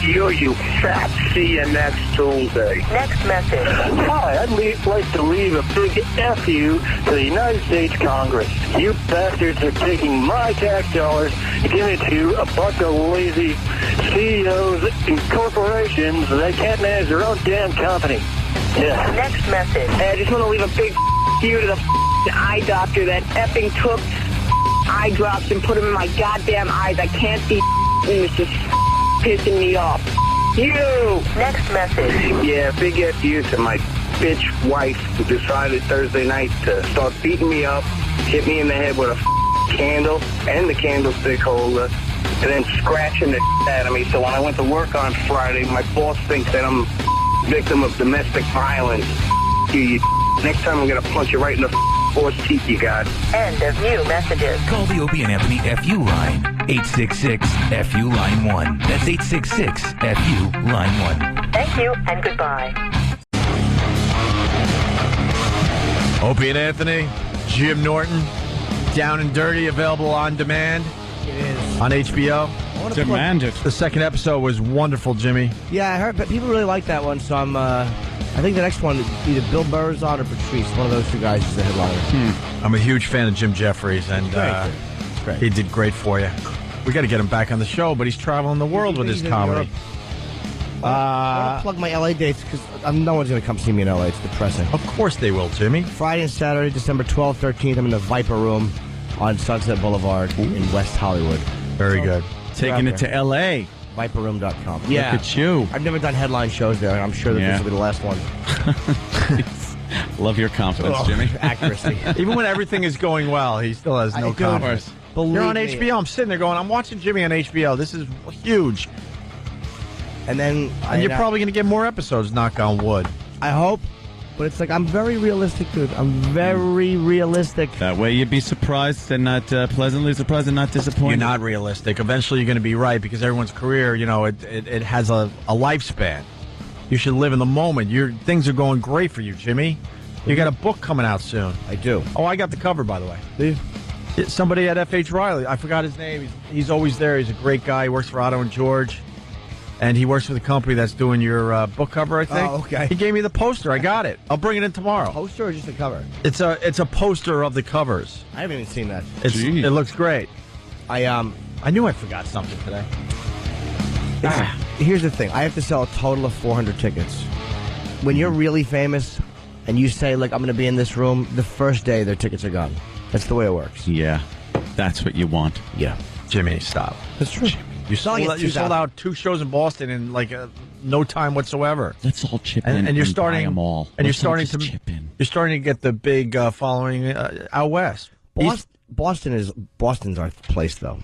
You fat. See you next Tuesday. Next message. Hi, I'd like to leave a big F you to the United States Congress. You bastards are taking my tax dollars and giving it to a bunch of lazy CEOs and corporations that can't manage their own damn company. Yeah. Next message. Hey, I just want to leave a big you to the eye doctor that effing took eye drops and put them in my goddamn eyes. I can't see and it's just pissing me off. You! Next message. Yeah, big F you to my bitch wife who decided Thursday night to start beating me up, hit me in the head with a candle and the candlestick holder, and then scratching the out of me. So when I went to work on Friday, my boss thinks that I'm a victim of domestic violence. You. Next time I'm going to punch you right in the horse teeth you got. End of new messages. Call the Opie and Anthony FU line. 866-FU line 1. That's 866-FU line 1. Thank you and goodbye. Opie and Anthony, Jim Norton, Down and Dirty, available on demand. It is. On HBO. Demand it. The second episode was wonderful, Jimmy. Yeah, I heard, but people really like that one, so I think the next one, either Bill Burr's on or Patrice. One of those two guys is the headliner. I'm a huge fan of Jim Jeffries, and Great. he did great for you. We got to get him back on the show, but he's traveling the world with his comedy. I want to plug my LA dates because no one's going to come see me in LA. It's depressing. Of course they will, Jimmy. Friday and Saturday, December 12th, 13th, I'm in the Viper Room on Sunset Boulevard in West Hollywood. Very good. Taking it to L.A. ViperRoom.com. Yeah. Look at you. I've never done headline shows there, and I'm sure that this will be the last one. Love your confidence, Jimmy. Accuracy. Even when everything is going well, he still has no confidence. You're on HBO. I'm sitting there going, I'm watching Jimmy on HBO. This is huge. And then... And you're probably going to get more episodes, knock on wood. I hope. But it's like, I'm very realistic, dude. I'm very realistic. That way you'd be surprised and not pleasantly surprised and not disappointed. You're not realistic. Eventually you're going to be right because everyone's career, it has a lifespan. You should live in the moment. Things are going great for you, Jimmy. You got a book coming out soon. I do. Oh, I got the cover, by the way. Do you? Somebody at F.H. Riley. I forgot his name. He's always there. He's a great guy. He works for Otto and George. And he works for the company that's doing your book cover, I think. Oh, okay. He gave me the poster. I got it. I'll bring it in tomorrow. Poster or just a cover? It's a poster of the covers. I haven't even seen that. It looks great. I knew I forgot something today. Here's the thing. I have to sell a total of 400 tickets. When you're really famous and you say, like, I'm going to be in this room, the first day their tickets are gone. That's the way it works. Yeah. That's what you want. Yeah. Jimmy, stop. That's true. You sold out 2 shows in Boston in like no time whatsoever. Let's all chip in and you're starting buy them all. And Let's you're starting to get the big following out west. Boston's our place, though.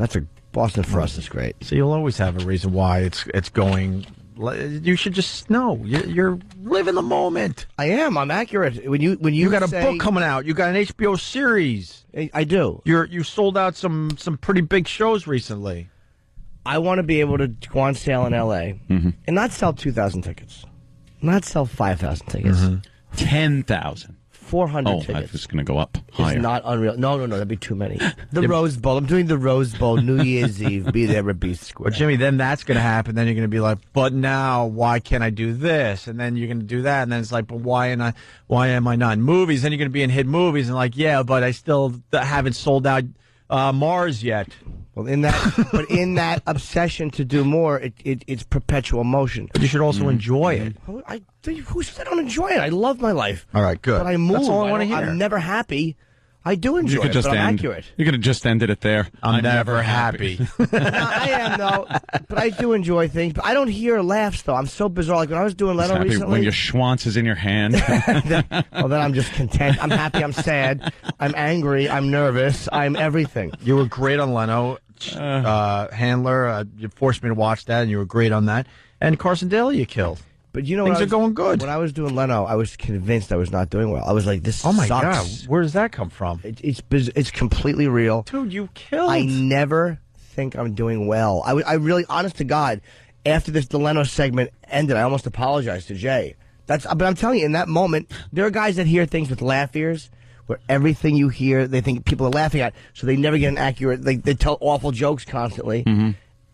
Boston for us is great. So you'll always have a reason why it's going. You should just know you're living the moment. I am. I'm accurate. When you got a book coming out, you got an HBO series. I do. You sold out some pretty big shows recently. I want to be able to go on sale in L.A. And not sell 2,000 tickets, not sell 5,000 tickets, 10,000. 400 tickets. I was going to go up higher. It's not unreal. No, that'd be too many. The Rose Bowl. I'm doing the Rose Bowl New Year's Eve. Be there at Beast Square. But Jimmy, then that's going to happen. Then you're going to be like, but now why can't I do this? And then you're going to do that. And then it's like, but why am I not in movies? Then you're going to be in hit movies and like, yeah, but I still haven't sold out Mars yet. Well, in that obsession to do more, it's perpetual motion. But you should also enjoy it. Who said I don't enjoy it? I love my life. All right, good. But I move. That's all I want to hear. I'm never happy. I do enjoy it, but I'm accurate. You could have just ended it there. I'm never happy. No, I am, though. But I do enjoy things. But I don't hear laughs, though. I'm so bizarre. Like when I was doing Leno recently. When your schwanz is in your hand. then I'm just content. I'm happy. I'm sad. I'm angry. I'm nervous. I'm everything. You were great on Leno. Handler, you forced me to watch that, and you were great on that. And Carson Daly, you killed. But you know, things are going good. When I was doing Leno, I was convinced I was not doing well. I was like, "This oh my sucks." God, where does that come from? It's completely real, dude. You killed. I never think I'm doing well. I really, honest to God, after the Leno segment ended, I almost apologized to Jay But I'm telling you, in that moment, there are guys that hear things with laugh ears, where everything you hear, they think people are laughing at, so they never get an accurate. They tell awful jokes constantly,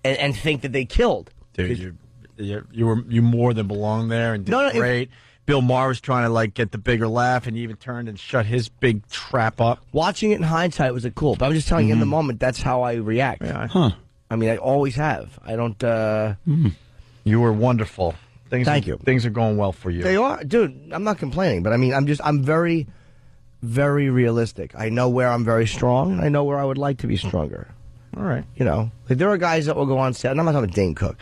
and think that they killed. Dude, you more than belong there and did great. Bill Maher was trying to like get the bigger laugh, and he even turned and shut his big trap up. Watching it in hindsight was cool, but I'm just telling you, in the moment, that's how I react. Yeah, I mean, I always have. I don't. You were wonderful. Thank you. Things are going well for you. They are, dude. I'm not complaining, but I mean, I'm very, very realistic. I know where I'm very strong, and I know where I would like to be stronger. All right. You know, like there are guys that will go on sale, and I'm not talking about Dane Cook,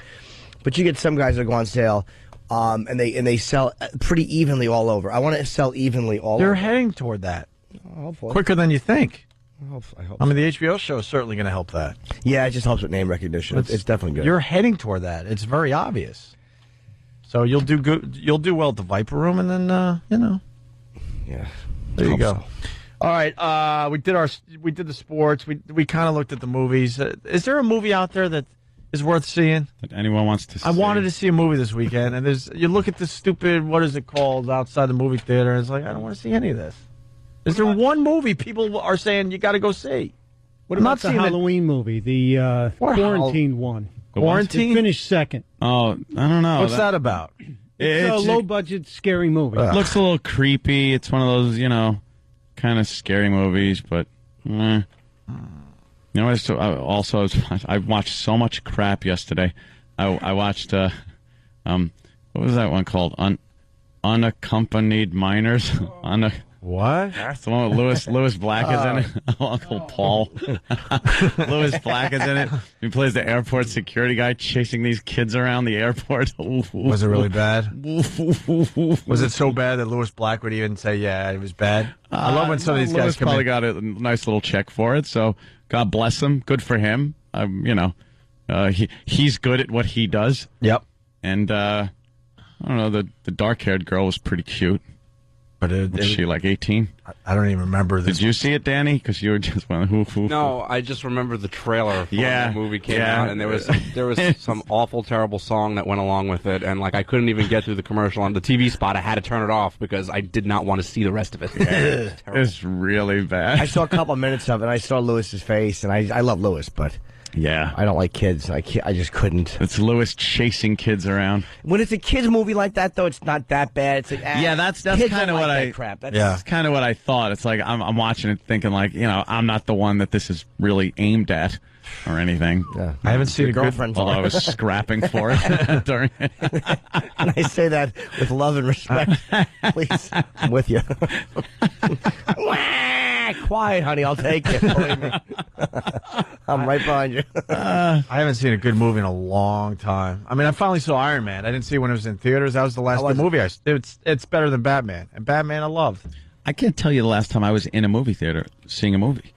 but you get some guys that go on sale, and they sell pretty evenly all over. I want to sell evenly all over. They're heading toward that. Hopefully. Quicker than you think. I hope I mean, the HBO show is certainly going to help that. Yeah, it just helps with name recognition. It's definitely good. You're heading toward that. It's very obvious. So you'll do good. You'll do well at the Viper Room, and then yeah, there you go. So. All right, we did the sports. We kind of looked at the movies. Is there a movie out there that is worth seeing? That anyone wants to see? I wanted to see a movie this weekend, and you look at this stupid, what is it called, outside the movie theater, and it's like, I don't want to see any of this. Is there one movie people are saying you got to go see? What about the Halloween movie, the quarantine one? Quarantine? It finished second. Oh, I don't know. What's that about? It's a low-budget, scary movie. It looks a little creepy. It's one of those, kind of scary movies, but I watched so much crap yesterday. I watched what was that one called? Unaccompanied Minors. What? That's the one with Lewis Black is in it. Uncle Paul. Lewis Black is in it. He plays the airport security guy chasing these kids around the airport. Was it really bad? Was it so bad that Lewis Black would even say, yeah, it was bad? I love when some of these guys come probably in. got a nice little check for it, so God bless him. Good for him. He's good at what he does. Yep. And I don't know, the dark-haired girl was pretty cute. But was she like 18? I don't even remember this. Did you see it, Danny? Because you were just one. No, I just remember the trailer when the movie came out, and there was some awful, terrible song that went along with it, and I couldn't even get through the commercial on the TV spot. I had to turn it off because I did not want to see the rest of it. It's really bad. I saw a couple minutes of it, and I saw Lewis's face, and I love Lewis, but. Yeah. I don't like kids. I just couldn't. It's Lewis chasing kids around. When it's a kids movie like that, though, it's not that bad. It's like, that's kind of what That's kind of what I thought. It's like I'm watching it thinking I'm not the one that this is really aimed at or anything. Yeah. I haven't seen a girlfriend. Although I was scrapping for it during it. And I say that with love and respect. Please, I'm with you. Quiet, honey. I'll take it. Believe me. I'm right behind you. I haven't seen a good movie in a long time. I mean, I finally saw Iron Man. I didn't see it when it was in theaters. That was the last movie it's better than Batman. And Batman I loved. I can't tell you the last time I was in a movie theater seeing a movie.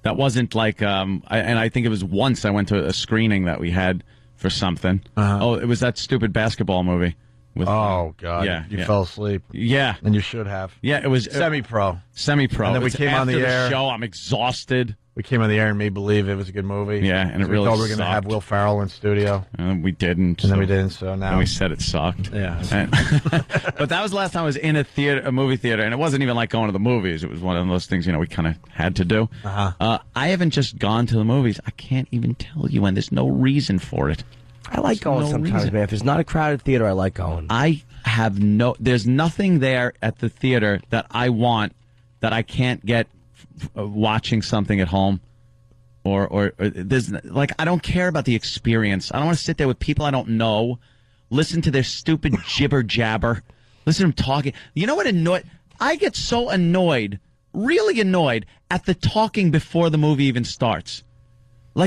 That wasn't like, and I think it was once I went to a screening that we had for something. Oh, it was that stupid basketball movie. God. Yeah, you fell asleep. Yeah. And you should have. Yeah, it was semi-pro. Semi-pro. And then we came on the air. Show, I'm exhausted. We came on the air and made believe it was a good movie. Yeah, and it we really thought we were going to have Will Ferrell in studio. And we didn't. And then we didn't, so now. And we said it sucked. Yeah. But that was the last time I was in a movie theater, and it wasn't even like going to the movies. It was one of those things, we kind of had to do. I haven't just gone to the movies. I can't even tell you when. There's no reason for it. I like going sometimes, man. If it's not a crowded theater, I like going. There's nothing there at the theater that I want that I can't get watching something at home. Or there's I don't care about the experience. I don't want to sit there with people I don't know, listen to their stupid jibber jabber, listen to them talking. You know what I get so annoyed, really annoyed at the talking before the movie even starts.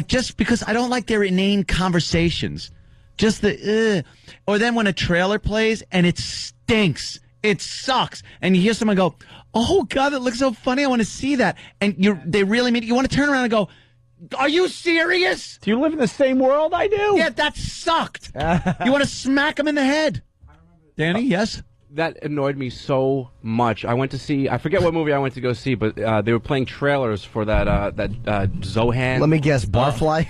Just because I don't like their inane conversations. Just or then when a trailer plays and it stinks, it sucks, and you hear someone go, "Oh God, that looks so funny! I want to see that." And they really mean it. You want to turn around and go, "Are you serious? Do you live in the same world I do?" Yeah, that sucked. You want to smack them in the head, Danny? Yes. That annoyed me so much. I went to see, I forget what movie I went to go see, but they were playing trailers for that Zohan. Let me guess, Barfly?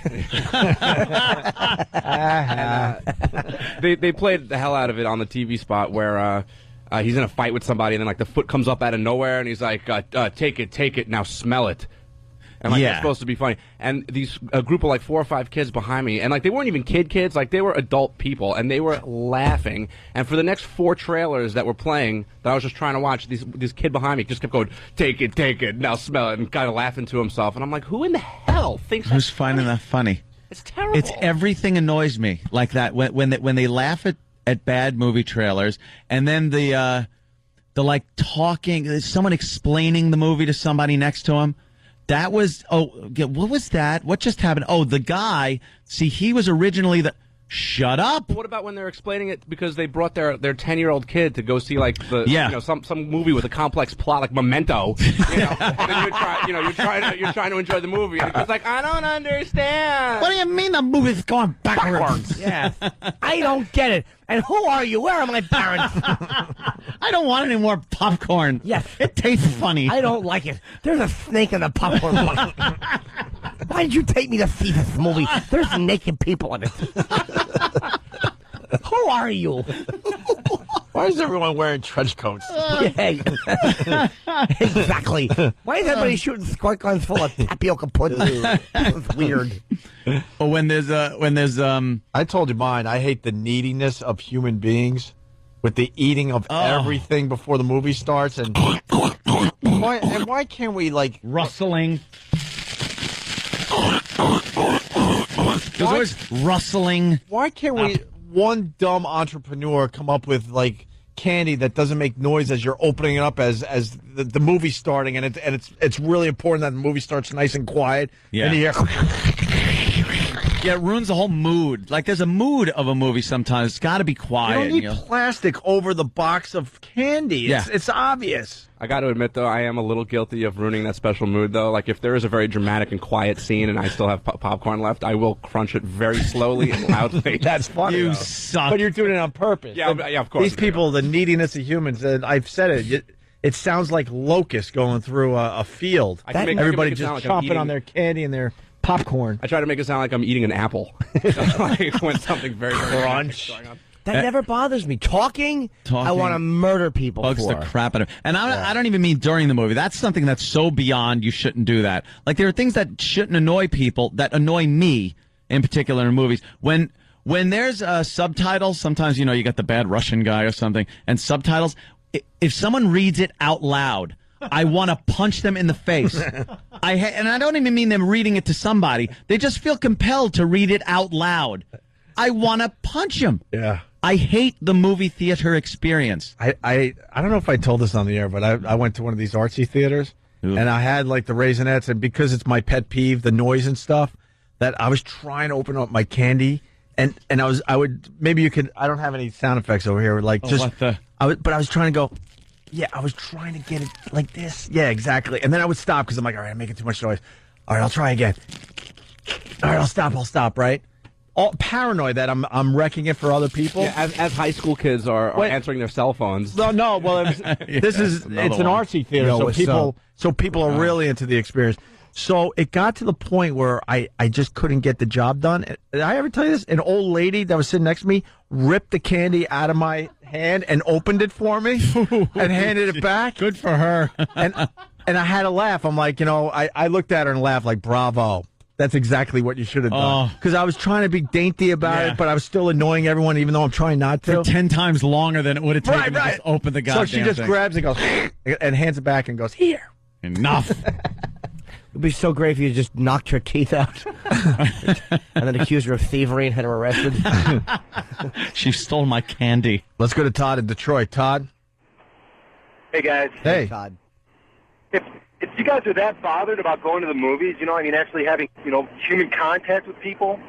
They played the hell out of it on the TV spot where he's in a fight with somebody, and then like the foot comes up out of nowhere, and he's like, take it, now smell it. And like it's supposed to be funny. And a group of like 4 or 5 kids behind me, and like they weren't even kids, like they were adult people, and they were laughing. And for the next 4 trailers that were playing that I was just trying to watch, this kid behind me just kept going, take it, now smell it, and kind of laughing to himself. And I'm like, who in the hell thinks who's finding that funny? It's terrible. It's everything annoys me like that when they laugh at bad movie trailers, and then the like talking, someone explaining the movie to somebody next to him. That was, what was that? What just happened? Oh, the guy, see, he was originally shut up. What about when they're explaining it because they brought their 10-year-old kid to go see like some movie with a complex plot like Memento, and then you're trying to enjoy the movie, and it's like, I don't understand. What do you mean the movie's going backwards? Yeah, I don't get it. And who are you? Where are my parents? I don't want any more popcorn. Yes. It tastes funny. I don't like it. There's a snake in the popcorn bucket. Why did you take me to see this movie? There's naked people in it. Who are you? Why is everyone wearing trench coats? Yeah, exactly. Why is everybody shooting squirt guns full of tapioca pudding? It's weird. Well, when there's I told you mine. I hate the neediness of human beings with the eating of everything before the movie starts, and why can't we like rustling? There's always rustling. Why can't we? One dumb entrepreneur come up with like candy that doesn't make noise as you're opening it up as the movie's starting, and it's really important that the movie starts nice and quiet. Yeah. And you hear it ruins the whole mood. Like there's a mood of a movie sometimes. It's got to be quiet. You don't need plastic over the box of candy. It's obvious. I got to admit, though, I am a little guilty of ruining that special mood, though. Like, if there is a very dramatic and quiet scene and I still have popcorn left, I will crunch it very slowly and loudly. That's funny, You though. suck. But you're doing it on purpose. Yeah, of course. These people, the neediness of humans, and I've said it sounds like locusts going through a field. Everybody just chomping on their candy and their popcorn. I try to make it sound like I'm eating an apple. Like when something very crunch. Going on. That never bothers me. Talking I want to murder people bugs for. the crap out of. And I don't even mean during the movie. That's something that's so beyond. You shouldn't do that. Like there are things that shouldn't annoy people that annoy me in particular in movies. When there's subtitles, sometimes you got the bad Russian guy or something, and subtitles. If someone reads it out loud, I want to punch them in the face. And I don't even mean them reading it to somebody. They just feel compelled to read it out loud. I want to punch them. Yeah. I hate the movie theater experience. I don't know if I told this on the air, but I went to one of these artsy theaters, and I had like the Raisinets, and because it's my pet peeve, the noise and stuff, that I was trying to open up my candy, and I would maybe you could. I don't have any sound effects over here, like but I was trying to go. Yeah, I was trying to get it like this. Yeah, exactly. And then I would stop because I'm like, all right, I'm making too much noise. All right, I'll try again. All right, I'll stop. Right. All paranoid that I'm wrecking it for other people. Yeah, as high school kids are answering their cell phones. No. Well, it's an artsy theater, so people are really into the experience. So it got to the point where I just couldn't get the job done. Did I ever tell you this? An old lady that was sitting next to me ripped the candy out of my hand and opened it for me and handed it back. Good for her. and I had to laugh. I'm like, I looked at her and laughed like, bravo. That's exactly what you should have done. Because I was trying to be dainty about it, but I was still annoying everyone, even though I'm trying not to. For 10 times longer than it would have taken to just open the goddamn thing. So she just grabs and goes, and hands it back and goes, here. Enough. It'd be so great if you just knocked her teeth out and then accused her of thievery and had her arrested. She stole my candy. Let's go to Todd in Detroit. Todd? Hey, guys. Hey. Todd. If you guys are that bothered about going to the movies, actually having, human contact with people,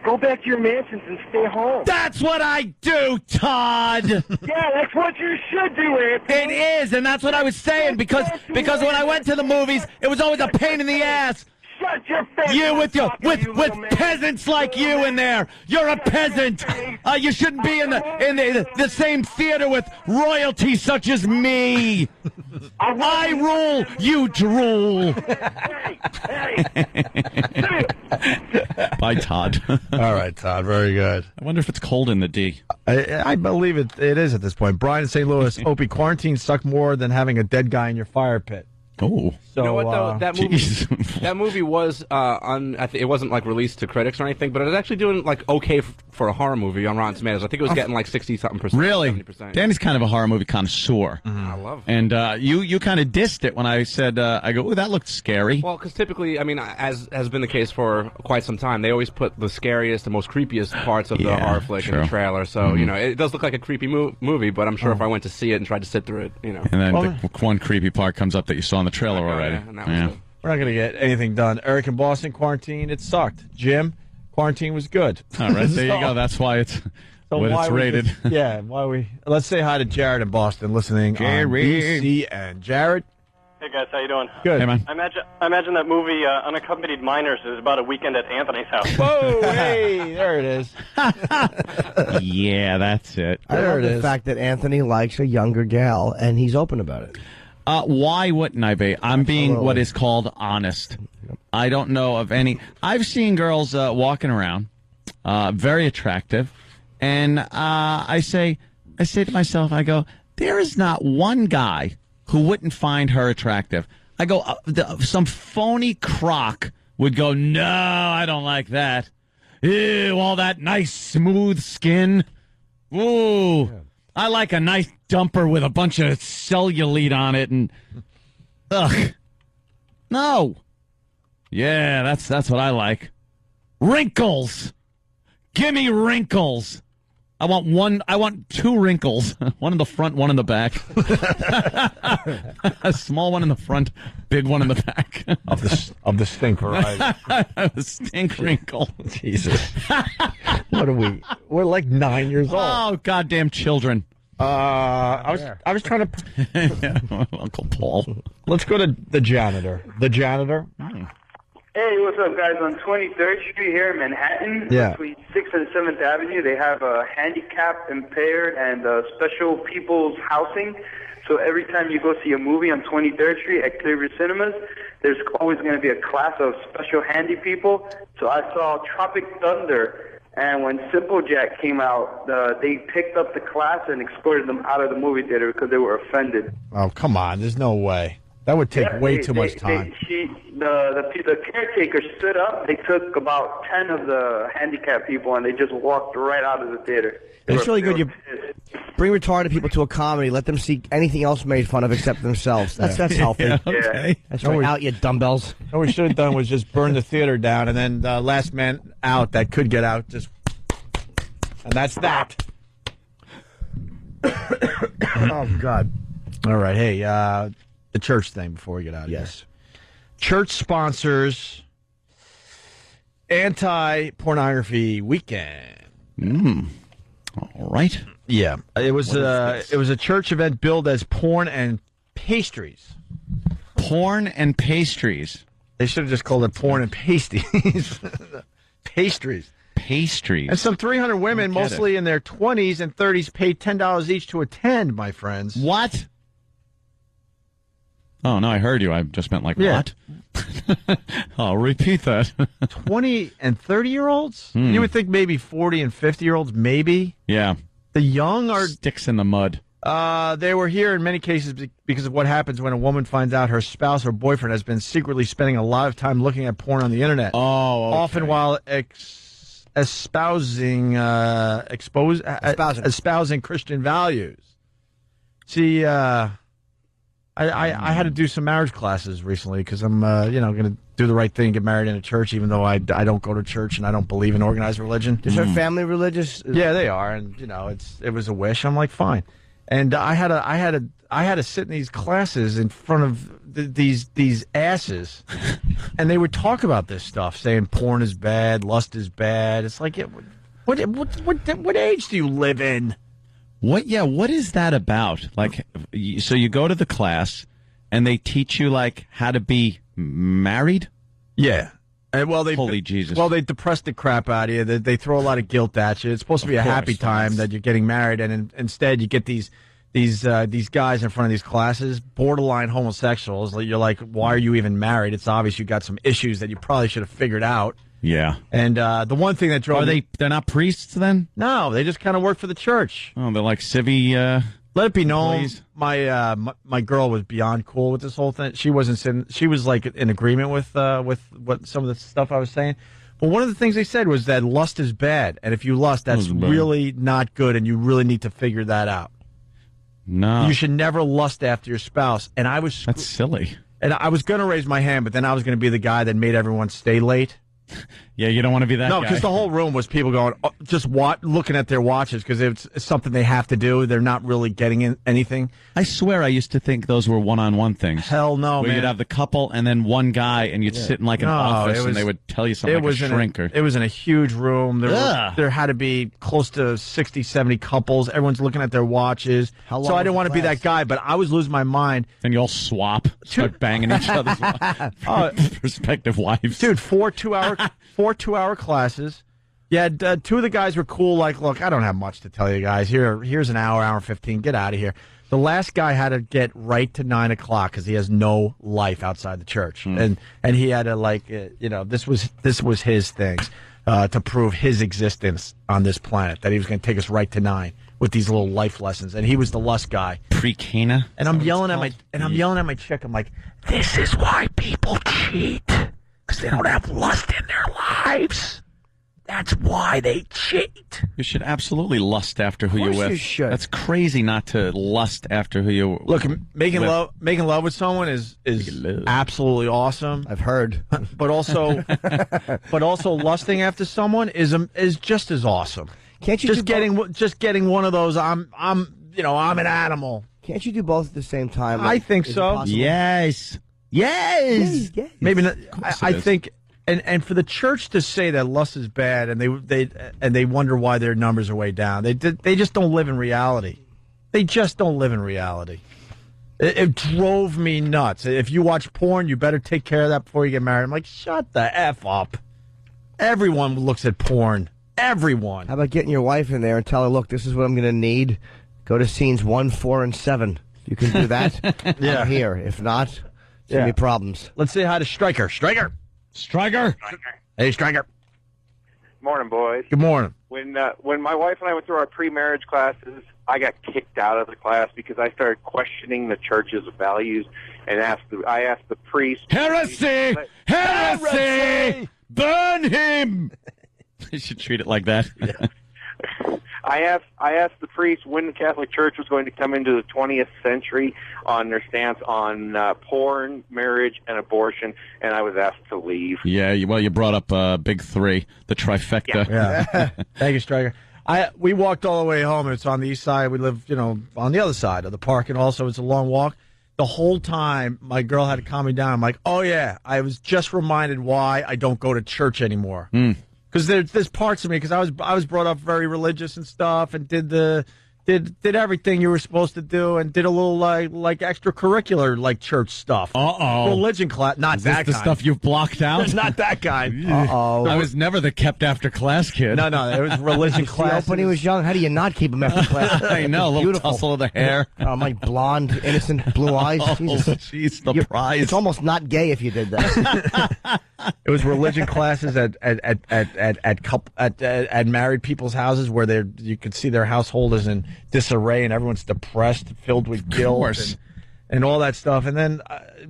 go back to your mansions and stay home. That's what I do, Todd. Yeah, that's what you should do, Anthony. It is, and that's what I was saying, because when I went to the movies, it was always a pain in the ass. Shut your face. You with peasants like you in there. You're a peasant. You shouldn't be in the same theater with royalty such as me. I rule, you drool. Bye, Todd. All right, Todd. Very good. I wonder if it's cold in the D. I believe it is at this point. Brian in St. Louis, Opie, quarantine sucked more than having a dead guy in your fire pit. Oh, so, you know what though? That movie was it wasn't like released to critics or anything, but it was actually doing like okay for a horror movie on Rotten Tomatoes. I think it was getting like 60-something%. Really? 70%. Danny's kind of a horror movie connoisseur. I love it. And you kind of dissed it when I said, I go, oh, that looked scary. Well, because typically, I mean, as has been the case for quite some time, they always put the scariest, the most creepiest parts of the horror flick in the trailer. So, you know, it does look like a creepy movie, but I'm sure if I went to see it and tried to sit through it, you know. And then the one creepy part comes up that you saw in the trailer already. Yeah. We're not going to get anything done. Eric in Boston, quarantine, it sucked. Jim, quarantine was good. All right, there you go. That's why it's what it's rated. Let's say hi to Jared in Boston, listening on BCN. Jared? Hey, guys, how you doing? Good. Hey, man. I imagine that movie, Unaccompanied Minors, is about a weekend at Anthony's house. Whoa, hey, there it is. Yeah, that's it. I love the fact that Anthony likes a younger gal, and he's open about it. Why wouldn't I be? I'm being what is called honest. I don't know of any. I've seen girls walking around, very attractive, and I say to myself, I go, there is not one guy who wouldn't find her attractive. I go, some phony crock would go, no, I don't like that. Ew, all that nice smooth skin. Ooh. Yeah. I like a nice dumper with a bunch of cellulite on it, and ugh, no, yeah, that's what I like. Wrinkles, give me wrinkles. I want two wrinkles, one in the front, one in the back. A small one in the front, big one in the back. Of the stink variety. The stink wrinkle. Jesus. What are we? We're like 9 years old. Oh, goddamn children. I was trying to. Uncle Paul. Let's go to the janitor. The janitor. Hey, what's up, guys? On 23rd Street here in Manhattan, between 6th and 7th Avenue, they have a handicapped, impaired, and special people's housing. So every time you go see a movie on 23rd Street at Clearview Cinemas, there's always going to be a class of special handy people. So I saw Tropic Thunder, and when Simple Jack came out, they picked up the class and escorted them out of the movie theater because they were offended. Oh, come on. There's no way. That would take way too much time. The caretaker stood up. They took about 10 of the handicapped people, and they just walked right out of the theater. It's really good. You bring retarded people to a comedy. Let them see anything else made fun of except themselves. That's healthy. Yeah, okay. That's right. Out, you dumbbells. What we should have done was just burn the theater down, and then the last man out that could get out, just... And that's that. Oh, God. All right. Hey, the church thing before we get out of here. Church sponsors anti-pornography weekend. All right. Yeah. It was a church event billed as porn and pastries. Porn and pastries. They should have just called it porn and pasties. Pastries. Pastries. And some 300 women, mostly in their 20s and 30s, paid $10 each to attend, my friends. What? Oh, no, I heard you. I just meant what? I'll repeat that. 20 and 30-year-olds? You would think maybe 40 and 50-year-olds, maybe? Yeah. The young are... Sticks in the mud. They were here in many cases because of what happens when a woman finds out her spouse or boyfriend has been secretly spending a lot of time looking at porn on the internet. Oh, okay. Often while espousing Christian values. See, I had to do some marriage classes recently because I'm, going to do the right thing, get married in a church, even though I don't go to church and I don't believe in organized religion. Is her family religious? Yeah, they are, and it was a wish. I'm like, fine, and I had to sit in these classes in front of these asses, and they would talk about this stuff, saying porn is bad, lust is bad. It's like, what age do you live in? What is that about? Like, so you go to the class and they teach you how to be married? Yeah. And Holy Jesus. Well, they depress the crap out of you. They throw a lot of guilt at you. It's supposed to be a happy time that you're getting married, and instead you get these guys in front of these classes, borderline homosexuals. You're like, why are you even married? It's obvious you got some issues that you probably should have figured out. Yeah. And the one thing that drove they're not priests then? No, they just kind of work for the church. Oh, they're like civvy. Let it be known, Please. my girl was beyond cool with this whole thing. She wasn't. She was like in agreement with what some of the stuff I was saying. But one of the things they said was that lust is bad, and if you lust, that's really not good, and you really need to figure that out. No, you should never lust after your spouse. And that's silly. And I was going to raise my hand, but then I was going to be the guy that made everyone stay late. Yeah, you don't want to be that guy. No, because the whole room was people going, just looking at their watches because it's something they have to do. They're not really getting anything. I swear I used to think those were one-on-one things. Hell no, where man. you'd have the couple and then one guy, and you'd sit in like an office, and they would tell you something like a shrinker. It was in a huge room. There had to be close to 60, 70 couples. Everyone's looking at their watches. So I didn't want to be that guy, but I was losing my mind. Then you all swap, start banging each other's prospective wives. Dude, 4 2-hour classes. Yeah, 2 of the guys were cool. Like, look, I don't have much to tell you guys. Here's an hour and 15. Get out of here. The last guy had to get right to 9 o'clock because he has no life outside the church, and he had to this was his things to prove his existence on this planet, that he was going to take us right to 9 with these little life lessons, and he was the lust guy. Pre-Cana. And I'm yelling at my chick. I'm like, this is why people cheat. Because they don't have lust in their lives. That's why they cheat. You should absolutely lust after who you're with. You should. That's crazy not to lust after who you look. Making love with someone is absolutely awesome. I've heard, but also lusting after someone is just as awesome. Can't you just getting one of those? I'm an animal. Can't you do both at the same time? I think so. Yes. Maybe not. I think, and for the church to say that lust is bad, and they wonder why their numbers are way down. They just don't live in reality. They just don't live in reality. It drove me nuts. If you watch porn, you better take care of that before you get married. I'm like, shut the F up. Everyone looks at porn. Everyone. How about getting your wife in there and tell her, look, this is what I'm going to need. Go to scenes 1, 4, and 7. You can do that. Yeah. I'm here. If not, it's going to be problems. Let's say hi to Stryker. Stryker. Hey, Stryker. Morning, boys. Good morning. When my wife and I went through our pre-marriage classes, I got kicked out of the class because I started questioning the church's values, and I asked the priest. Heresy! Heresy! Burn him! You should treat it like that. I asked the priest when the Catholic Church was going to come into the 20th century on their stance on porn, marriage, and abortion, and I was asked to leave. Yeah, you brought up big 3, the trifecta. Yeah. Thank you, Stryker. We walked all the way home. It's on the east side. We live, on the other side of the park, and also it's a long walk. The whole time, my girl had to calm me down. I'm like, oh, yeah, I was just reminded why I don't go to church anymore. Because there's parts of me, because I was brought up very religious and stuff, and did everything you were supposed to do, and did a little like extracurricular church stuff. Religion class, not Is that this the kind. stuff you've blocked out? It's not that kind. I was never the kept after class kid. No, it was religion class. When he was young, how do you not keep him after class? I know, a little Beautiful. tussle of the hair. My blonde, innocent blue eyes. Jesus. Jeez, the prize. It's almost not gay if you did that. It was religion classes at married people's houses where you could see their household is in disarray and everyone's depressed, filled with guilt and all that stuff. And then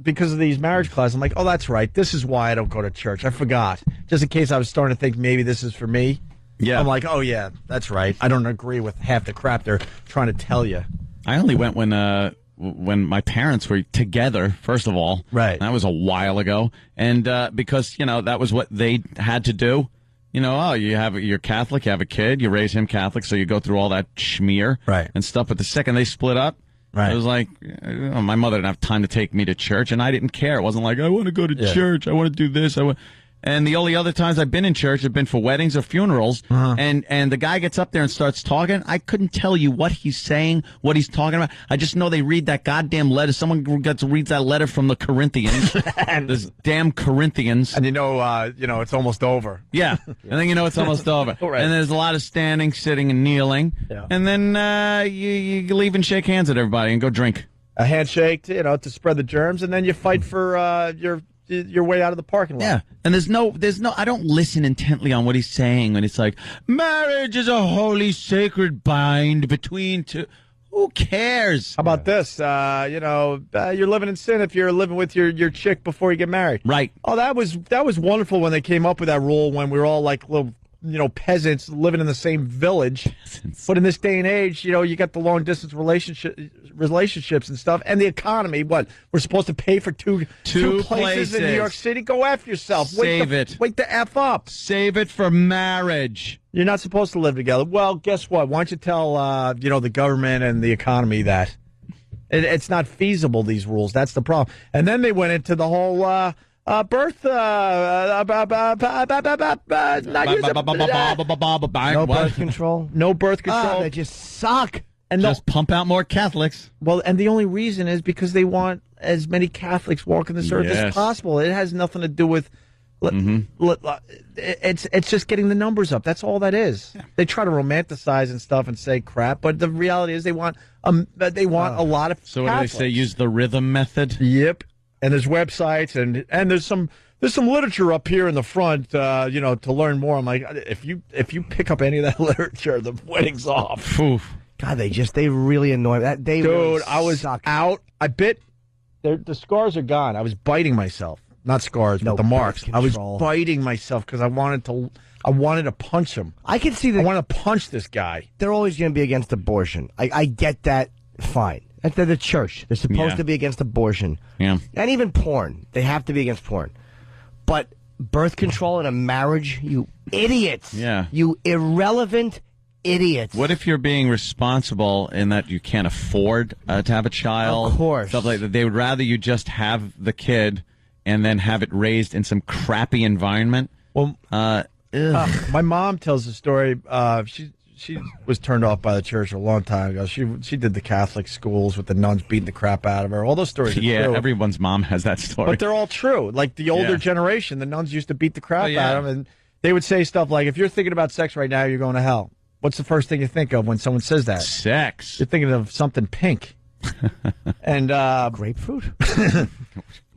because of these marriage classes, I'm like, oh, that's right. This is why I don't go to church. I forgot. Just in case I was starting to think maybe this is for me. Yeah. I'm like, oh, yeah, that's right. I don't agree with half the crap they're trying to tell you. I only went when my parents were together, first of all. Right. That was a while ago. And because, that was what they had to do. You're Catholic, you have a kid, you raise him Catholic, so you go through all that schmear and stuff. But the second they split up, it was like, my mother didn't have time to take me to church, and I didn't care. It wasn't like, I want to go to church, I want to do this. And the only other times I've been in church have been for weddings or funerals. And the guy gets up there and starts talking. I couldn't tell you what he's saying, what he's talking about. I just know they read that goddamn letter. Someone reads that letter from the Corinthians. Those damn Corinthians. And you know it's almost over. Yeah. And then you know it's almost over. Right. And there's a lot of standing, sitting, and kneeling. Yeah. And then you leave and shake hands at everybody and go drink. A handshake, to spread the germs, and then you fight for your way out of the parking lot. Yeah, and there's no. I don't listen intently on what he's saying when it's like, marriage is a holy, sacred bind between two. Who cares? How about this? You're living in sin if you're living with your chick before you get married. Right. Oh, that was wonderful when they came up with that rule when we were all like little, peasants living in the same village. But in this day and age, you got the long distance relationships and stuff, and the economy. What we're supposed to pay for two places in New York City? Go F yourself. Wake the F up. Save it for marriage. You're not supposed to live together. Well, guess what? Why don't you tell the government and the economy that it's not feasible? These rules. That's the problem. And then they went into the whole. Birth, no birth control. No birth control. They just suck. And just pump out more Catholics. Well, and the only reason is because they want as many Catholics walking this earth as possible. It has nothing to do with. It's just getting the numbers up. That's all that is. Yeah. They try to romanticize and stuff and say crap, but the reality is they want a lot of. So what Catholics. do they say? Use the rhythm method. Yep. And there's websites and there's some literature up here in the front, to learn more. I'm like, if you pick up any of that literature, the wedding's off. Oof. God, they really annoy me. Dude, I was out. I bit. The scars are gone. I was biting myself. Not scars, but the marks. I was biting myself because I wanted to punch him. I can see that. I want to punch this guy. They're always going to be against abortion. I get that. Fine. They're the church. They're supposed to be against abortion. Yeah. And even porn. They have to be against porn. But birth control in a marriage, you idiots. Yeah. You irrelevant idiots. What if you're being responsible in that you can't afford to have a child? Of course. Stuff like that. They would rather you just have the kid and then have it raised in some crappy environment. Well, my mom tells the story. She was turned off by the church a long time ago. She did the Catholic schools with the nuns beating the crap out of her. All those stories are true. Everyone's mom has that story. But they're all true. Like the older generation, the nuns used to beat the crap out of them. And they would say stuff like, if you're thinking about sex right now, you're going to hell. What's the first thing you think of when someone says that? Sex. You're thinking of something pink. And grapefruit?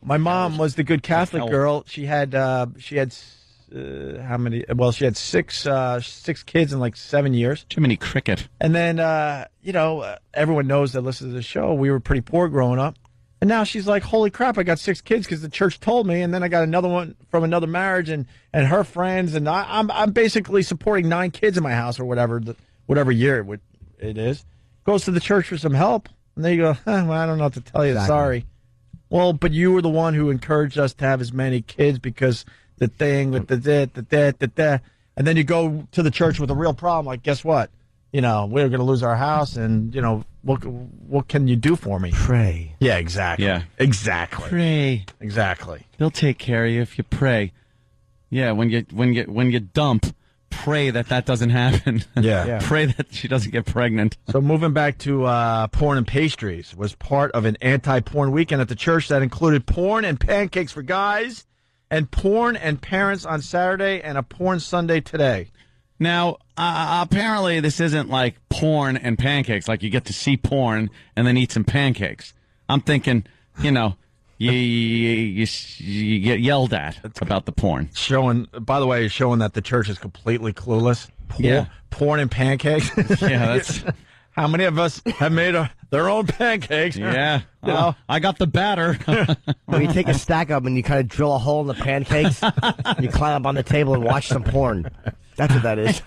My mom was the good Catholic girl. She had how many? Well, she had six kids in like 7 years. Jiminy Cricket. And then, everyone knows that listens to the show. We were pretty poor growing up. And now she's like, holy crap, I got 6 kids because the church told me. And then I got another one from another marriage and her friends. And I'm basically supporting 9 kids in my house or whatever year it is. Goes to the church for some help. And then you go, well, I don't know what to tell you. Exactly. Sorry. Well, but you were the one who encouraged us to have as many kids because the thing with the and then you go to the church with a real problem. Like, guess what? We're going to lose our house, and what can you do for me? Pray. Yeah, exactly. Yeah, exactly. Pray. Exactly. They'll take care of you if you pray. Yeah, when you dump, pray that doesn't happen. Yeah. Pray that she doesn't get pregnant. So moving back to porn and pastries was part of an anti-porn weekend at the church that included porn and pancakes for guys, and porn and parents on Saturday, and a porn Sunday today. Now, apparently this isn't like porn and pancakes, like you get to see porn and then eat some pancakes. I'm thinking, you get yelled at about the porn. Showing that the church is completely clueless. Porn and pancakes. Yeah, that's... How many of us have made their own pancakes? Yeah. I got the batter. Well, you take a stack of them and you kind of drill a hole in the pancakes. You climb up on the table and watch some porn. That's what that is.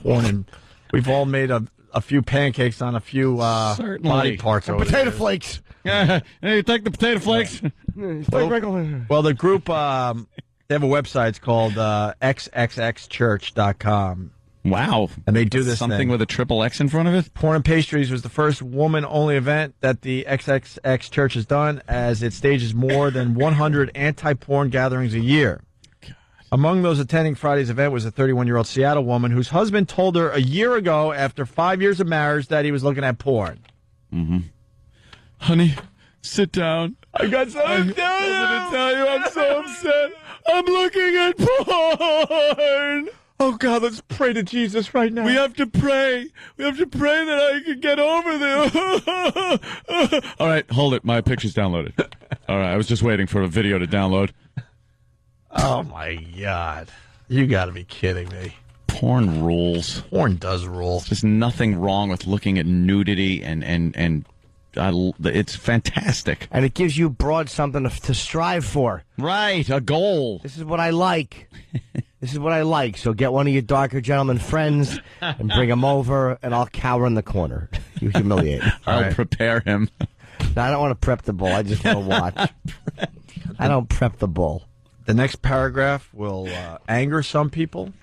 Porn and we've all made a few pancakes on a few body parts. Potato flakes. Yeah, you take the potato flakes. Well, the group, they have a website. It's called xxxchurch.com. Wow. And they do this something with a triple X in front of it? Porn and Pastries was the first woman-only event that the XXX Church has done, as it stages more than 100 anti-porn gatherings a year. God. Among those attending Friday's event was a 31-year-old Seattle woman whose husband told her a year ago, after 5 years of marriage, that he was looking at porn. Mm-hmm. Honey, sit down. I got something to tell you. I'm so upset. I'm looking at porn. Oh, God, let's pray to Jesus right now. We have to pray. We have to pray that I can get over this. All right, hold it. My picture's downloaded. All right, I was just waiting for a video to download. Oh, my God. You got to be kidding me. Porn rules. Porn does rule. There's nothing wrong with looking at nudity, and it's fantastic. And it gives you broad something to strive for. Right, a goal. This is what I like. This is what I like. So get one of your darker gentleman friends and bring him over, and I'll cower in the corner. You humiliate. I'll prepare him. No, I don't want to prep the bull. I just want to watch. I don't prep the bull. The next paragraph will anger some people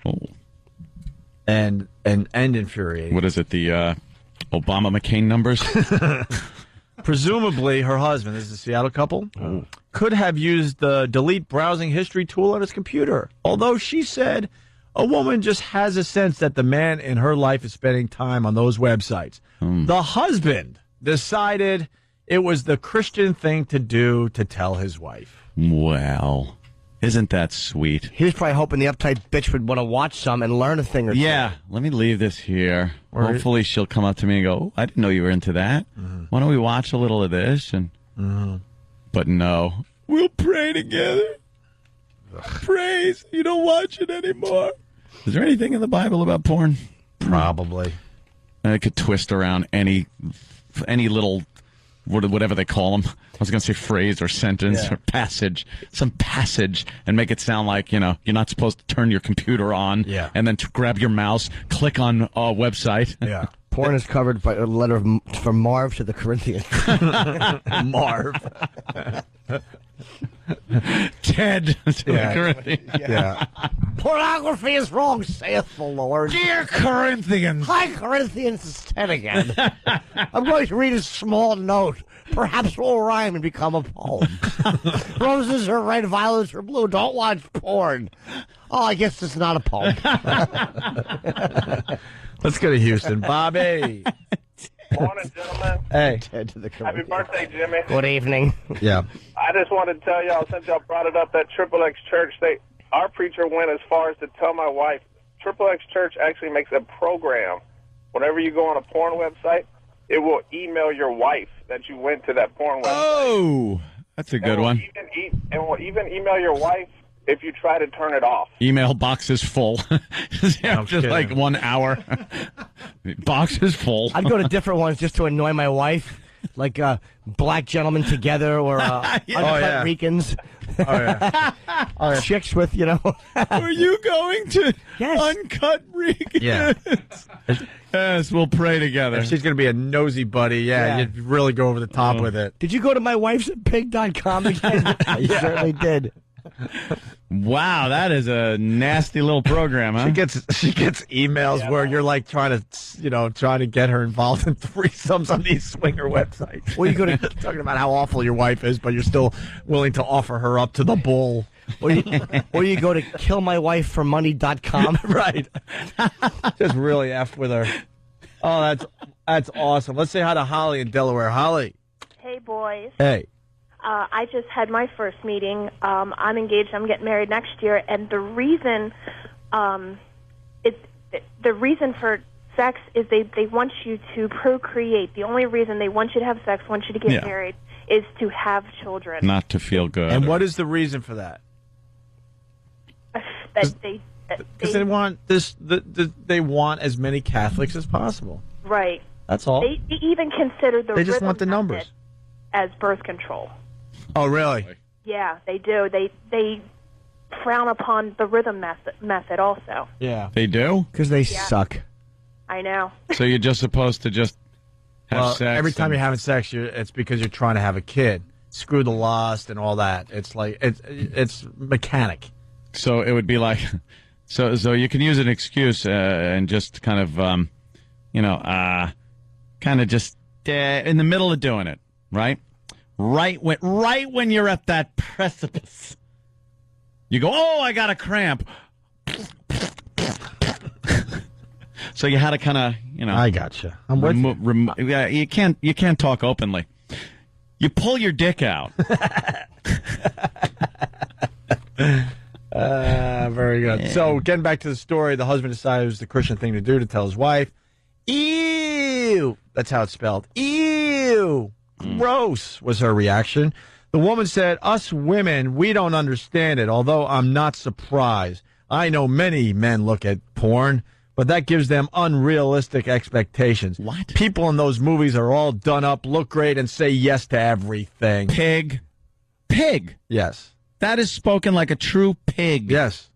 and infuriate. What is it, the Obama-McCain numbers? Presumably, her husband, this is a Seattle couple, could have used the delete browsing history tool on his computer. Although she said a woman just has a sense that the man in her life is spending time on those websites. The husband decided it was the Christian thing to do to tell his wife. Well, isn't that sweet? He was probably hoping the uptight bitch would want to watch some and learn a thing or two. Yeah, let me leave this here. Hopefully she'll come up to me and go, oh, I didn't know you were into that. Why don't we watch a little of this? And But no. We'll pray together. Praise. You don't watch it anymore. Is there anything in the Bible about porn? Probably. It could twist around any little... whatever they call them. I was going to say phrase or sentence or passage. Some passage and make it sound like, you're not supposed to turn your computer on and then grab your mouse, click on a website. Yeah. Porn is covered by a letter from Marv to the Corinthians. Marv. Ted to the Corinthians. Yeah. Pornography is wrong, saith the Lord. Dear Corinthians. Hi, Corinthians, it's Ted again. I'm going to read a small note. Perhaps we'll rhyme and become a poem. Roses are red, violets are blue. Don't watch porn. Oh, I guess it's not a poem. Let's go to Houston. Bobby. Morning, gentlemen. Hey. Happy birthday, Jimmy. Good evening. Yeah. I just wanted to tell y'all, since y'all brought it up, that Triple X Church, our preacher went as far as to tell my wife, Triple X Church actually makes a program. Whenever you go on a porn website, it will email your wife that you went to that porn website. Oh, that's a good one. And will even email your wife if you try to turn it off. Email box is full. Just like 1 hour. Box is full. I'd go to different ones just to annoy my wife, like Black Gentlemen Together or Uncut Ricans. Chicks with, Are you going to Uncut Ricans? Yeah. Yes, we'll pray together. If she's going to be a nosy buddy, you'd really go over the top with it. Did you go to my wife's pig.com again? I certainly did. Wow, that is a nasty little program, huh? She gets emails where you're like trying to get her involved in threesomes on these swinger websites. Well, you go to talking about how awful your wife is, but you're still willing to offer her up to the bull. Or you go to killmywifeformoney.com. Right. Just really F with her. Oh, that's awesome. Let's say hi to Holly in Delaware. Holly. Hey, boys. Hey. I just had my first meeting. I'm engaged. I'm getting married next year, and the reason, the reason for sex is they want you to procreate. The only reason they want you to have sex, want you to get married, is to have children. Not to feel good. And what is the reason for that? Because they want this. They want as many Catholics as possible. Right. That's all. They even consider the They just rhythm want the numbers method as birth control. Oh, really? Yeah, they do. They frown upon the rhythm method also. Yeah. They do? Because they suck. I know. So you're just supposed to just have sex? Every time you're having sex, it's because you're trying to have a kid. Screw the lust and all that. It's like it's mechanic. So it would be like, so you can use an excuse and just kind of, kind of just in the middle of doing it, right? Right when you're at that precipice, You go, oh, I got a cramp. So you had to kind of, I gotcha. I'm with you. You can't talk openly. You pull your dick out. Very good. Yeah. So, getting back to the story, the husband decided it was the Christian thing to do to tell his wife, ew. That's how it's spelled. Ew. Gross was her reaction. The woman said, us women, we don't understand it, although I'm not surprised. I know many men look at porn, but that gives them unrealistic expectations. What? People in those movies are all done up, look great, and say yes to everything. Pig. Yes. That is spoken like a true pig. Yes.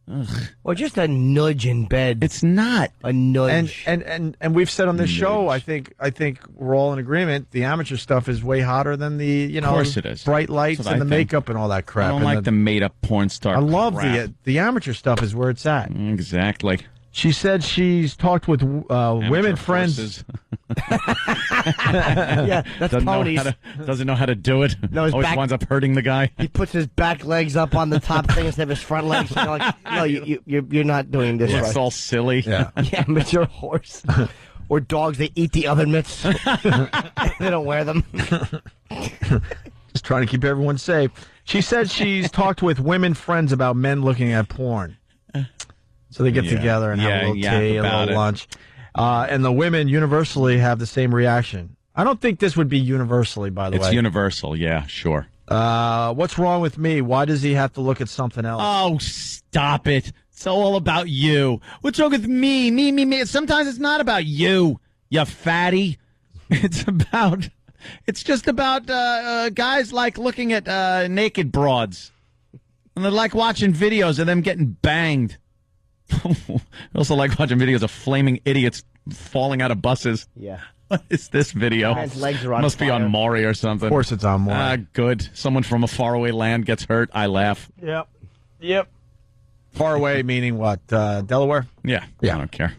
Ugh. Or just a nudge in bed. It's not a nudge. And we've said on this show, I think we're all in agreement. The amateur stuff is way hotter than the of course it is. Bright lights and the makeup and all that crap. I don't like the made up porn star. I love crap. the amateur stuff is where it's at. Exactly. She said she's talked with women friends. Yeah, that's ponies. Doesn't know how to do it. No, always winds up hurting the guy. He puts his back legs up on the top thing instead of his front legs. You're like, no, you're not doing this right. It's all silly. Yeah, yeah, but you're a horse. Or dogs, they eat the oven mitts. They don't wear them. Just trying to keep everyone safe. She said she's talked with women friends about men looking at porn. So they get together and have a little tea, a little lunch. And the women universally have the same reaction. I don't think this would be universally, by the way. It's universal, yeah, sure. What's wrong with me? Why does he have to look at something else? Oh, stop it. It's all about you. What's wrong with me? Me. Sometimes it's not about you, you fatty. It's just about guys like looking at naked broads. And they like watching videos of them getting banged. I also like watching videos of flaming idiots falling out of buses. Yeah. What is this video? His legs are on Must fire. be on Maury or something. Of course it's on Maury. Good. Someone from a faraway land gets hurt. I laugh. Yep. Far away meaning what? Delaware? Yeah. I don't care.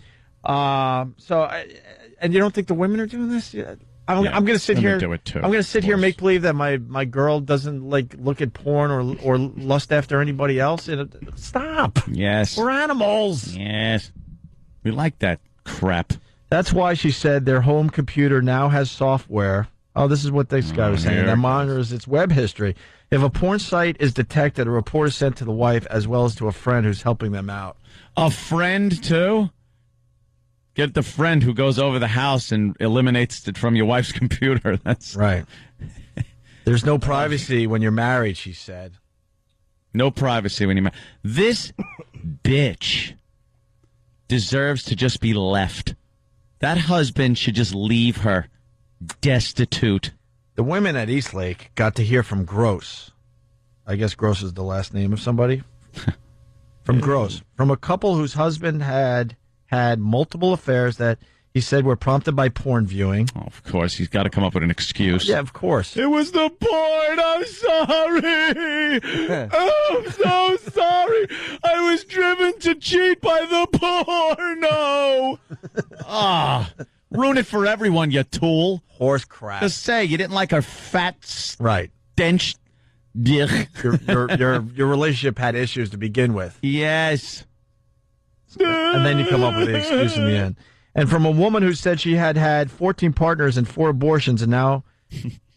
And you don't think the women are doing this? I'm going to sit here. Do it too, I'm going to sit here and make believe that my girl doesn't look at porn or lust after anybody else. Stop. Yes. We're animals. Yes. We like that crap. That's why she said their home computer now has software. Oh, this is what this guy was saying. That monitors its web history. If a porn site is detected, a report is sent to the wife as well as to a friend who's helping them out. A friend too? Get the friend who goes over the house and eliminates it from your wife's computer. That's right. There's no privacy when you're married, she said. No privacy when you're married. This bitch deserves to just be left. That husband should just leave her destitute. The women at Eastlake got to hear from Gross. I guess Gross is the last name of somebody. From Gross. From a couple whose husband had multiple affairs that he said were prompted by porn viewing. Oh, of course. He's got to come up with an excuse. Yeah, of course. It was the porn. I'm sorry. I'm so sorry. I was driven to cheat by the porno. Ruin it for everyone, you tool. Horse crap. Just say you didn't like her fat, right, stench. your relationship had issues to begin with. Yes. And then you come up with the excuse in the end. And from a woman who said she had 14 partners and 4 abortions and now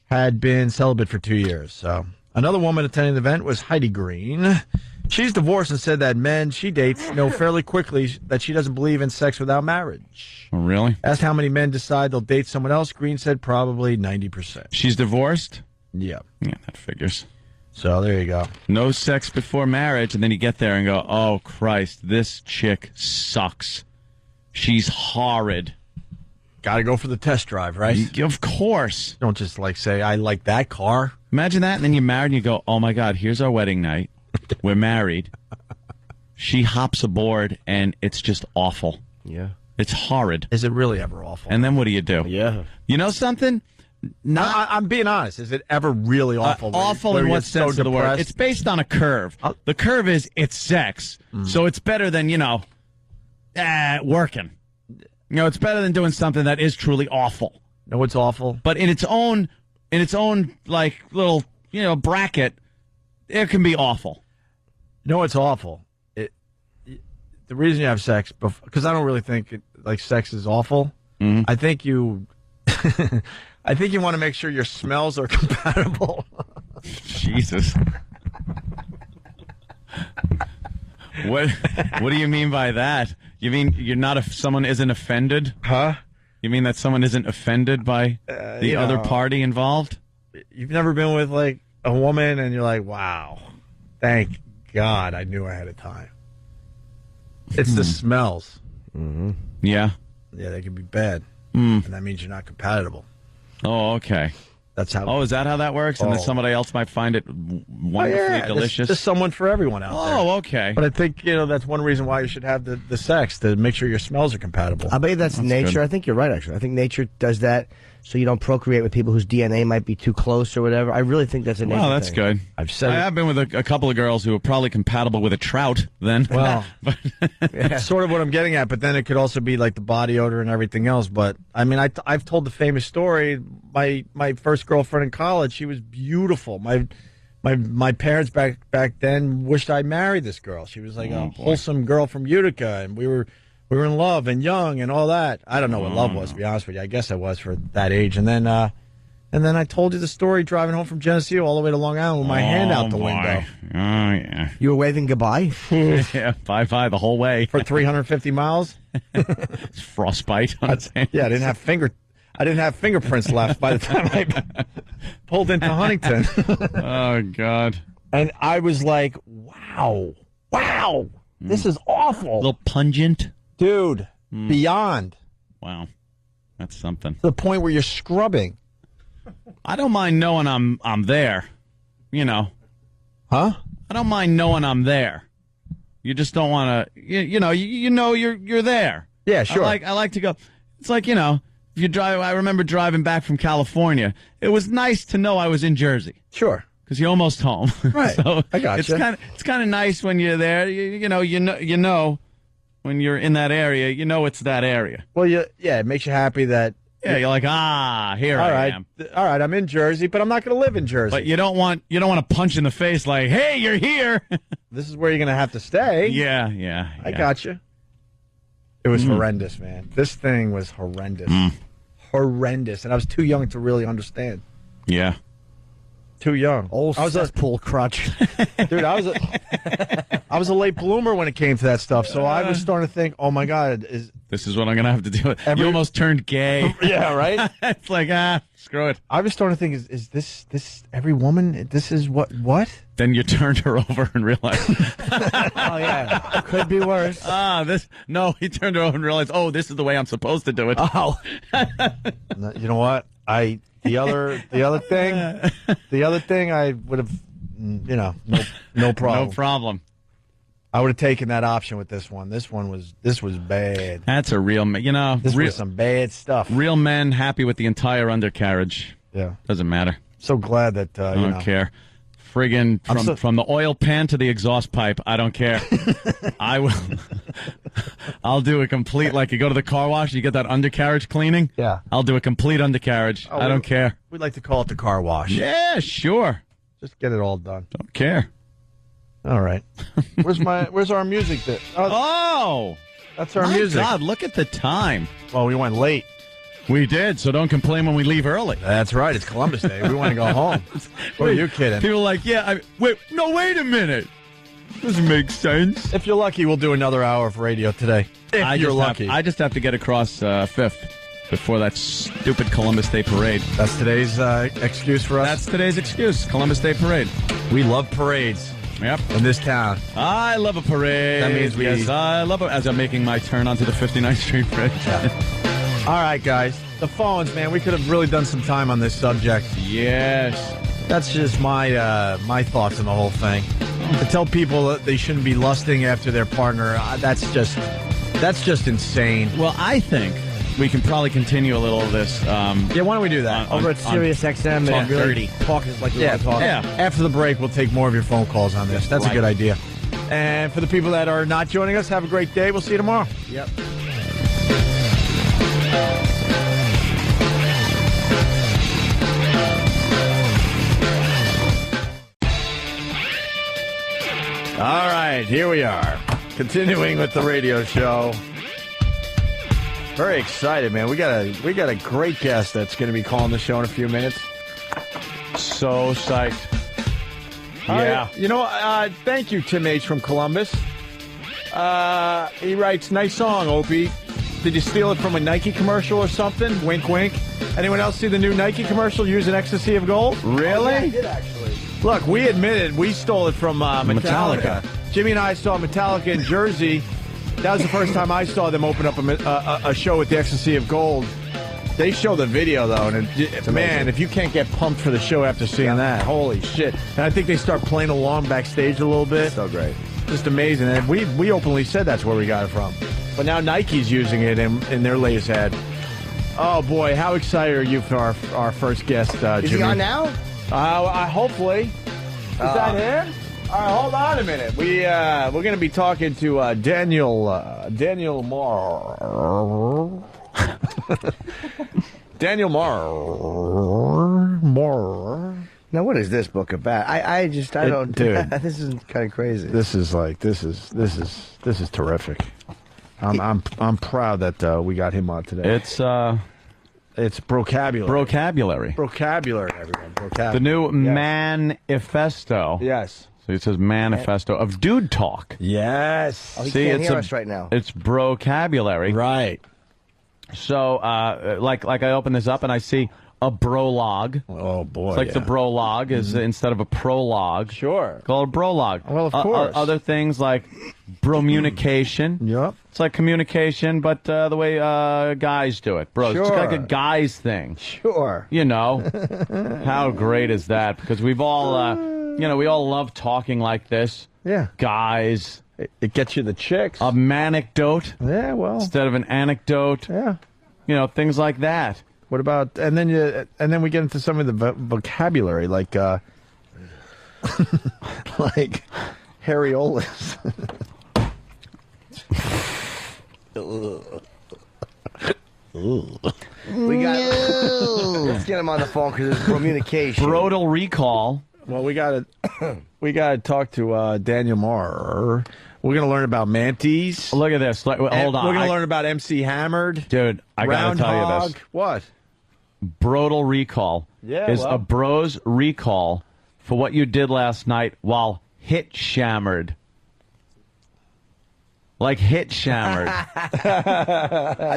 had been celibate for 2 years. So another woman attending the event was Heidi Green. She's divorced and said that men she dates know fairly quickly that she doesn't believe in sex without marriage. Oh, really? Asked how many men decide they'll date someone else, Green said probably 90%. She's divorced? Yeah. Yeah, that figures. So there you go. No sex before marriage, and then you get there and go, oh, Christ, this chick sucks. She's horrid. Got to go for the test drive, right? Of course. Don't just say, I like that car. Imagine that, and then you're married and you go, oh, my God, here's our wedding night. We're married. She hops aboard, and it's just awful. Yeah. It's horrid. Is it really ever awful? And then what do you do? Yeah. You know something? I'm being honest. Is it ever really awful? Awful in what sense of the word? It's based on a curve. The curve is it's sex, so it's better than working. It's better than doing something that is truly awful. No, it's awful. But in its own like little bracket, it can be awful. You know what's awful? The reason you have sex, because I don't really think sex is awful. Mm-hmm. I think you want to make sure your smells are compatible. Jesus. What do you mean by that? You mean you're not if someone isn't offended? Huh? You mean that someone isn't offended by the other party involved? You've never been with a woman and you're like, wow, thank God I knew ahead of time. It's the smells. Mm-hmm. Yeah. Yeah, they can be bad. And that means you're not compatible. Oh, okay. That's how. Oh, is that how that works? And then somebody else might find it wonderfully delicious? There's someone for everyone out there. Oh, okay. But I think, that's one reason why you should have the sex, to make sure your smells are compatible. I bet that's nature. Good. I think you're right, actually. I think nature does that so you don't procreate with people whose DNA might be too close or whatever. I really think that's a nature Well, that's thing. good. I've been with a couple of girls who are probably compatible with a trout then. Well, that's sort of what I'm getting at, but then it could also be like the body odor and everything else. But, I mean, I've told the famous story. My first girlfriend in college, she was beautiful. My parents back then wished I married this girl. She was like a wholesome girl from Utica, and we were in love and young and all that. I don't know what love was, to be honest with you. I guess I was for that age. And then I told you the story driving home from Geneseo all the way to Long Island with my hand out the window. Oh, yeah. You were waving goodbye? Yeah, bye-bye the whole way. For 350 miles? It's frostbite on its hands. Yeah, I didn't have fingerprints left by the time I pulled into Huntington. Oh, God. And I was like, wow, this is awful. A little pungent. Dude, beyond. Wow. That's something. To the point where you're scrubbing. I don't mind knowing I'm there. Huh? I don't mind knowing I'm there. You just don't want to, you're there. Yeah, sure. I like to go. It's like, if you drive, I remember driving back from California. It was nice to know I was in Jersey. Sure. Because you're almost home. Right. So I got you. It's kind of nice when you're there. You know when you're in that area, it's that area. Well, it makes you happy that. Yeah, you're like, here I am. All right, I'm in Jersey, but I'm not going to live in Jersey. But you don't want to punch in the face like, hey, you're here. This is where you're going to have to stay. Yeah. I got you. It was horrendous, man. This thing was horrendous. Horrendous. And I was too young to really understand. Yeah. Too young. Old cesspool crutch. Dude, I was a late bloomer when it came to that stuff, so I was starting to think, oh my God, this is what I'm going to have to do. You almost turned gay. Yeah, right? It's like, screw it. I was starting to think, is this every woman? This is what? Then you turned her over and realized. Oh, yeah. Could be worse. He turned her over and realized, this is the way I'm supposed to do it. Oh. You know what? The other thing, I would have, no problem. No problem. I would have taken that option with this one. This was bad. That's a real, this was some bad stuff. Real men happy with the entire undercarriage. Yeah. Doesn't matter. So glad that, I don't care. Friggin' from the oil pan to the exhaust pipe, I don't care. I'll do a complete, like you go to the car wash, you get that undercarriage cleaning. Yeah. I'll do a complete undercarriage. I don't care. We'd like to call it the car wash. Yeah, sure. Just get it all done. Don't care. All right. Where's our music bit? That's our music. God, look at the time. Well, we went late. We did, so don't complain when we leave early. That's right. It's Columbus Day. We want to go home. What are you kidding? People are like, wait a minute. Doesn't make sense. If you're lucky, we'll do another hour of radio today. If you're lucky. I just have to get across 5th before that stupid Columbus Day parade. That's today's excuse for us? That's today's excuse, Columbus Day parade. We love parades. Yep. In this town. I love a parade. That means Yes, I love it as I'm making my turn onto the 59th Street Bridge. All right, guys. The phones, man. We could have really done some time on this subject. Yes. That's just my thoughts on the whole thing. To tell people that they shouldn't be lusting after their partner, that's just insane. Well, I think we can probably continue a little of this. Yeah, why don't we do that? Over at Sirius XM and really talk like we want to talk. Yeah. After the break, we'll take more of your phone calls on this. That's a good idea. And for the people that are not joining us, have a great day. We'll see you tomorrow. Yep. All right. right, here we are. Continuing with the radio show. Very excited, man. We got a great guest that's going to be calling the show in a few minutes. So psyched. Yeah. Thank you, Tim H. from Columbus. He writes, nice song, Opie. Did you steal it from a Nike commercial or something? Wink, wink. Anyone else see the new Nike commercial using Ecstasy of Gold? Really? Oh, yeah, I did, actually. Look, we admitted we stole it from Metallica. Jimmy and I saw Metallica in Jersey. That was the first time I saw them open up a show with the Ecstasy of Gold. They show the video, though, and man, if you can't get pumped for the show after seeing that, holy shit. And I think they start playing along backstage a little bit. So great. Just amazing. And we openly said that's where we got it from. But now Nike's using it in their latest ad. Oh, boy, how excited are you for our first guest, Jimmy? Is he on now? Hopefully. Is that him? All right, hold on a minute. We're going to be talking to Daniel Marr. Daniel Marr. Now, what is this book about? I don't. Dude, this is kind of crazy. This is terrific. I'm proud that we got him on today. It's Brocabulary. Brocabulary, everyone. Brocabulary. The new manifesto. Yes. So it says manifesto of dude talk. Yes. Oh, he can't hear us right now. It's Brocabulary. Right. So, like I open this up and I see a brologue. Oh, boy. It's like the brologue is instead of a prologue. Sure. Called a brologue. Well, of course. Other things like bromunication. Yep. It's like communication, but the way guys do it. Bros. Sure. It's like a guys thing. Sure. You know. How great is that? Because we've all, we all love talking like this. Yeah. Guys. It gets you the chicks. A manecdote. Yeah, well. Instead of an anecdote. Yeah. Things like that. What about and then we get into some of the vocabulary like like Harriolas. We got. Let's get him on the phone because it's communication. Brodal recall. Well, we got to talk to Daniel Marr. We're going to learn about mantis. Look at this. Hold on. We're going to learn about MC Hammered. Dude, I got to tell you this. What? Brodal recall is a bro's recall for what you did last night while hit shammered. Like hit shammered.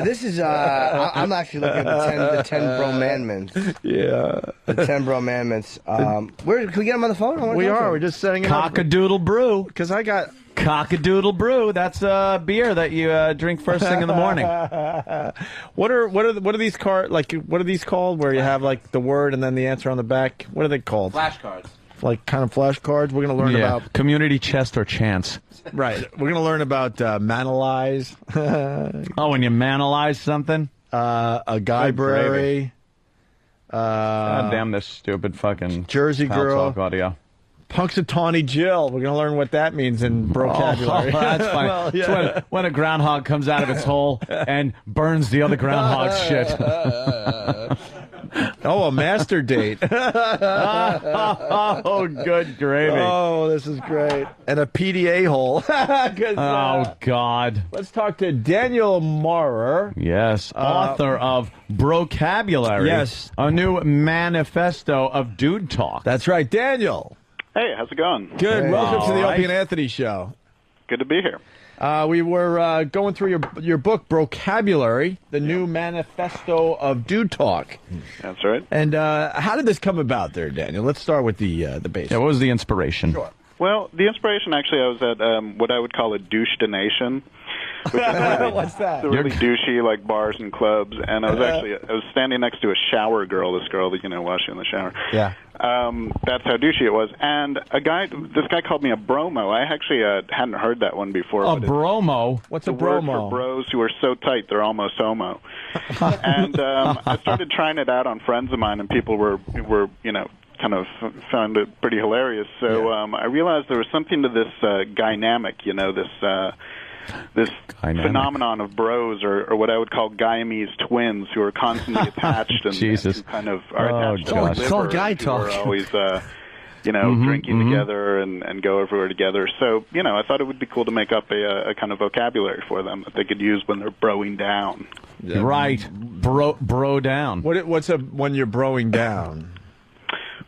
This is I'm actually looking at the 10 bromandments. Yeah. The 10 bromandments. Can we get him on the phone? We are. We're just setting it up. Cockadoodle brew. Because I got Cockadoodle brew. That's a beer that you drink first thing in the morning. What are these what are these called? Where you have like the word and then the answer on the back. What are they called? Flashcards. Like kind of flashcards. We're going to learn about community chest or chance. Right. We're going to learn about manalize. When you manalize something. A guybrary. God damn this stupid fucking Jersey girl. Talk audio. Punxsutawney Jill. We're going to learn what that means in vocabulary. Oh, that's funny. Well, yeah. It's when a groundhog comes out of its hole and burns the other groundhog's shit. Oh, a master date. Oh, good gravy. Oh, this is great. And a PDA hole. God. Let's talk to Daniel Marr. Yes, author of Brocabulary. Yes. A new manifesto of dude talk. That's right. Daniel. Hey, how's it going? Good. Hey. Welcome to the Opie and Anthony Show. Good to be here. We were going through your book, Brocabulary, the new manifesto of dude talk. That's right. And how did this come about there, Daniel? Let's start with the basics. Yeah, what was the inspiration? Sure. Well, the inspiration, actually, I was at what I would call a douche-donation. What's that? Really douchey, like bars and clubs. And I was standing next to a shower girl, this girl that, washing in the shower. Yeah. That's how douchey it was. And this guy called me a bromo. I actually hadn't heard that one before. A bromo? What's a bromo? bromo? For bros who are so tight they're almost homo. And I started trying it out on friends of mine, and people were kind of found it pretty hilarious. So I realized there was something to this dynamic, this phenomenon of bros, or what I would call Siamese twins, who are constantly attached and kind of are attached to the liver. It's all guy talk. Always, drinking together and go everywhere together. So, I thought it would be cool to make up a kind of vocabulary for them that they could use when they're broing down. Right. Bro down. What's when you're broing down?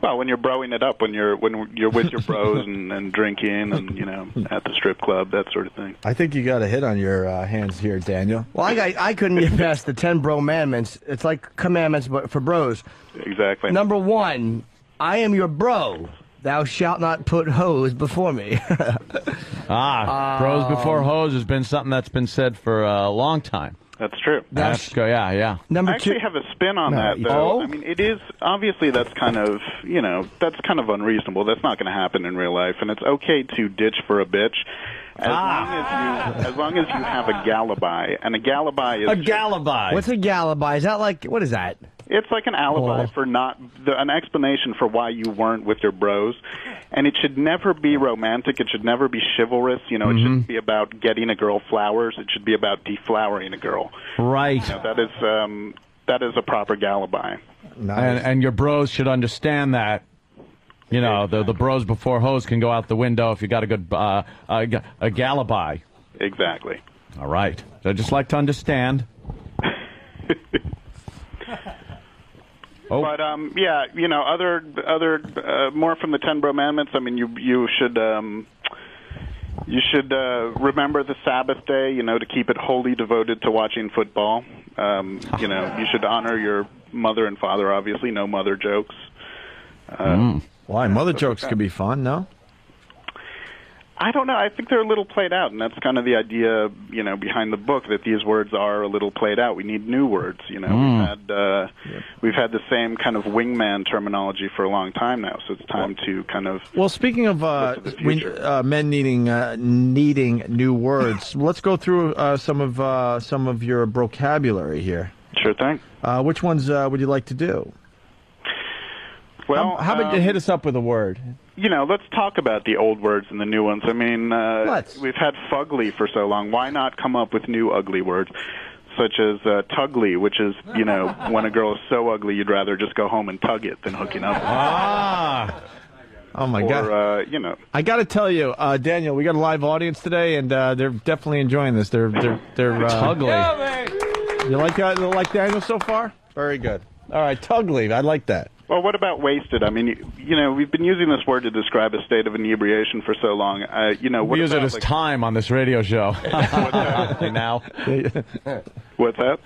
Well, when you're broing it up, when you're with your bros and drinking and at the strip club, that sort of thing. I think you got a hit on your hands here, Daniel. Well, I couldn't get past the 10 bro-mandments. It's like commandments, but for bros. Exactly. Number 1, I am your bro. Thou shalt not put hoes before me. Bros before hoes has been something that's been said for a long time. That's true. Yeah. I actually have a spin on that, though. I mean, it is obviously that's kind of unreasonable. That's not going to happen in real life, and it's okay to ditch for a bitch as long as you have a galaby. And a galaby is galaby. What's a galaby? Is that what is that? It's like an alibi for an explanation for why you weren't with your bros. And it should never be romantic. It should never be chivalrous. It shouldn't be about getting a girl flowers. It should be about deflowering a girl. Right. That is a proper galaby. Nice. And your bros should understand that. The bros before hoes can go out the window if you got a good a galaby. Exactly. All right. So I'd just like to understand. But other more from the 10 Bromandments. I mean, you should remember the Sabbath day. To keep it wholly devoted to watching football. You should honor your mother and father. Obviously, no mother jokes. Why? Mother jokes could be fun, no? I don't know. I think they're a little played out, and that's kind of the idea, behind the book, that these words are a little played out. We need new words. We've had the same kind of wingman terminology for a long time now, so it's time to kind of. Well, speaking of men needing new words, let's go through some of your vocabulary here. Sure thing. Which ones would you like to do? Well, how about you hit us up with a word? Let's talk about the old words and the new ones. I mean, we've had fugly for so long. Why not come up with new ugly words, such as tugly, which is, when a girl is so ugly you'd rather just go home and tug it than hooking up. Oh, my God. I got to tell you, Daniel, we got a live audience today, and they're definitely enjoying this. They're tugly. You like Daniel so far? Very good. All right, tugly. I like that. Well, what about wasted? I mean, we've been using this word to describe a state of inebriation for so long. We use it as time on this radio show. Now. What's that?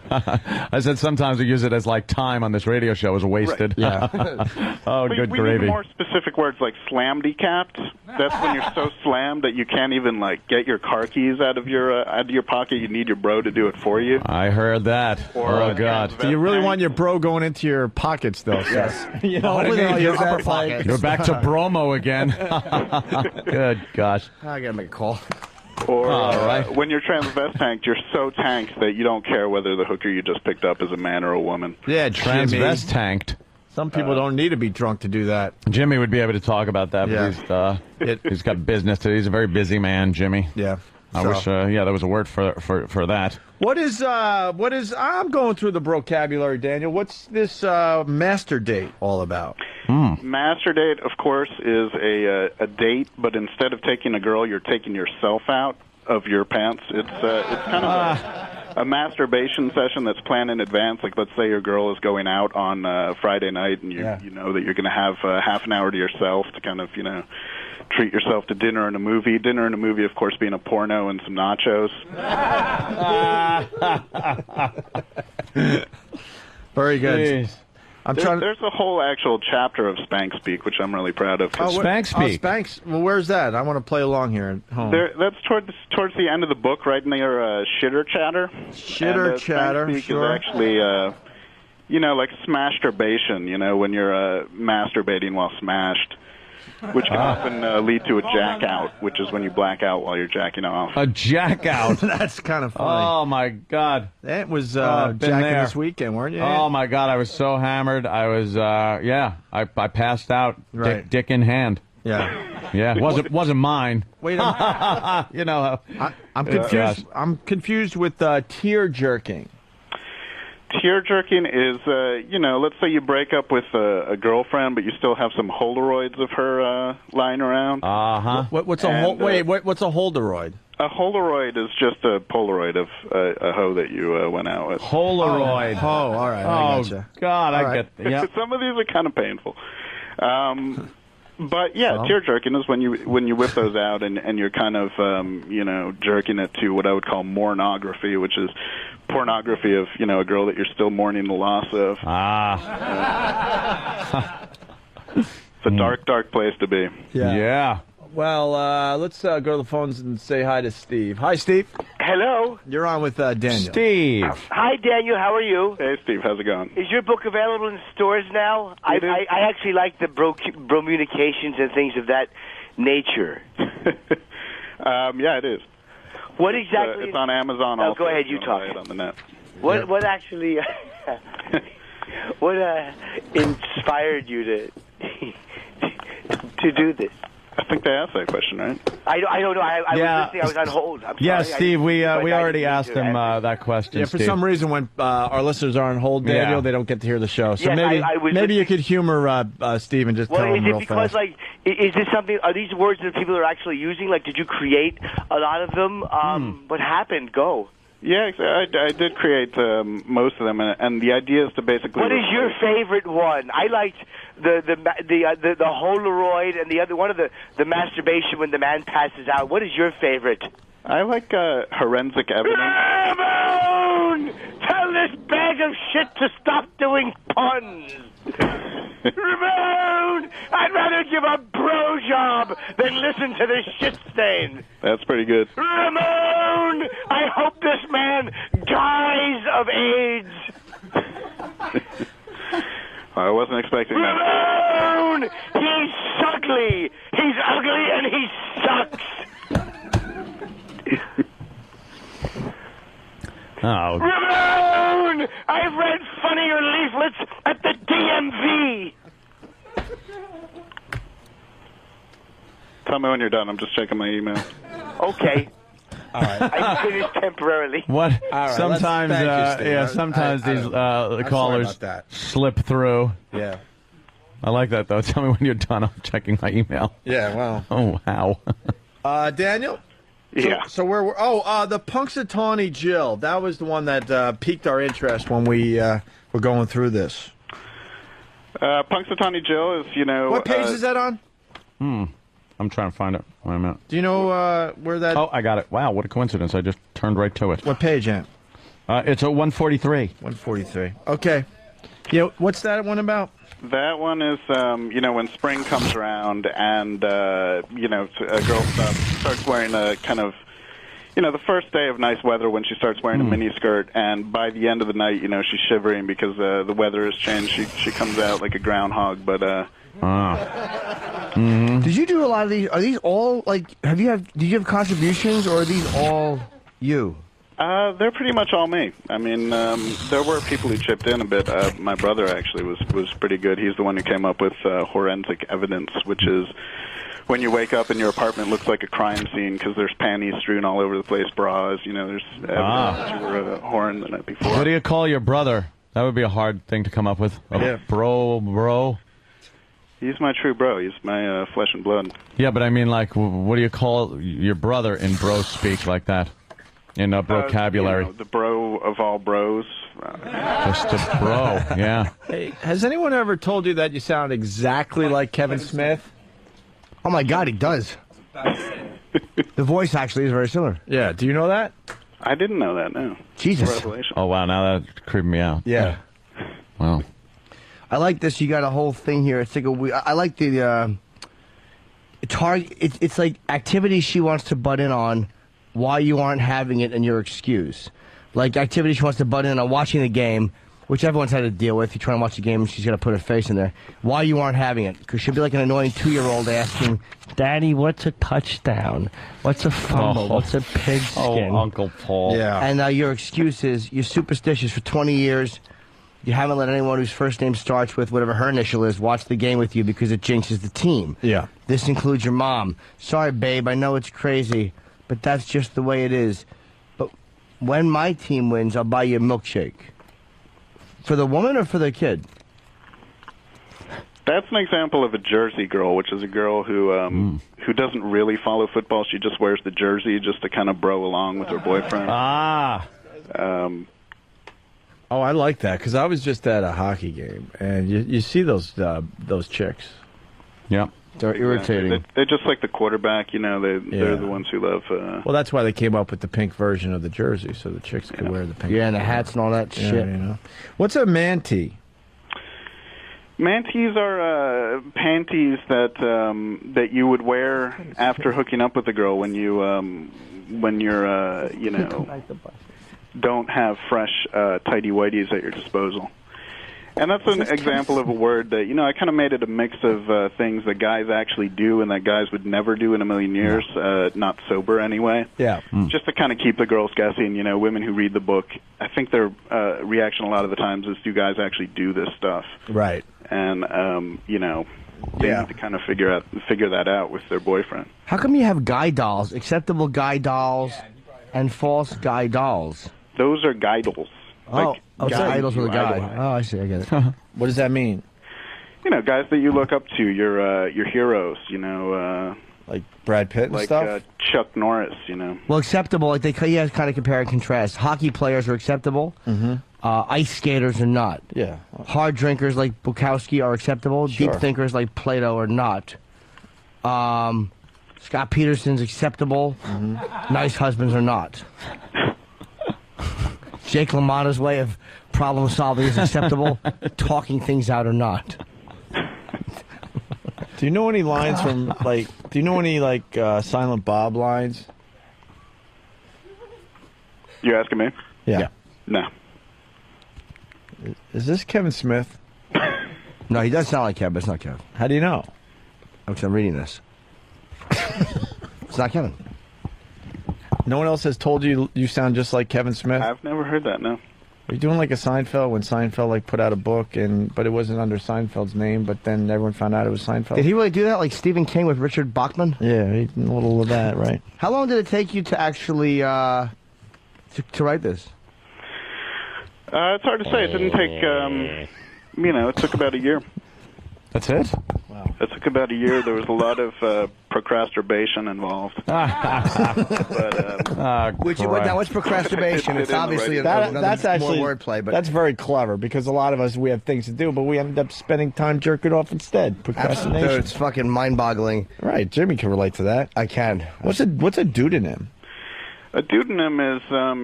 I said sometimes we use it as time on this radio show as wasted. Right. Yeah. Oh, good we gravy. need more specific words like slamdy-capped. That's when you're so slammed that you can't even get your car keys out of your pocket. You need your bro to do it for you. I heard that. Oh God! Do you really want your bro going into your pockets, though? Yes. You know what I mean? Your upper pocket. You're back to bromo again. Good gosh. I gotta make a call. Or when you're transvestined, you're so tanked that you don't care whether the hooker you just picked up is a man or a woman. Yeah, transvestinked. Some people don't need to be drunk to do that. Jimmy would be able to talk about that, but he's got business to do. He's a very busy man, Jimmy. Yeah. I wish, there was a word for that. What is, I'm going through the vocabulary, Daniel. What's this master date all about? Master date, of course, is a date, but instead of taking a girl, you're taking yourself out of your pants. It's kind of a masturbation session that's planned in advance. Like, let's say your girl is going out on Friday night, and you know that you're going to have half an hour to yourself to kind of, treat yourself to dinner and a movie. Dinner and a movie, of course, being a porno and some nachos. Very good. Jeez. There's a whole actual chapter of Spank Speak, which I'm really proud of. Spank Speak? Spanks. Well, where's that? I want to play along here at home. That's towards the end of the book, right near Shitter Chatter. Shitter Chatter, Spank Speak sure. is actually, like smasturbation, when you're masturbating while smashed. Which can often lead to a jack out, which is when you black out while you're jacking off. A jack out? That's kind of funny. Oh, my God. That was jacking this weekend, weren't you? Oh, my God. I was so hammered. I was, I passed out, right. dick in hand. Yeah. Yeah, wasn't mine. Wait a minute. I'm confused. I'm confused with tear jerking. Tear jerking is, let's say you break up with a girlfriend, but you still have some Polaroids of her lying around. What's a Holderoid? A Polaroid is just a Polaroid of a hoe that you went out with. Polaroid. Oh, all right. I gotcha. God, All I right. get. Yep. Some of these are kind of painful. But yeah, tear jerking is when you whip those out and you're kind of jerking it to what I would call mournography, which is pornography of a girl that you're still mourning the loss of. It's a dark, dark place to be. Yeah. Well, let's go to the phones and say hi to Steve. Hi, Steve. Hello. You're on with Daniel. Steve. Hi, Daniel. How are you? Hey, Steve. How's it going? Is your book available in stores now? I actually like the Bromunications and things of that nature. Yeah, it is. What exactly? It's on Amazon. No, also. go ahead. You talk. Buy it on the net. What actually? What inspired you to do this? I think they asked that question, right? I don't know. I was listening. I was on hold. I'm Yeah, sorry. Steve, we already asked him that question. Yeah, for Steve. some reason, when our listeners are on hold, Daniel, they don't get to hear the show. So Yes, maybe you could humor Steve and just tell him real because, fast. is this something? Are these words that people are actually using? Like, did you create a lot of them? What happened? Go. Yeah, I did create most of them, and the idea is to basically. What is your favorite one? I liked the Polaroid and the other one of the masturbation when the man passes out. What is your favorite? I like forensic evidence. Ramon! Tell this bag of shit to stop doing puns. Ramon! I'd rather give a bro job than listen to this shit stain. That's pretty good. Ramon! I hope this man dies of AIDS. I wasn't expecting that. Ramon! He's ugly. He's ugly and he sucks. Oh. Ramon! I've read funnier leaflets at the DMV. Tell me when you're done. I'm just checking my email. Okay. All right. I finished temporarily. What? All right, Sometimes, thank you, Steve. sometimes I these I'm sorry callers about that. slip through. Yeah. I like that though. Tell me when you're done. I'm checking my email. Yeah. Well. Oh wow. Daniel. Yeah. So where were? The Punxsutawney Jill. That was the one that piqued our interest when we were going through this. Punxsutawney Jill is, What page is that on? I'm trying to find it. Wait a minute. Do you know where that? Oh, I got it. Wow, what a coincidence! I just turned right to it. What page, Aunt? It's at 143. 143. Okay. Yeah. What's that one about? That one is, when spring comes around and, a girl starts wearing a kind of, the first day of nice weather when she starts wearing a miniskirt, and by the end of the night, she's shivering because the weather has changed. She comes out like a groundhog, but... Did you do a lot of these? Are these all, did you have contributions, or are these all you? They're pretty much all me. I mean, there were people who chipped in a bit. My brother actually was pretty good. He's the one who came up with forensic evidence, which is when you wake up and your apartment looks like a crime scene because there's panties strewn all over the place, bras. There's evidence that you were a whoring the night before. What do you call your brother? That would be a hard thing to come up with. Bro. He's my true bro. He's my flesh and blood. Yeah, but I mean, what do you call your brother in bro speak like that? In Brocabulary. The bro of all bros. Just a bro, yeah. Hey, has anyone ever told you that you sound exactly like Kevin Smith? Oh, my God, he does. The voice actually is very similar. Yeah, do you know that? I didn't know that, no. Jesus. Revelation. Oh, wow, now that creeped me out. Yeah. Wow. I like this. You got a whole thing here. It's like I like the it's like activities she wants to butt in on why you aren't having it and your excuse. Like activities she wants to butt in on watching the game, which everyone's had to deal with. You're trying to watch the game and she's got to put her face in there. Why you aren't having it? Because she'll be like an annoying 2-year-old asking, Daddy, what's a touchdown? What's a fumble? What's a pigskin? Oh, Uncle Paul. Yeah. And your excuse is you're superstitious for 20 years. You haven't let anyone whose first name starts with whatever her initial is watch the game with you because it jinxes the team. Yeah. This includes your mom. Sorry, babe, I know it's crazy, but that's just the way it is. But when my team wins, I'll buy you a milkshake. For the woman or for the kid? That's an example of a jersey girl, which is a girl who doesn't really follow football. She just wears the jersey just to kind of bro along with her boyfriend. Oh, I like that because I was just at a hockey game, and you see those chicks. Yeah, they're irritating. They're just like the quarterback, you know. They're the ones who love. Well, that's why they came up with the pink version of the jersey, so the chicks could wear the pink. Yeah, and the hats and all that shit. You know. What's a man-tee? Man-tees are panties that you would wear after hooking up with a girl when you're you know, don't have fresh tidy whities at your disposal. And that's an example of a word that, you know, I kind of made it a mix of things that guys actually do and that guys would never do in a million years, not sober anyway. Yeah. Just to kind of keep the girls guessing, you know, women who read the book, I think their reaction a lot of the times is, do guys actually do this stuff? Right. And, you know, they need to kind of figure that out with their boyfriend. How come you have guy dolls, acceptable guy dolls, and false guy dolls? Those are guidles. Oh, like idols with a guy. idolize. Oh, I see. I get it. What does that mean? You know, guys that you look up to, your heroes. You know, like Brad Pitt and like, stuff. Chuck Norris. You know. Well, acceptable. Like you guys kind of compare and contrast. Hockey players are acceptable. Mm-hmm. Ice skaters are not. Yeah. Hard drinkers like Bukowski are acceptable. Sure. Deep thinkers like Plato are not. Scott Peterson's acceptable. Mm-hmm. Nice husbands are not. Jake LaMotta's way of problem solving is acceptable. Talking things out or not. Do you know any lines from Do you know any Silent Bob lines? You asking me? Yeah. No. Is this Kevin Smith? No, he does sound like Kevin, but it's not Kevin. How do you know? Because I'm reading this. It's not Kevin. No one else has told you you sound just like Kevin Smith? I've never heard that, no. Are you doing like a Seinfeld when Seinfeld put out a book but it wasn't under Seinfeld's name, but then everyone found out it was Seinfeld? Did he really do that like Stephen King with Richard Bachman? Yeah, a little of that, right. How long did it take you to actually to write this? It's hard to say. It didn't take, you know, it took about a year. That's it? Wow. It took about a year. There was a lot of procrastination involved. What's procrastination? It's obviously that's actually more wordplay, but that's very clever because a lot of us, we have things to do, but we end up spending time jerking off instead. Procrastination. Absolutely. It's fucking mind-boggling. Right, Jimmy can relate to that. I can. What's a pseudonym? A pseudonym is,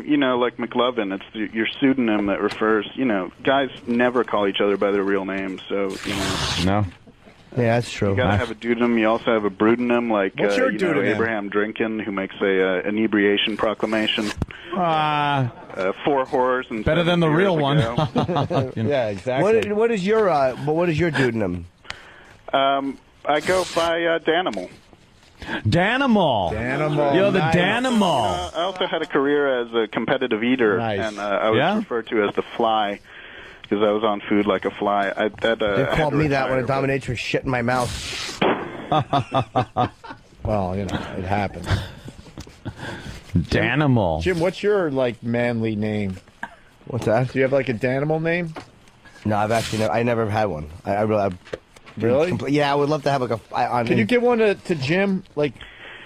you know, like McLovin. It's your pseudonym that refers, you know, guys never call each other by their real names, so, you know. No. Yeah, that's true. You gotta have a pseudonym. You also have a brudonym, like What's your you know, pseudonym? Abraham Drinkin, who makes a inebriation proclamation. 4 whores and better than the real one. Yeah, exactly. What is your pseudonym? I go by Danimal. Danimal. Yo, the nice. Danimal. I also had a career as a competitive eater, and I was referred to as the Fly because I was on food like a fly. They called me that when a dominatrix shit in my mouth. Well, you know, it happens. Danimal. Jim, what's your manly name? What's that? Do you have a Danimal name? No, I never had one. I really. Really? Yeah, I would love to have Can you give one to Jim?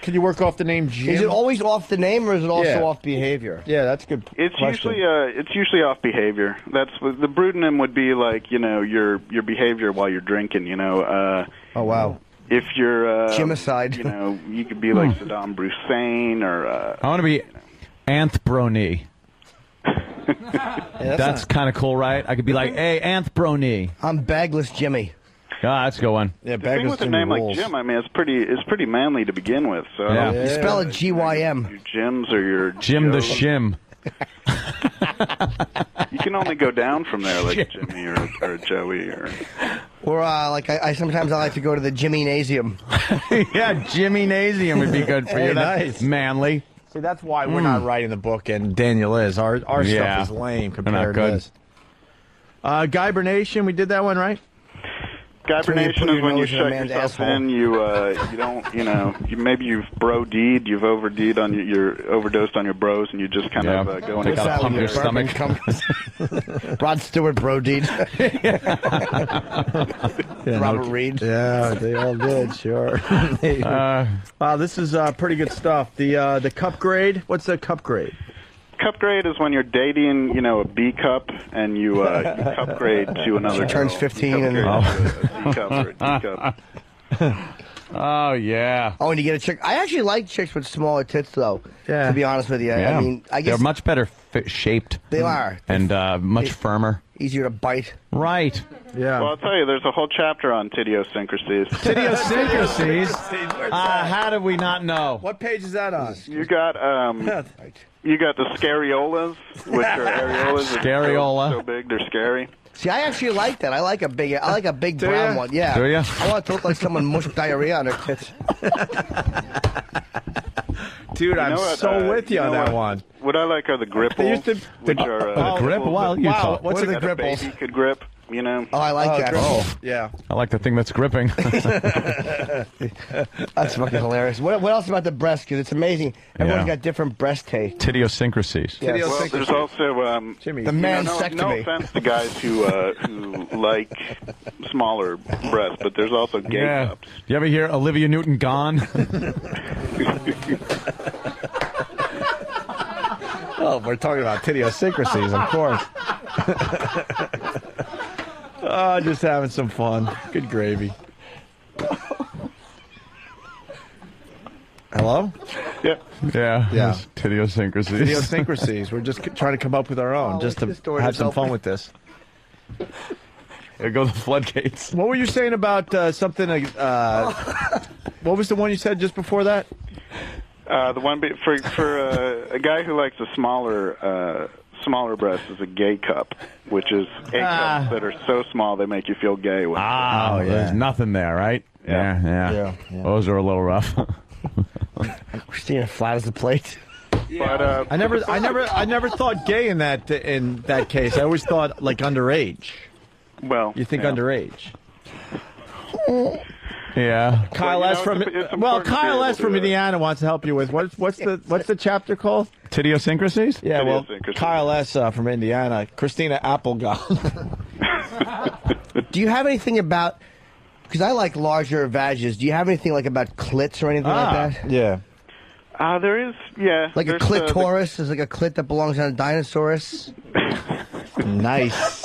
Can you work off the name Jim? Is it always off the name, or is it also off behavior? Yeah, that's good. It's question. usually off behavior. That's the brudonym would be like, you know, your behavior while you're drinking. You know. Oh wow. If you're Jimicide, you know, you could be like Saddam Hussein or. I want to be Anthbrony. That's kind of cool, right? I could be like, hey, Anthbrony. I'm Bagless Jimmy. Ah, that's a good one. Yeah, the thing with a name like Jim, I mean, it's pretty manly to begin with. So yeah. You spell it G-Y-M. Your Jims or your Jim the Joes. Shim. You can only go down from there, like Jimmy or Joey or I sometimes I like to go to the Jimmynasium. Yeah, Jimmynasium would be good for you. That's nice. Manly. See, that's why we're not writing the book, and Daniel is. Our stuff is lame compared to this. Guybernation, we did that one, right? Hibernation is when you shut yourself in. You don't, maybe you've bro-deed, you've overdosed on your bros, and you just kind of go into pump your stomach. Rod Stewart bro-deed. Robert Reed. Yeah, they all did, sure. Wow, this is pretty good stuff. The cup grade, what's the cup grade? Cup grade is when you're dating, a B cup, and you cup grade to another. She turns 15 and a C cup or a D cup. Oh yeah. Oh, and you get a chick. I actually like chicks with smaller tits, though. Yeah. To be honest with you, Yeah. I mean, I guess they're much better shaped. They are, and much firmer. Easier to bite. Right. Yeah. Well, I'll tell you, there's a whole chapter on tidiosyncrasies. Tidiosyncrasies? How did we not know? What page is that on? You got the scariolas, which are areolas. Scariola. So big, they're scary. See, I actually like that. I like a big brown one. Yeah. Do you? I want it to look like someone mushed diarrhea on their tits. Dude, I'm so with you on that one. What I like are the gripples, which are the grip. Wow, what's the gripples? Baby could grip. Oh, I like that. Oh, yeah. I like the thing that's gripping. That's fucking hilarious. What else about the breast? Because it's amazing. Everyone's got different breast taste. Tidiosyncrasies. Yes. Well, there's also the mansectomy. No offense to guys who like smaller breasts, but there's also gay cups. You ever hear Olivia Newton-John? Oh, we're talking about tidiosyncrasies, of course. Oh, just having some fun. Good gravy. Hello? Yeah. Yeah. Tidiosyncrasies. Idiosyncrasies. We're just trying to come up with our own, just to have some fun with this. There go the floodgates. What were you saying about something? What was the one you said just before that? The one for a guy who likes a smaller breast is a gay cup, which is egg cups that are so small they make you feel gay. There's nothing there, right? Yeah. Those are a little rough. Christina flat as a plate. Yeah. But I never thought gay in that case. I always thought like underage. Well, you think underage? Yeah. Kyle S. from Indiana wants to help you with what's the chapter called? Tidiosyncrasies? Yeah, well, Kyle S. From Indiana, Christina Applegon. Do you have anything about? Because I like larger vages. Do you have anything like about clits or anything like that? Yeah. There is, yeah. Like a clitoris is like a clit that belongs on a dinosaurus. Nice.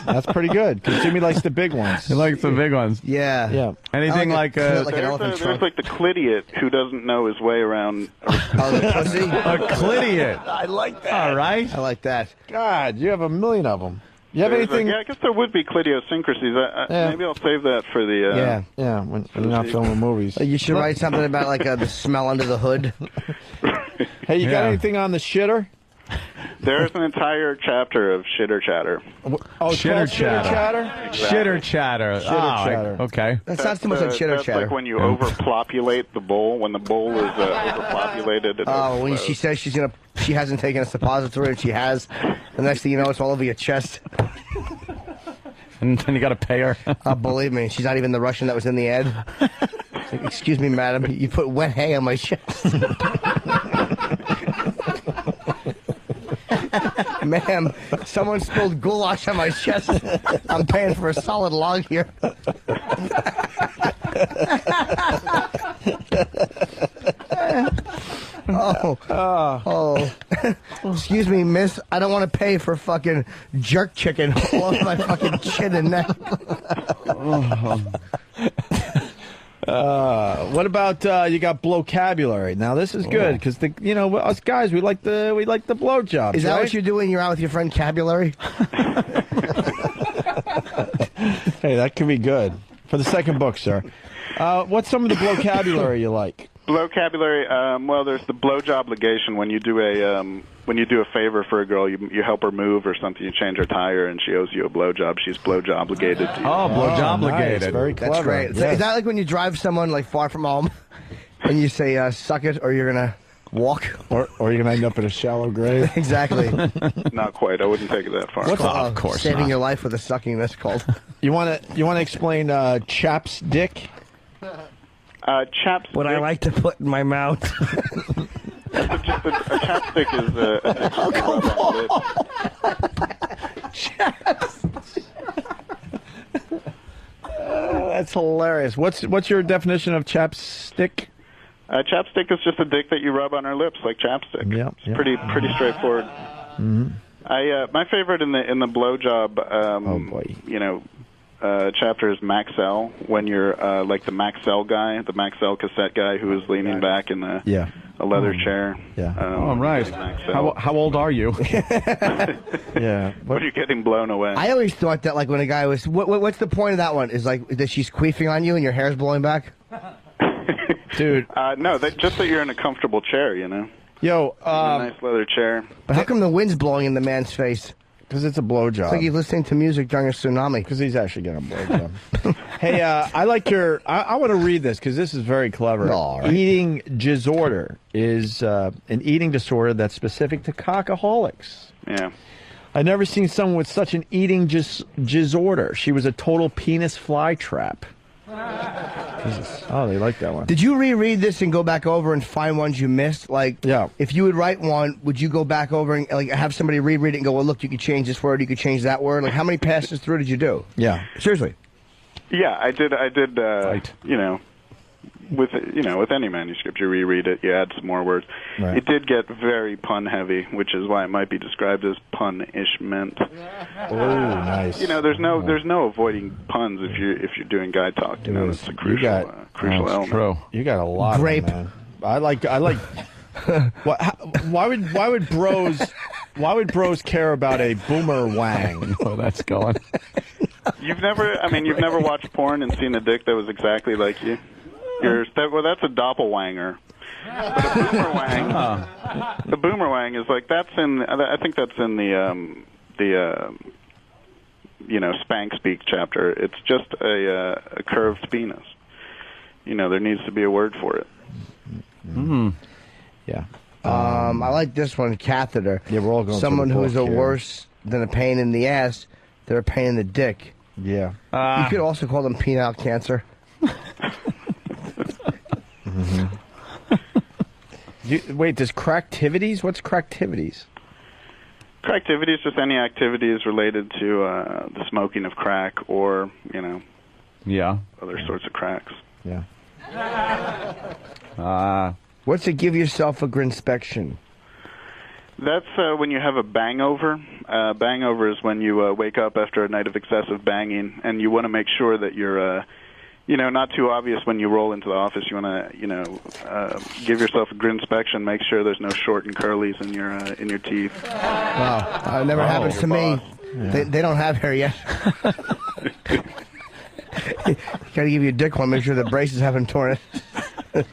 That's pretty good. Because Jimmy likes the big ones. He likes the big ones. Yeah. Yeah. Anything like an elephant trunk. There's like the clitiot who doesn't know his way around. The pussy? A clitiot. I like that. All right. I like that. God, you have a million of them. You have anything? I guess there would be clitiosyncrasies. Maybe I'll save that for the. When you're not filming movies. You should write something about like the smell under the hood. Hey, you got anything on the shitter? There's an entire chapter of shitter chatter. Oh, shitter chatter. Exactly. Shitter chatter. Chatter. Okay. That's not too much like shitter chatter. That's like when you overpopulate the bowl. When the bowl is overpopulated. When she says she hasn't taken a suppository and she has. The next thing you know, it's all over your chest. And then you got to pay her. Believe me, she's not even the Russian that was in the ad. Like, excuse me, madam, you put wet hay on my chest. Ma'am, someone spilled goulash on my chest. I'm paying for a solid log here. Excuse me, miss. I don't want to pay for fucking jerk chicken all over my fucking chin and neck. What about you got Blocabulary? Now this is good because us guys we like the blowjobs. Is that right? what you're doing? You're out with your friend Cabulary? Hey, that could be good for the second book, sir. What's some of the Blocabulary you like? Blowcabulary, well, there's the blowjob obligation. When you do a favor for a girl, you help her move or something, you change her tire, and she owes you a blowjob. She's blowjob obligated to you. Oh, blowjob obligated. Nice. Very clever. That's great. Yeah. Is that like when you drive someone like far from home, and you say "suck it" or you're gonna? walk. Or you're going to end up in a shallow grave. Exactly. Not quite. I wouldn't take it that far. Of course saving not. your life with a sucking, that's called. You want to explain Chap's dick? Chapstick. What I like to put in my mouth. A chapstick is a dick you rub on the lips. That's hilarious. What's your definition of chapstick? Chapstick is just a dick that you rub on her lips like chapstick. Yeah, it's pretty straightforward. Mm-hmm. My favorite in the blowjob, chapter is Maxell. When you're like the Maxell guy, the Maxell cassette guy who is leaning back in a leather chair. Yeah. Right. How old are you? Yeah. What are you getting blown away? I always thought that, like, when a guy was... what's the point of that one? Is, like, that she's queefing on you and your hair's blowing back? Dude. No, just that you're in a comfortable chair, you know? Yo, a nice leather chair. But how come the wind's blowing in the man's face? Because it's a blowjob. It's like he's listening to music during a tsunami. Because he's actually getting a blowjob. Hey, I like your... I want to read this because this is very clever. Right. Eating disorder is an eating disorder that's specific to cockaholics. Yeah. I've never seen someone with such an eating disorder. She was a total penis fly trap. Jesus. Oh, they like that one. Did you reread this and go back over and find ones you missed? Like, yeah. If you would write one, would you go back over and like have somebody reread it and go, well, look, you could change this word, you could change that word? Like, how many passes through did you do? Yeah. Seriously. Yeah, I did. Right. With any manuscript, you reread it, you add some more words. Right. It did get very pun heavy, which is why it might be described as punishment. Oh, nice. There's no avoiding puns if you're doing guy talk. It's a crucial element. True. You got a lot. Grape. Man. I like. Why would bros care about a boomer wang? Oh, that's going. You've never watched porn and seen a dick that was exactly like you. That's a doppelwanger. But a boomerwang, the boomerwang is like I think that's in the spank speak chapter. It's just a curved penis. There needs to be a word for it. Mm-hmm. Yeah. I like this one, catheter. Yeah, we're all going. Someone through the who is book a here. worse than a pain in the ass, they're a pain in the dick. Yeah. You could also call them penile cancer. Mm-hmm. Wait, there's cracktivities? What's cracktivities? Cracktivity is just any activities related to the smoking of crack or, other sorts of cracks. Yeah. What's a give yourself a grinspection? That's when you have a bangover. Bangover is when you wake up after a night of excessive banging, and you want to make sure that you're, not too obvious when you roll into the office. You want to, give yourself a grinspection. Make sure there's no short and curlies in your teeth. Wow, it never happens to me. Yeah. They don't have hair yet. Got to give you a dick one. Make sure the braces haven't torn it.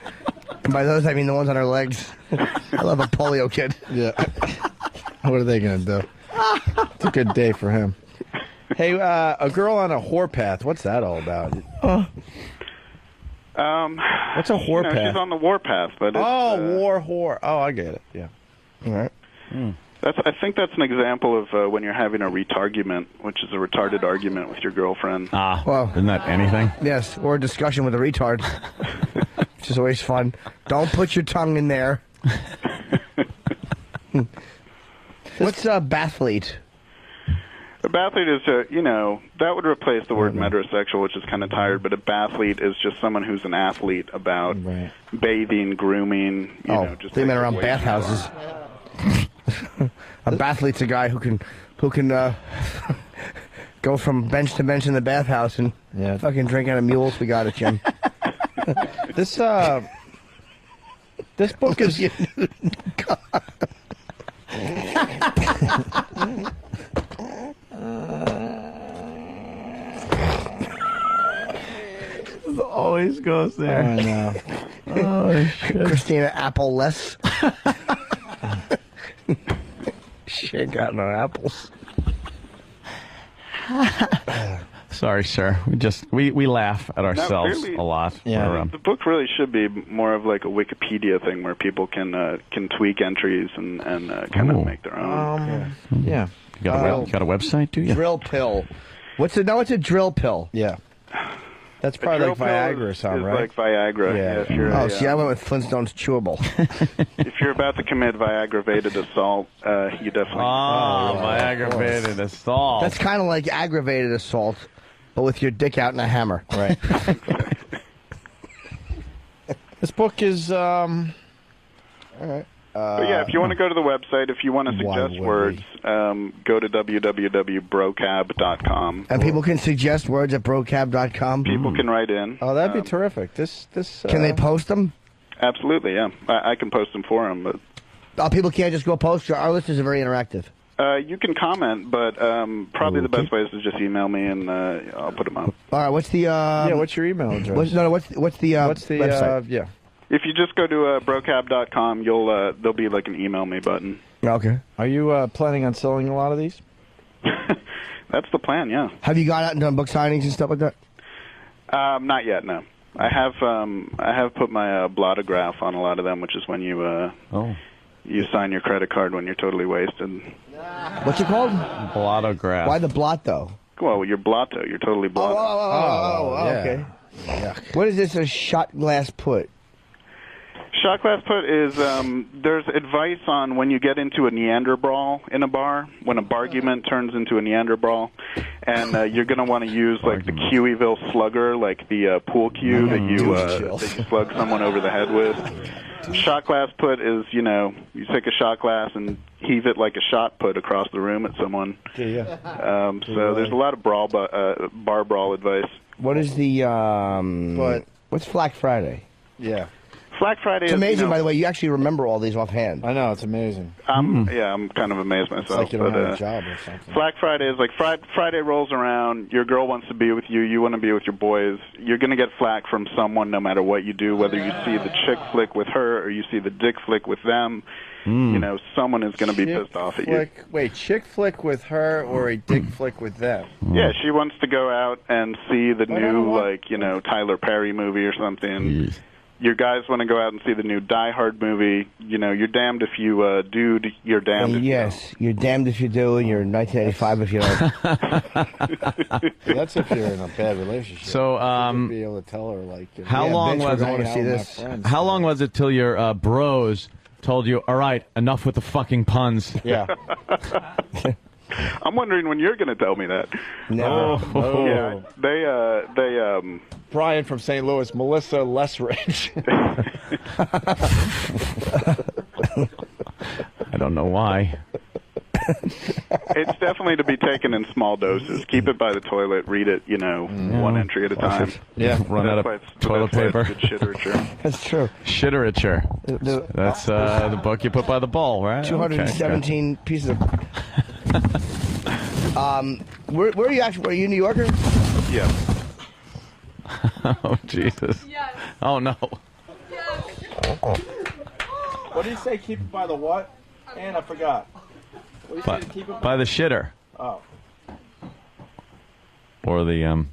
And by those, I mean the ones on her legs. I love a polio kid. Yeah. What are they going to do? It's a good day for him. Hey, a girl on a whore path. What's that all about? What's a whore path? She's on the warpath, but it's, war whore. Oh, I get it. Yeah. All right. I think that's an example of when you're having a retargument, which is a retarded argument with your girlfriend. Well, isn't that anything? Yes, or a discussion with a retard, which is always fun. Don't put your tongue in there. What's a bathlete? A bathlete is, that would replace the word metrosexual, which is kind of tired, but a bathlete is just someone who's an athlete about bathing, grooming, just they meant around bathhouses. A bathlete's a guy who can go from bench to bench in the bathhouse and fucking drink out of mules. We got it, Jim. This book is. Always goes there. I know. Oh, shit. Christina Apple-less. She ain't got no apples. Sorry, sir. We laugh at ourselves really, a lot. Yeah, the book really should be more of like a Wikipedia thing where people can tweak entries and kind of make their own. Yeah. You got a website, do you? Drill pill. What's a drill pill? Yeah. That's probably like Viagra or something, right? Like Viagra. Yeah. If you're, see, I went with Flintstone's chewable. If you're about to commit Viagravated assault, you definitely. Viagravated assault. That's kind of like aggravated assault, but with your dick out and a hammer. Right. This book is all right. But yeah, if you want to go to the website, if you want to suggest words, go to www.brocab.com. And people can suggest words at brocab.com? People can write in. Oh, that'd be terrific. This. Can they post them? Absolutely, yeah. I can post them for them, but. People can't just go post. Our listeners are very interactive. You can comment, but probably the best way is to just email me, and I'll put them up. All right, what's the... what's your email address? What's the website? If you just go to brocab.com, there'll be like an email me button. Okay. Are you planning on selling a lot of these? That's the plan, yeah. Have you gone out and done book signings and stuff like that? Not yet, no. I have put my blottograph on a lot of them, which is when you you sign your credit card when you're totally wasted. What's it called? Blottograph. Why the blot, though? Well, you're blotto. You're totally blotto. Okay. Yuck. What is this, a shot glass put? Shot glass put is there's advice on when you get into a Neander brawl in a bar, when a bargument turns into a Neander brawl, and you're going to want to use like the Cueyville slugger, like the pool cue that you slug someone over the head with. Shot glass put is, you take a shot glass and heave it like a shot put across the room at someone. So there's a lot of bar brawl advice. What is the what's Black Friday? Yeah. Black Friday it's is amazing, by the way. You actually remember all these offhand. I know, it's amazing. Yeah, I'm kind of amazed myself. It's like you don't have a job or something. Black Friday is like Friday rolls around, your girl wants to be with you, you want to be with your boys. You're going to get flack from someone no matter what you do, whether you see the chick flick with her or you see the dick flick with them. Someone is going to be pissed off at you. Wait, chick flick with her or a dick flick with them? Yeah, she wants to go out and see the new, Tyler Perry movie or something. Your guys want to go out and see the new Die Hard movie. You're damned if you do, you're damned if you don't. You're damned if you do, and you're 1985 if you don't. That's if you're in a bad relationship. So, you be able to tell her, how long was it till your bros told you, all right, enough with the fucking puns? Yeah. I'm wondering when you're going to tell me that. Never. Yeah, they Brian from St. Louis, Melissa Lessridge. I don't know why. It's definitely to be taken in small doses. Keep it by the toilet. Read it, one entry at a time. Yeah, run out of toilet paper. Shitterature. That's true. Shitterature. That's the book you put by the ball, right? 217 pieces of... where are you actually? Are you a New Yorker? Yeah. Oh, Jesus. Yes. Oh, no. Yes. What did he say? Keep it by the what? And I forgot. What did he say? Keep it by the shitter. Oh. Or the,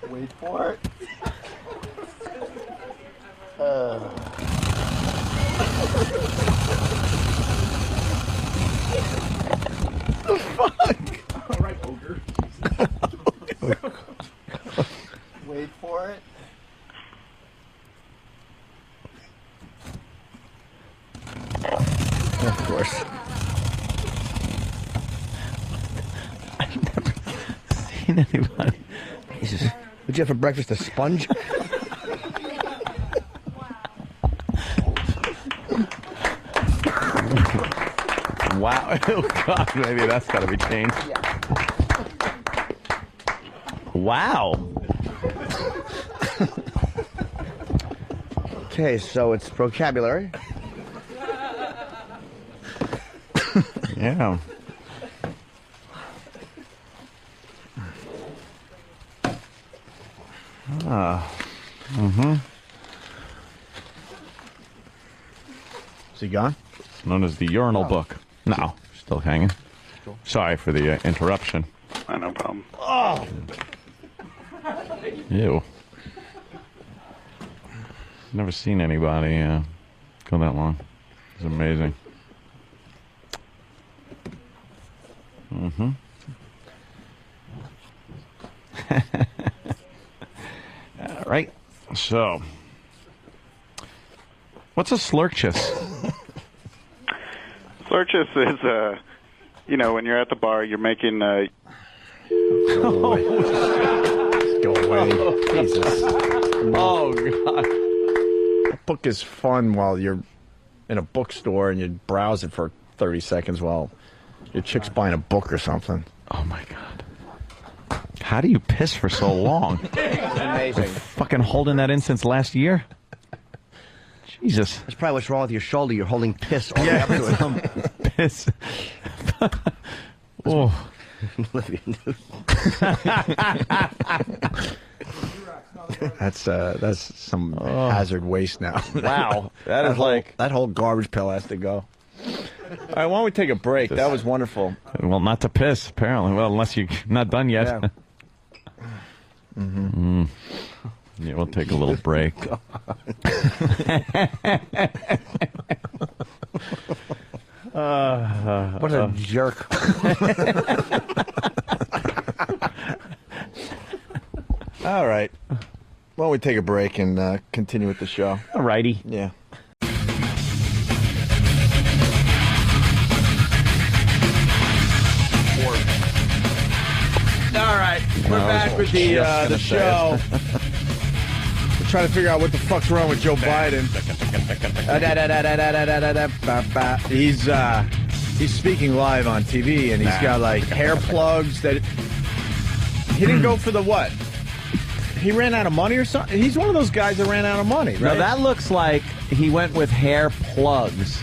Wait for it. Fuck! All right, ogre. Wait for it. Of course. I've never seen anybody. Jesus. What'd you have for breakfast? A sponge? Wow. Oh, God. Maybe that's got to be changed. Wow. Okay, so it's Brocabulary. Yeah. Mm-hmm. Is he gone? It's known as the urinal book. No, still hanging. Sorry for the interruption. No problem. Oh! Ew. Never seen anybody go that long. It's amazing. Mm-hmm. All right. So, what's a slurchus? Slurchus is, when you're at the bar, you're making. Go away. Jesus. Oh, God. A book is fun while you're in a bookstore and you browse it for 30 seconds while your chick's buying a book or something. Oh, my God. How do you piss for so long? Amazing. You're fucking holding that in since last year? Jesus. That's probably what's wrong with your shoulder. You're holding piss all the way up to it. Piss. Oh. That's some hazard waste now. Wow. That is like... That whole garbage pail has to go. All right, why don't we take a break? That was wonderful. Well, not to piss, apparently. Well, unless you're not done yet. Yeah. Mm-hmm. Yeah, we'll take a little break. What a jerk. All right. Why don't we take a break and continue with the show? All righty. Yeah. All right, we're back with the show. We're trying to figure out what the fuck's wrong with Joe Biden. He's speaking live on TV, and he's got like hair plugs that he didn't go for the what? He ran out of money or something? He's one of those guys that ran out of money, right? No, that looks like he went with hair plugs,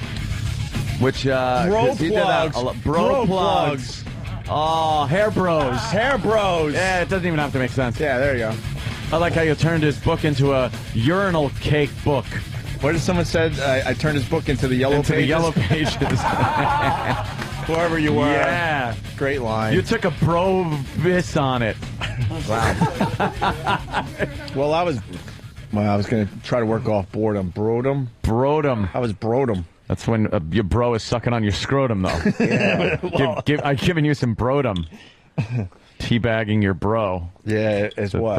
which bro plugs. Bro plugs. Oh, hair bros. Hair bros. Yeah, it doesn't even have to make sense. Yeah, there you go. I like how you turned his book into a urinal cake book. What did someone said? I turned his book into the yellow pages. The yellow pages. Whoever you were. Yeah. Great line. You took a bro-vis on it. Wow. Well, I was going to try to work off boredom. Broedom. I was broedom. That's when your bro is sucking on your scrotum, though. Yeah. I'm giving you some broedom. Teabagging your bro. Yeah, as what?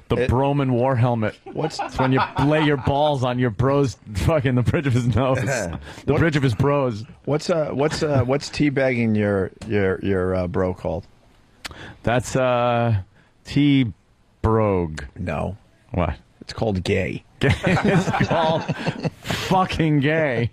The Broman war helmet. It's when you lay your balls on your bro's fucking the bridge of his nose. The bridge of his bros. What's teabagging your bro called? That's T-brogue. No. What? It's called gay. It's called fucking gay.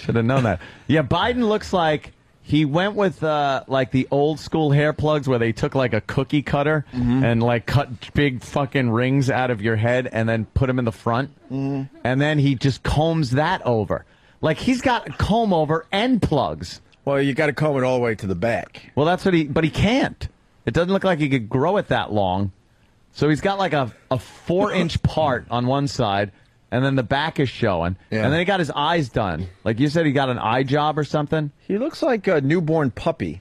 Should have known that. Yeah, Biden looks like he went with like the old school hair plugs where they took like a cookie cutter and like cut big fucking rings out of your head and then put them in the front. And then he just combs that over. Like he's got a comb over and plugs. Well, you got to comb it all the way to the back. Well, that's what but he can't. It doesn't look like he could grow it that long. So he's got like a 4-inch part on one side, and then the back is showing. Yeah. And then he got his eyes done. Like you said, he got an eye job or something? He looks like a newborn puppy.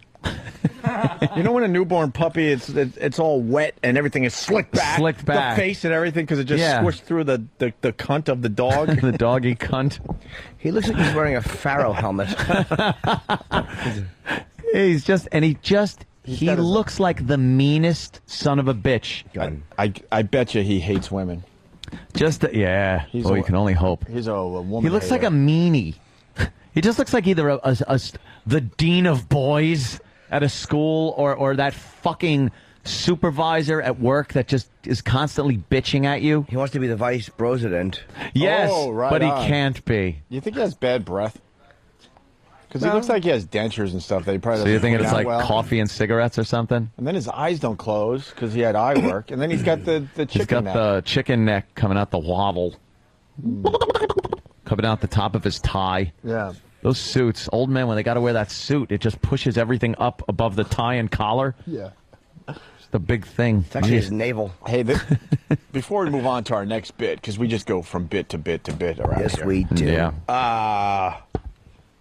You know when a newborn puppy, it's all wet and everything is slicked back? Slicked back. The face and everything because it just squished through the cunt of the dog. The doggy cunt. He looks like he's wearing a Pharaoh helmet. he just He looks like the meanest son of a bitch. I bet you he hates women. Yeah. You can only hope. He's a woman. He looks like a meanie. He just looks like either the dean of boys at a school or that fucking supervisor at work that just is constantly bitching at you. He wants to be the vice president. Yes, right but he on. can't be. You think he has bad breath? Because he looks like he has dentures and stuff that he probably So doesn't you think clean it's out like coffee and cigarettes or something? And then his eyes don't close because he had eye work. And then he's got the chicken He's got neck. the chicken neck coming out the waddle. Coming out the top of his tie. Yeah. Those suits, old men, when they got to wear that suit, it just pushes everything up above the tie and collar. Yeah. It's the big thing. It's actually his navel. Hey, before we move on to our next bit, because we just go from bit to bit to bit around Yes, here. we do. Yeah.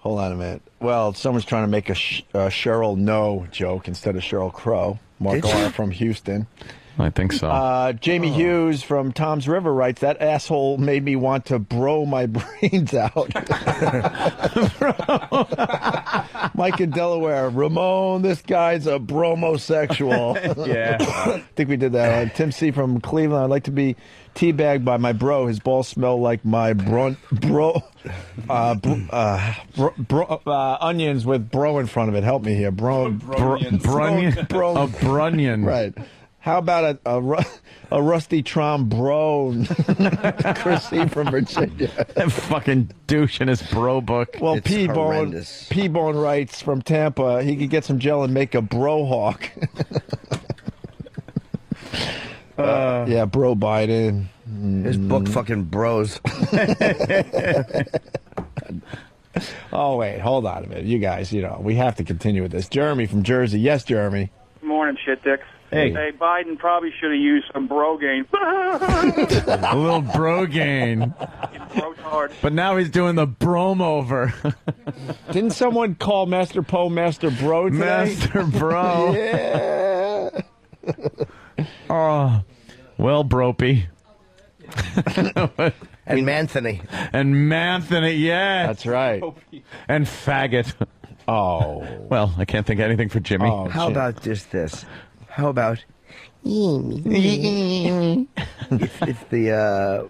Hold on a minute. Well, someone's trying to make a Cheryl No joke instead of Cheryl Crow. Mark R. from Houston. I think so. Jamie Hughes from Tom's River writes, that asshole made me want to bro my brains out. Mike in Delaware, Ramon, this guy's a bromosexual. Yeah. I think we did that. Tim C. from Cleveland, I'd like to be teabagged by my bro. His balls smell like my onions with bro in front of it. Help me here. Brunion. Right. How about a rusty trombone? Chris C. from Virginia. That fucking douche in his bro book. Well, It's horrendous. P-Bone writes from Tampa, he could get some gel and make a bro hawk. Yeah, bro Biden. His book fucking bros. Oh, wait, hold on a minute. You guys, we have to continue with this. Jeremy from Jersey. Yes, Jeremy. Morning, shit dicks. Hey. Biden probably should have used some Brogaine. A little Brogaine. But now he's doing the Bromover. Didn't someone call Master Poe Master Bro today? Master Bro. Yeah. Oh, well, Bropey. And Manthony. And Manthony, yeah. That's right. And faggot. Oh. Well, I can't think of anything for Jimmy. Oh, How about just this? How about... it's the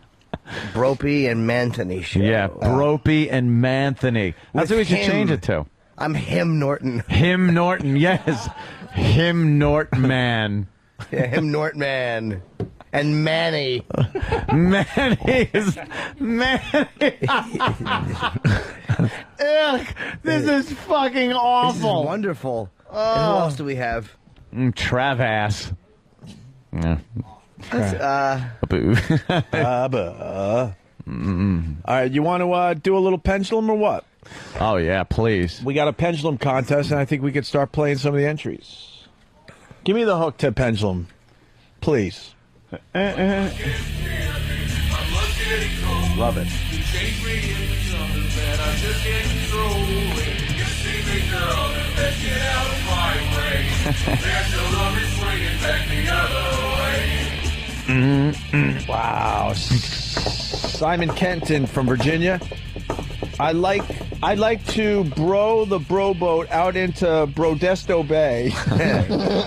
Bropey and Manthony show. Yeah, Bropey and Manthony. That's what we should change it to. I'm him Norton. Him Norton, yes. Him Norton Man. Yeah, him Norton Man. And Manny. Manny is... Manny. Ugh, this is fucking awful. This is wonderful. And who else do we have? Travass. Yeah. All right, you want to do a little pendulum or what? Oh, yeah, please. We got a pendulum contest, and I think we could start playing some of the entries. Give me the hook to pendulum, please. Love it. Wow. Simon Kenton from Virginia. I like to bro the bro boat out into Brodesto Bay.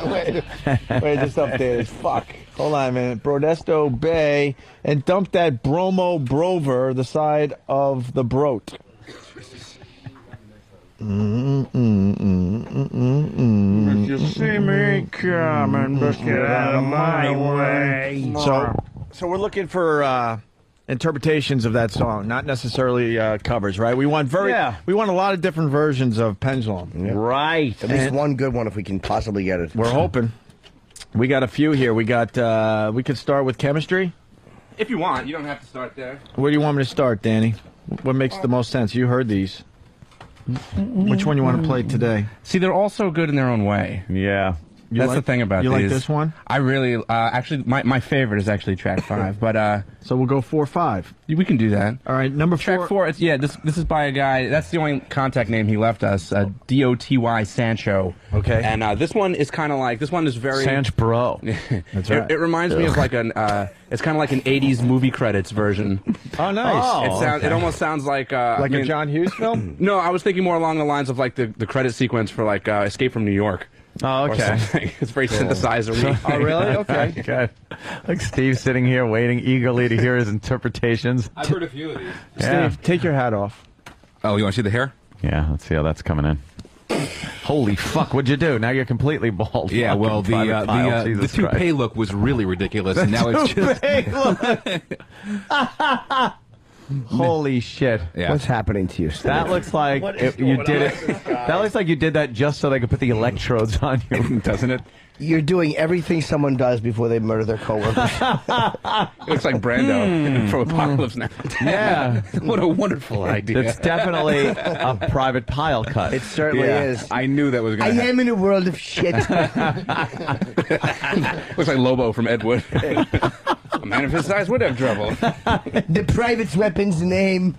wait, just updated. Fuck. Hold on a minute. Brodesto Bay and dump that bromo brover the side of the broat. If you see me coming, just get out of my way. So we're looking for interpretations of that song, not necessarily covers, right? We want a lot of different versions of Pendulum. Yeah. Right. At least one good one if we can possibly get it. We're hoping. We got a few here. We got. We could start with chemistry. If you want, you don't have to start there. Where do you want me to start, Danny? What makes the most sense? You heard these. Which one you want to play today? See, they're all so good in their own way. Yeah. That's the thing about these. You like this one? I really, actually, my favorite is actually track 5, but so we'll go 4, 5. We can do that. All right, number 4. Track 4. It's, this is by a guy. That's the only contact name he left us. Doty Sancho. Okay. And this one is kind of like this one is very Sanch Bro. That's right. It reminds me of like an. It's kind of like an '80s movie credits version. Oh, nice. It almost sounds like like a John Hughes film. No, I was thinking more along the lines of like the credit sequence for like Escape from New York. Oh, okay. It's very synthesizer-y. Oh, really? Okay. Okay. Like Steve sitting here waiting eagerly to hear his interpretations. I've heard a few of these. Yeah. Steve, take your hat off. Oh, you want to see the hair? Yeah, let's see how that's coming in. Holy fuck, what'd you do? Now you're completely bald. Yeah, well, Fucking the toupee look was really ridiculous, and now it's just... Holy shit. Yeah. What's happening to you, Steve? That looks like you did it. That looks like you did that just so they could put the electrodes on you, doesn't it? You're doing everything someone does before they murder their coworkers. It looks like Brando from Apocalypse Now. Yeah. What a wonderful idea. It's definitely a private pile cut. It certainly is. I knew that was going to happen. am in a world of shit. Looks like Lobo from Ed Wood. A man of his size would have trouble. The private's weapon's name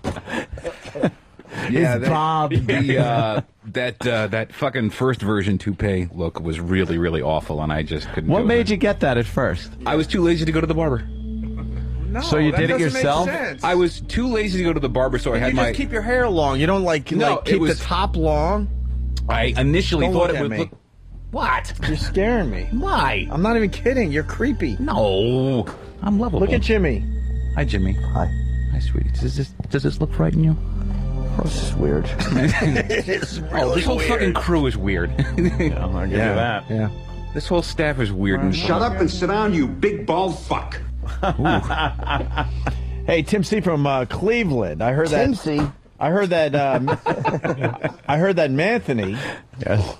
Yeah, is Bob. That fucking first version toupee look was really, really awful, and I just couldn't. What made you get that at first? I was too lazy to go to the barber. No, so you that did it doesn't make yourself? sense. I was too lazy to go to the barber, so I had you my. just keep your hair long. You don't like keep the top long. I initially Don't thought look it at would me. look. What? You're scaring me. Why? I'm not even kidding. You're creepy. No, I'm lovable. Look at Jimmy. Hi, Jimmy. Hi. Hi, sweetie. Does this look right in you? Oh, this is weird. It's really this whole weird. fucking crew is weird. I'll give you that. Yeah. This whole staff is weird. And Shut up and sit down, you big bald fuck. Hey, Tim C from Cleveland. I heard Tim that. C. I heard that. I heard that Manthony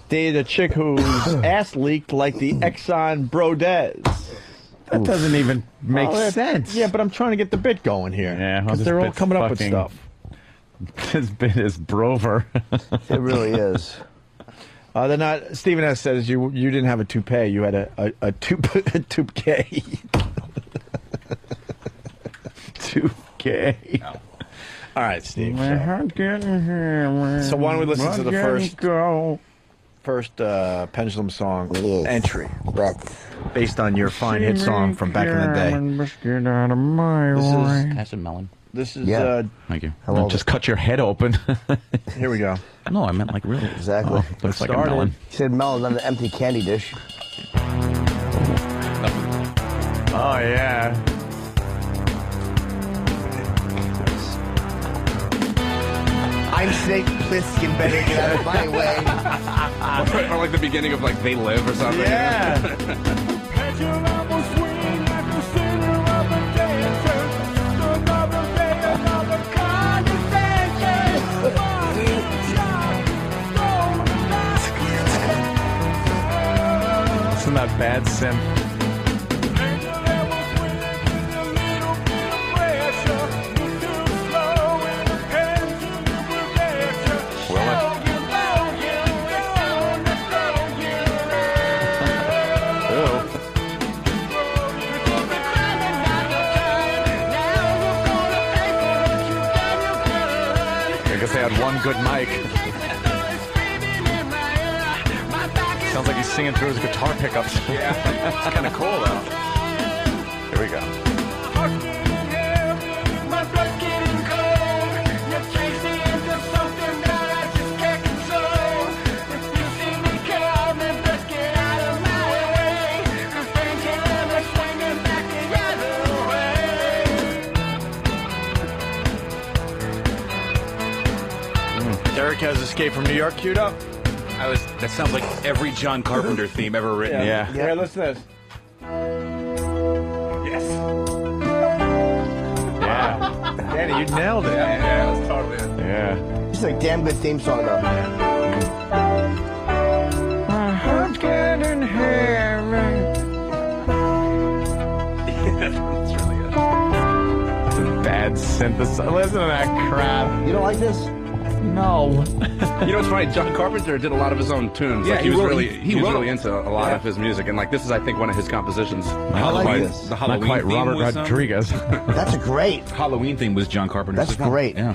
dated a chick whose ass leaked like the Exxon Brodez. That doesn't even make Oh, sense. Yeah, but I'm trying to get the bit going here. Yeah, well, because this they're all bit's coming up with fucking- stuff. This bit is Brover. It really is. They're not. Stephen S says you didn't have a toupee. You had a toupee. Toupee. All right, Steve. So So why don't we listen to the first Pendulum song entry, based on your fine hit song from back in the day. Get out of my This way. is- Have some melon. This is Thank you. No, just cut your head open. here we go. No, I meant like really. Exactly. Oh, looks like a started. melon. He said melon on the empty candy dish. Oh, yeah. I'm Snake Plissken, better get out of my way. Or like the beginning of like They Live or something. Yeah. Isn't that bad sim? I guess they had one good mic. Sounds like he's singing through his guitar pickups. Yeah. It's kind of cool though. Here we go. Derek has Escape from New York queued up. That sounds like every John Carpenter theme ever written. Yeah. Here, listen to this. Yes. Yeah. Danny, you nailed it. Yeah, that's totally it. Yeah. It's a damn good theme song, though. My heart's getting heavy. That's really it. Bad synthesizer. Listen to that crap. You don't like this? No. You know what's funny? John Carpenter did a lot of his own tunes. Yeah, like, he was wrote- really he was wrote really them. into a lot of his music, and like this is, I think, one of his compositions. I like this. The Not Halloween quite theme Robert was, Rodriguez. That's a great. Halloween theme was John Carpenter's. That's great. Yeah.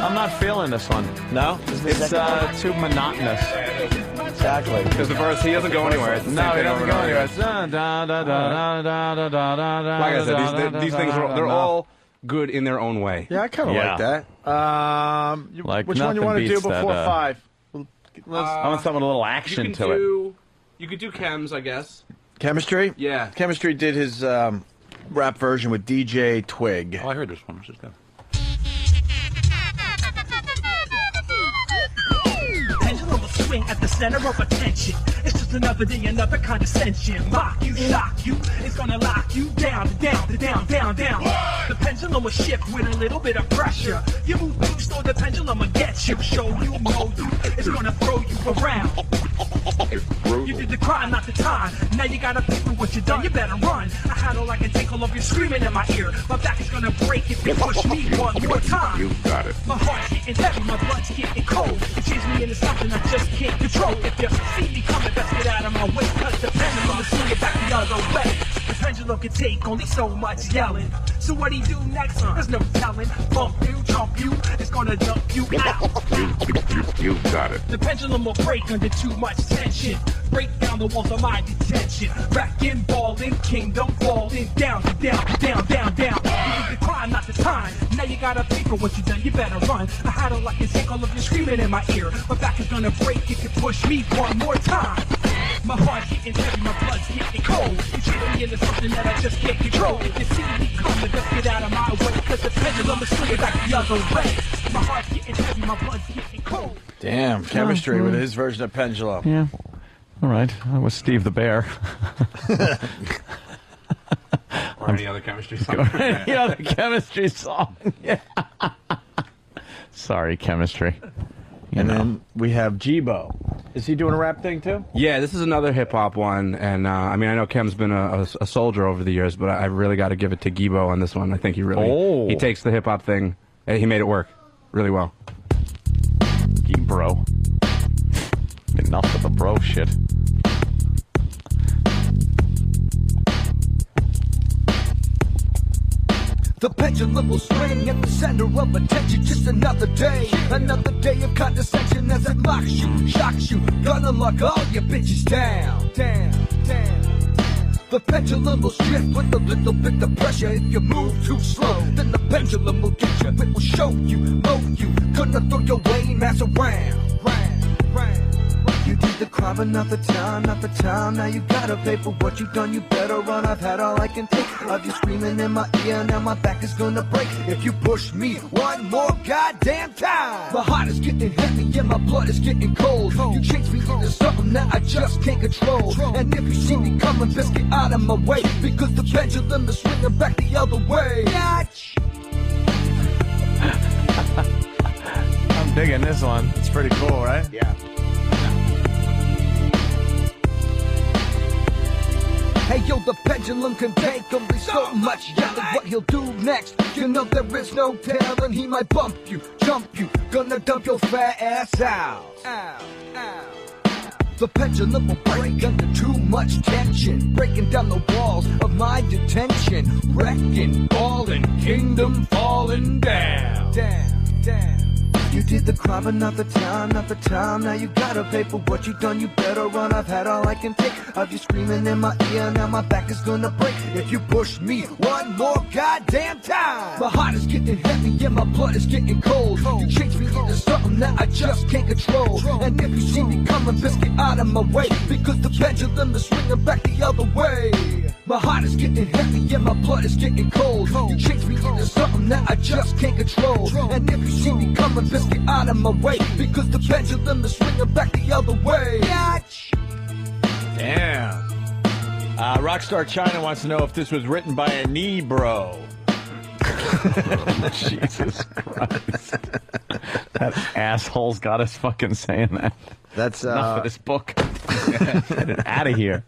I'm not feeling this one. No? It's too monotonous. exactly. Because the verse, he doesn't go anywhere. It's the No, same he thing doesn't over go and over anywhere. again. Like I said, these things they're all good in their own way. Yeah, I kind of like that. Like which one you want to do before 5? I want something with a little action to it. You could do Chems, I guess. Chemistry? Yeah. Chemistry did his rap version with DJ Twig. Oh, I heard this one. Let's just go. Pendulum will swing at the center of attention. It's just another day, another condescension. Mock you, shock you, it's gonna lock you down, down. The pendulum will shift with a little bit of pressure. You move too slow, the pendulum will get you. Show you, mold you, it's gonna throw you around. You did the crime, not the time. Now you gotta pay for what you done, you better run. I handle like a tinkle of you screaming in my ear. My back is gonna break if you push me one more time. You got it. My heart's getting heavy, my blood's getting cold. It changes me into something I just can't control. If you see me coming, best get out of my way. Cause the pendulum is swinging back the other way. The pendulum can take only so much yelling. So what do you do next? There's no telling. Bump you, jump you, it's gonna dump you out. You got it. The pendulum will break under too much tension. Break down the walls of my detention. Racking, balling, kingdom falling down. You did the crime, not the time. Now you gotta pay for what you done, you better run. I had like a tinkle of you screaming in my ear. My back is gonna break if you push me one more time. My heart's getting heavy, my blood's getting cold. You treat me into something that I just can't control. If you see me coming, just get out of my way. Cause the pendulum is swinging back the other way. My heart's getting heavy, my blood's getting cold. Damn, Chemistry with his version of Pendulum. Yeah. All right. That was Steve the Bear. Or any other Chemistry song. Any other Chemistry song. Yeah. Sorry, Chemistry. Then we have Jibo. Is he doing a rap thing too? Yeah, this is another hip hop one, and I mean I know Kem's been a soldier over the years, but I really got to give it to Gibo on this one. I think he takes the hip hop thing, and he made it work really well. Bro, enough of the bro shit. The pendulum will swing at the center of attention. Just another day of condescension as it mocks you, shocks you. Gonna lock all your bitches down. The pendulum will shift with a little bit of pressure. If you move too slow, then the pendulum will get you. It will show you, mold you. Gonna throw your lame ass around. You did the crime, another town. Now you gotta pay for what you done. You better run. I've had all I can take of you screaming in my ear. Now my back is gonna break if you push me one more goddamn time. My heart is getting heavy and my blood is getting cold. You change me into something that I just can't control. And if you see me coming, best get out of my way, because the pendulum is swinging back the other way. I'm digging this one. It's pretty cool, right? Yeah. Hey yo, the pendulum can take only so much yelling. What he'll do next, you know there is no telling. He might bump you, jump you, gonna dump your fat ass out. The pendulum will break under too much tension, breaking down the walls of my detention. Wrecking, falling, kingdom falling down. You did the crime, another town. Now you gotta pay for what you done. You better run. I've had all I can take of you screaming in my ear. Now my back is gonna break if you push me one more goddamn time. My heart is getting heavy and my blood is getting cold. You change me into something that I just can't control. And if you see me coming, best get out of my way, because the pendulum is swinging back the other way. My heart is getting heavy and my blood is getting cold. You change me into something that I just can't control. And if you see me coming, best get out of my way, because the pendulum is swinging back the other way. Damn. Rockstar China wants to know if this was written by a knee bro. Jesus Christ. That asshole's got us fucking saying that. That's enough of this book. Get it out of here.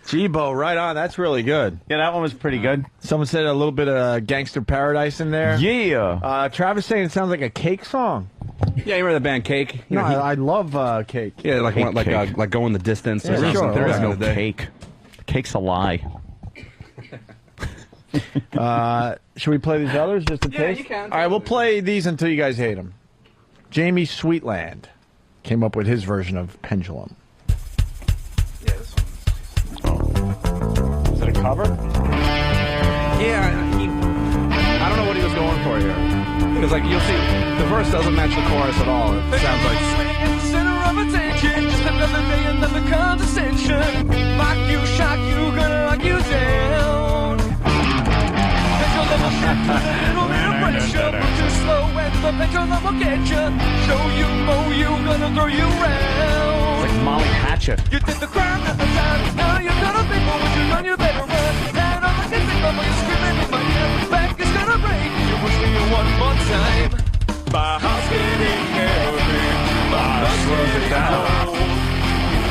Jibo, right on. That's really good. Yeah, that one was pretty good. Someone said a little bit of Gangster Paradise in there. Yeah. Travis saying it sounds like a Cake song. Yeah, you remember the band Cake? You No, know, I love Cake. Yeah, like Cake. like Go in the Distance. Yeah, or something. sure. There is Back in no the day. cake. Cake's a lie. Should we play these others just in case? You can. All right, we'll play these until you guys hate them. Jamie Sweetland came up with his version of Pendulum. cover? Yeah, I don't know what he was going for here. Because, like, you'll see, the verse doesn't match the chorus at all. It sounds like... Just another day, another condescension. Mock you, shock you, gonna lock you down. Pendulum will shift with a little bit of pressure. Move too slow and the pendulum will get you. Show you, mow you, gonna throw you round. Like Molly Hatchet. You did the crime at the time. Now you're gonna think, but when you run, you better run. And all I can think of when you're screaming in my ear. Back is gonna break. You wish me one more time. My house getting heavy. My house slows it down.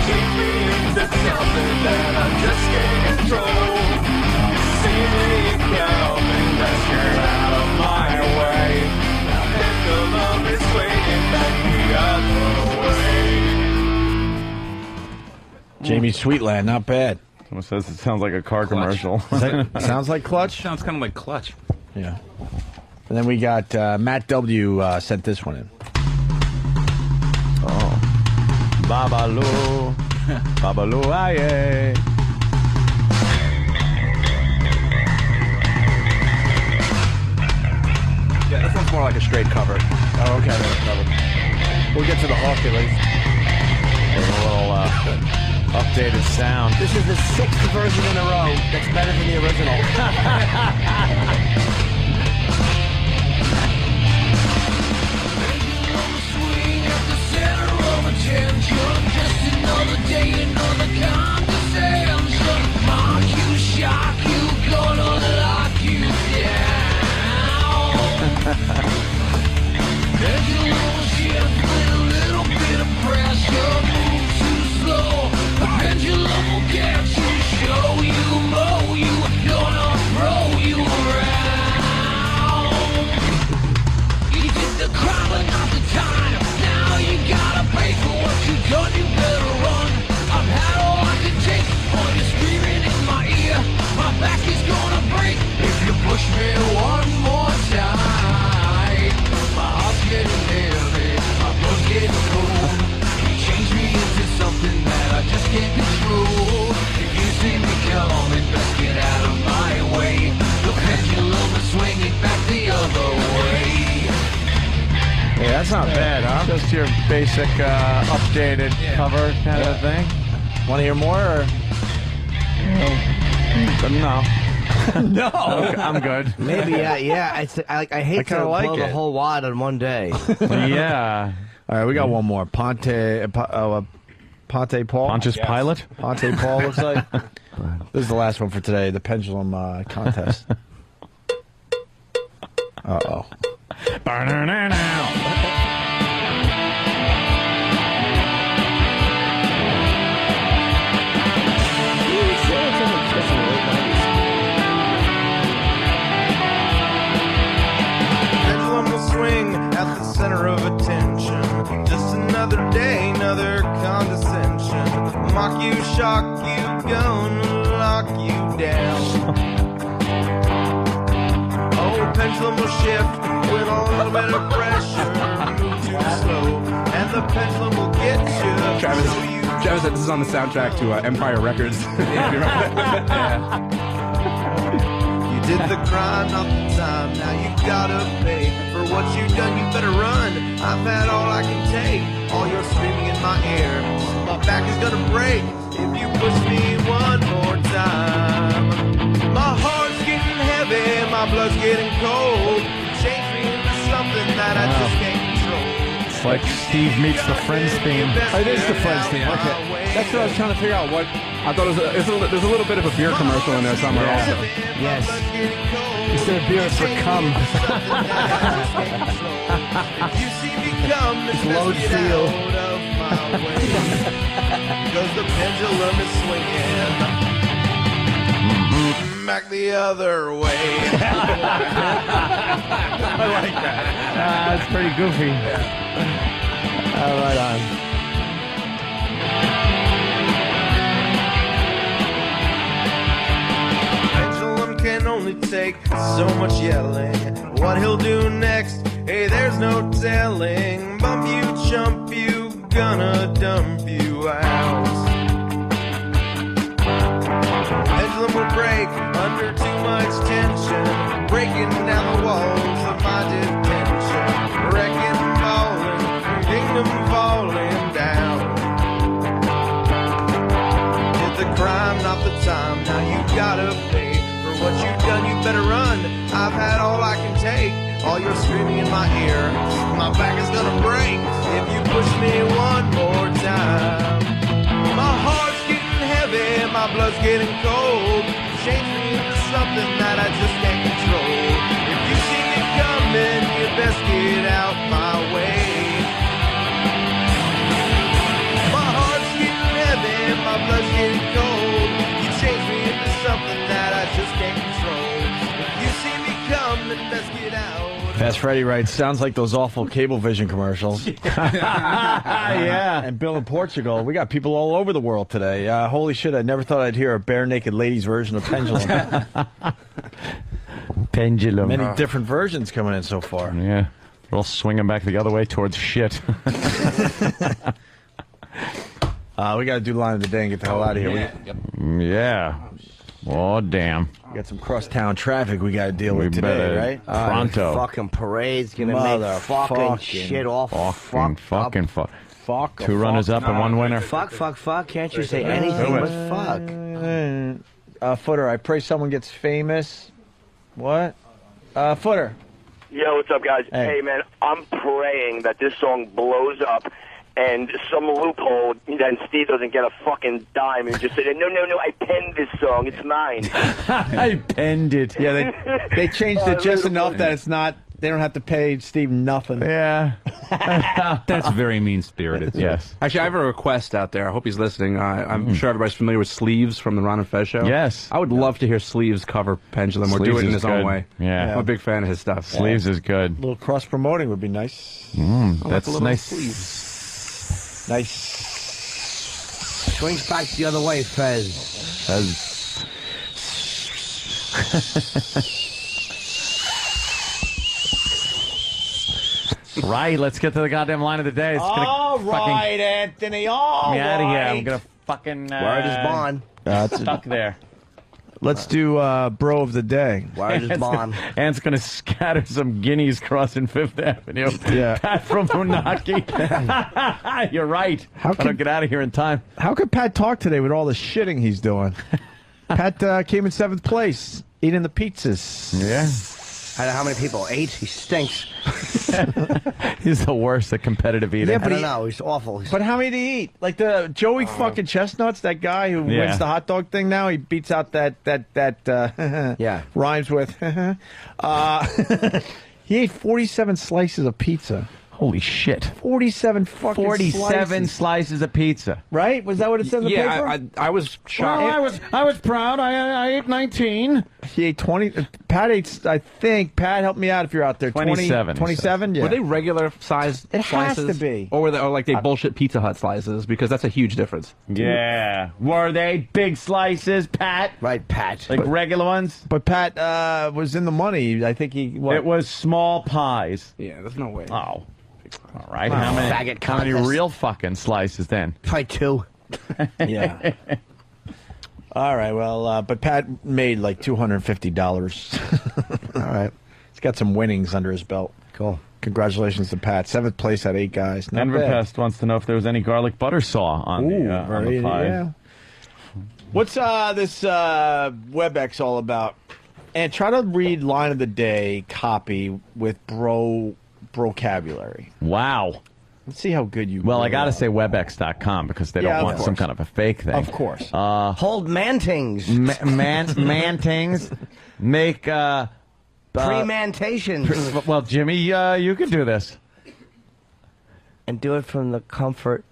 Keep me into something that I just can't control. You see me coming, let's get out of my way. Pendulum is swinging back the other way. Jamie Sweetland, not bad. Someone says it sounds like a car commercial. Sounds like Clutch? Sounds kind of like Clutch. Yeah. And then we got Matt W. Sent this one in. Oh. Babalu. Babalu, aye. Yeah, this one's more like a straight cover. Oh, okay. We'll get to the hook at least. A little updated sound. This is the 6th version in a row that's better than the original. Just another day, another condescension. Mock you, shock you, gonna lock you down. Pendulum shift with a little bit of pressure. Move too slow, the pendulum will get you. Show you, mow you, gonna throw you around. You did the crime but not the time. Now you gotta pay for what you've done, you better run. I've had all I can take, all you're screaming in my ear. My back is gonna break if you push me one more time. My heart's getting heavy, my blood's getting cold. You change me into something that I just can't control. If you see me coming, best get out of my way. The pendulum is swinging back the other way. Yeah, that's not bad, huh? Just your basic updated cover kind of thing. Want to hear more? Or? No. No. I'm good. Maybe, yeah. I hate to blow like the whole wad on one day. Yeah. All right, we got one more. Ponte Paul? Pontius Pilate? Ponte Paul looks like. This is the last one for today, the pendulum contest. Uh-oh. Pendulum will swing at the center of attention. Just another day, another condescension. Mock you, shock you, gonna lock you down. Oh, pendulum will shift with a little bit of pressure. Move too slow, and the pendulum will get you. Travis said this is on the soundtrack to Empire Records. You did the crime, not the time. Now you gotta pay for what you've done. You better run. I've had all I can take. All your screaming in my ear. My back is gonna break if you push me one more time. My heart's getting heavy, my blood's getting cold. Change me into something that I just can't control. It's like Steve meets the Friends theme. It is the Friends theme. Okay. That's what I was trying to figure out. What I thought there's a little bit of a beer commercial in there somewhere also. Yes. Instead of beer, it's for cum. It's low seal. Because the pendulum is swinging back the other way. I like that. That's pretty goofy. Right on. Pendulum can only take so much yelling. What he'll do next, hey, there's no telling. Bump you, chump you, gonna dump you out. Pendulum will break under too much tension, breaking down the walls of my detention, wrecking, falling, kingdom falling down. Did the crime, not the time, now you gotta pay for what you've done. You better run, I've had all I can take. All your screaming in my ear, my back is gonna break if you push me one more time. My heart's getting heavy, my blood's getting cold. Change me into something that I just can't control. If you see me coming, you best get out my way. My heart's getting heavy, my blood's getting cold. You change me into something that I just can't control. If you see me coming, best get out. Fast Freddy writes, sounds like those awful Cablevision commercials. Yeah. And Bill in Portugal, we got people all over the world today. Holy shit, I never thought I'd hear a bare-naked ladies version of Pendulum. Pendulum. Many different versions coming in so far. Yeah. We're all swinging back the other way towards shit. We got to do line of the day and get the hell out of here. Yeah. Oh, damn. We got some cross-town traffic we got to deal with today, right? Pronto. Fucking parade's gonna make fucking shit all fuck. Two runners up and one winner. Fuck. Can't you say anything but fuck? Footer, I pray someone gets famous. What? Footer. Yo, what's up, guys? Hey, man, I'm praying that this song blows up and some loophole, then Steve doesn't get a fucking dime and just say, no, I penned this song. It's mine. I penned it. Yeah, they changed it just enough that it's not, they don't have to pay Steve nothing. Yeah. That's very mean-spirited. Yes. Actually, I have a request out there. I hope he's listening. I'm sure everybody's familiar with Sleeves from the Ron and Fez show. Yes. I would love to hear Sleeves cover Pendulum or do it in his own way. Yeah. I'm a big fan of his stuff. Sleeves is good. A little cross-promoting would be nice. That's nice. Sleeves. Nice. Swings back the other way, Fez. Right, let's get to the goddamn line of the day. All right, Anthony. All Get me out of here. right. I'm gonna fucking Word is bond. stuck there. Let's do Bro of the Day. Word is bond. Ant's gonna scatter some guineas crossing Fifth Avenue. Yeah. Pat from Unaki. You're right. I don't get out of here in time. How could Pat talk today with all the shitting he's doing? Pat came in 7th place, eating the pizzas. Yeah. How many people? 8? He stinks. He's the worst at competitive eating. Yeah, I don't know. He's awful. But how many do you eat? Like the Joey fucking Chestnuts, that guy who wins the hot dog thing now, he beats out that rhymes with. He ate 47 slices of pizza. Holy shit. 47 fucking 47 slices of pizza. Right? Was that what it said in the paper? Yeah, I was shocked. Well, I was proud. I ate 19. He ate 20. Pat ate, I think, Pat, help me out if you're out there. 27. 27? Yeah. Were they regular sized slices? It has to be. Or were they like they bullshit Pizza Hut slices? Because that's a huge difference. Yeah. Were they big slices, Pat? Right, Pat. Like regular ones? But Pat was in the money. I think he... What? It was small pies. Yeah, there's no way. Oh. All right. Wow. How many real fucking slices then? Probably 2. Yeah. All right, well, but Pat made like $250. All right. He's got some winnings under his belt. Cool. Congratulations to Pat. 7th place at 8 guys. Not Denver bad. Pest wants to know if there was any garlic butter saw on the pie. Yeah. What's this WebEx all about? And try to read line of the day copy with Brocabulary. Wow. Let's see how good you. Well, really I got to are. say webex.com because they don't want some kind of a fake thing. Of course. Hold mantings. Mantings. Make Premantations. Well, Jimmy, you can do this. And do it from the comfort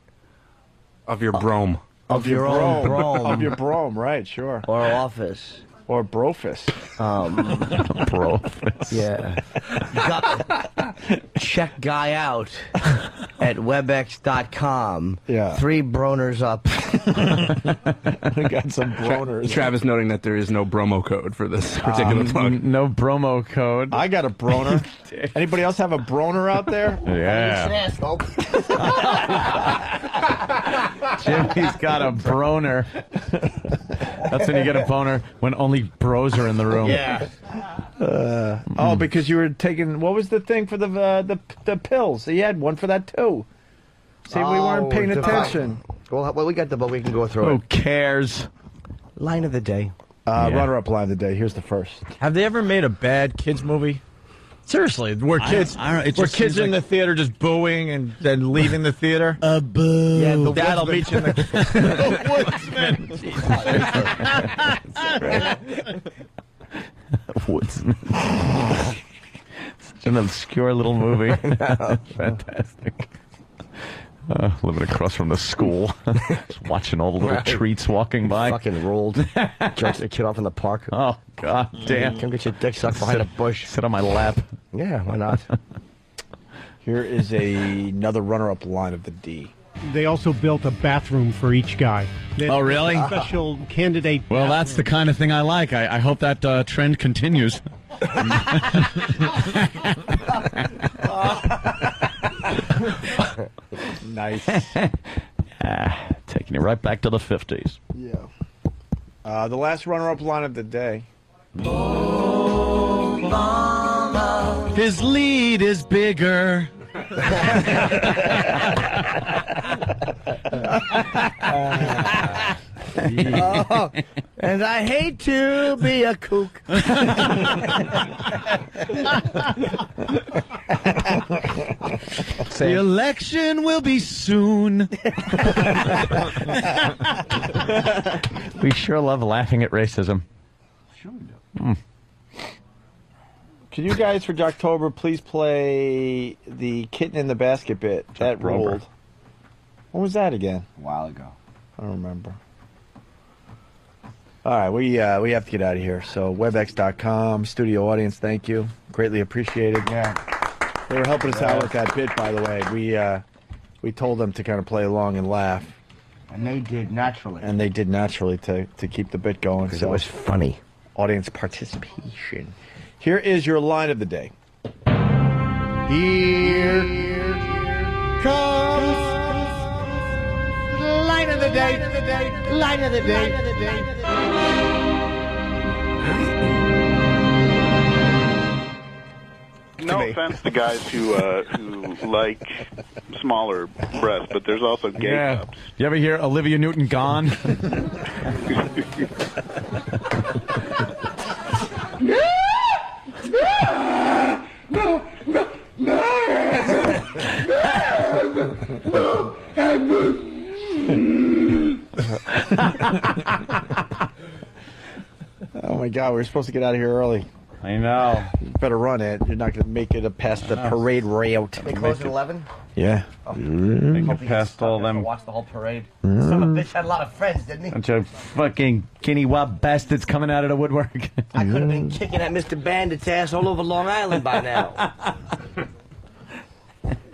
of your brome. Of your own brome. Of your brome, right, sure. Or office. Or brofist. Brofist. Yeah. check guy out at webex.com. Yeah. 3 broners up. We got some broners. Travis noting that there is no promo code for this particular plug. No promo code. I got a broner. Anybody else have a broner out there? Yeah. Jimmy's got a broner. That's when you get a boner when only bros are in the room. Yeah. Oh, because you were taking, what was the thing for the pills? He had one for that too. See, we weren't paying attention. Well, we got the book. We can go through Who it. cares? Line of the day. Runner-up line of the day. Here's the first. Have they ever made a bad kids movie? Seriously, where kids in the theater just booing and then leaving the theater? Boo. Yeah, that'll meet you in the Woodsman. Such an obscure little movie. Fantastic. Living across from the school. Just watching all the little treats walking by. Fucking rolled. Jerked the kid off in the park. Oh, god damn. Come get your dick sucked behind a bush. Sit on my lap. Yeah, why not? Here is another runner-up line of the D. They also built a bathroom for each guy. Oh, really? Special candidate. Well, that's the kind of thing I like. I hope that trend continues. Nice. Taking it right back to the 50s. Yeah. The last runner-up line of the day. His lead is bigger. Oh, and I hate to be a kook. The election will be soon. We sure love laughing at racism. Sure we do. Can you guys, for Jocktober, please play the kitten in the basket bit? That rolled. When was that again? A while ago. I don't remember. All right, we have to get out of here. So webex.com, studio audience, thank you. Greatly appreciated. Yeah. They were helping us out with that bit, by the way. We told them to kind of play along and laugh. And they did naturally. And they did naturally to keep the bit going. Because it was funny. Audience participation. Here is your line of the day. Here comes the line of the day. Line of the day. No offense to guys who like smaller breasts, but there's also gay cups. You ever hear Olivia Newton-John? Oh my God, we were supposed to get out of here early. I know. You better run it. You're not going to make it past the parade route. They close at 11? Yeah. Make it past all them. Watch the whole parade. Son of a bitch had a lot of friends, didn't he? Bunch of fucking guinea wop bastards coming out of the woodwork. I could have been kicking at Mr. Bandit's ass all over Long Island by now.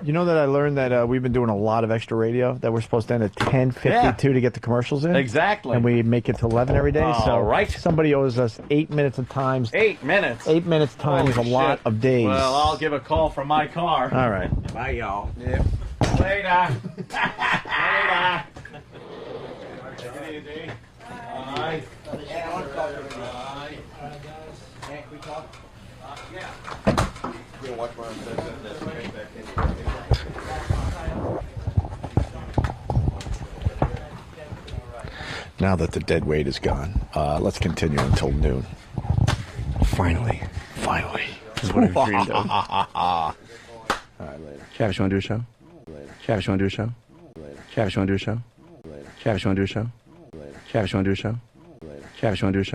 You know that I learned that we've been doing a lot of extra radio, that we're supposed to end at 10:52 to get the commercials in? Exactly. And we make it to 11 every day. All right. Somebody owes us 8 minutes of time. 8 minutes? 8 minutes time is a lot of days. Well, I'll give a call from my car. All right. Bye, y'all. Yep. Later. Later. Take it easy. Bye. Can we talk? Yeah. We'll watch one of Now that the dead weight is gone, let's continue until noon. Finally. This is what I've dreamed of. All right, later. Travis, you want to do a show? Later. Travis, you want to do a show? Later. Travis, you want to do a show? Later. Travis, you want to do a show? Later. Travis, you want to do a show? Later. Travis, you want to do a show?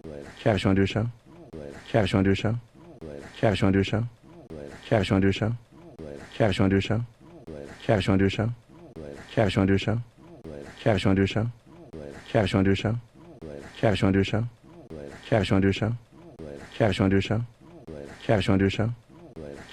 Later. Travis, you want to do a show? Later. Travis, you want to do a show? Later. Travis, you want to do a show? Later. Travis, you want to do a show? Later. Travis, you want to do a show? Later. Travis, you want to do a show? Later. Travis, you want to do a show? Later. Travis, you want to do a show? Later. Travis, you want to do a show? Later. Travis, you want to do a show? Later. Travis, you want to do a show? Later. Travis, you want to do a show? Later. Travis, you want to do a show? Later.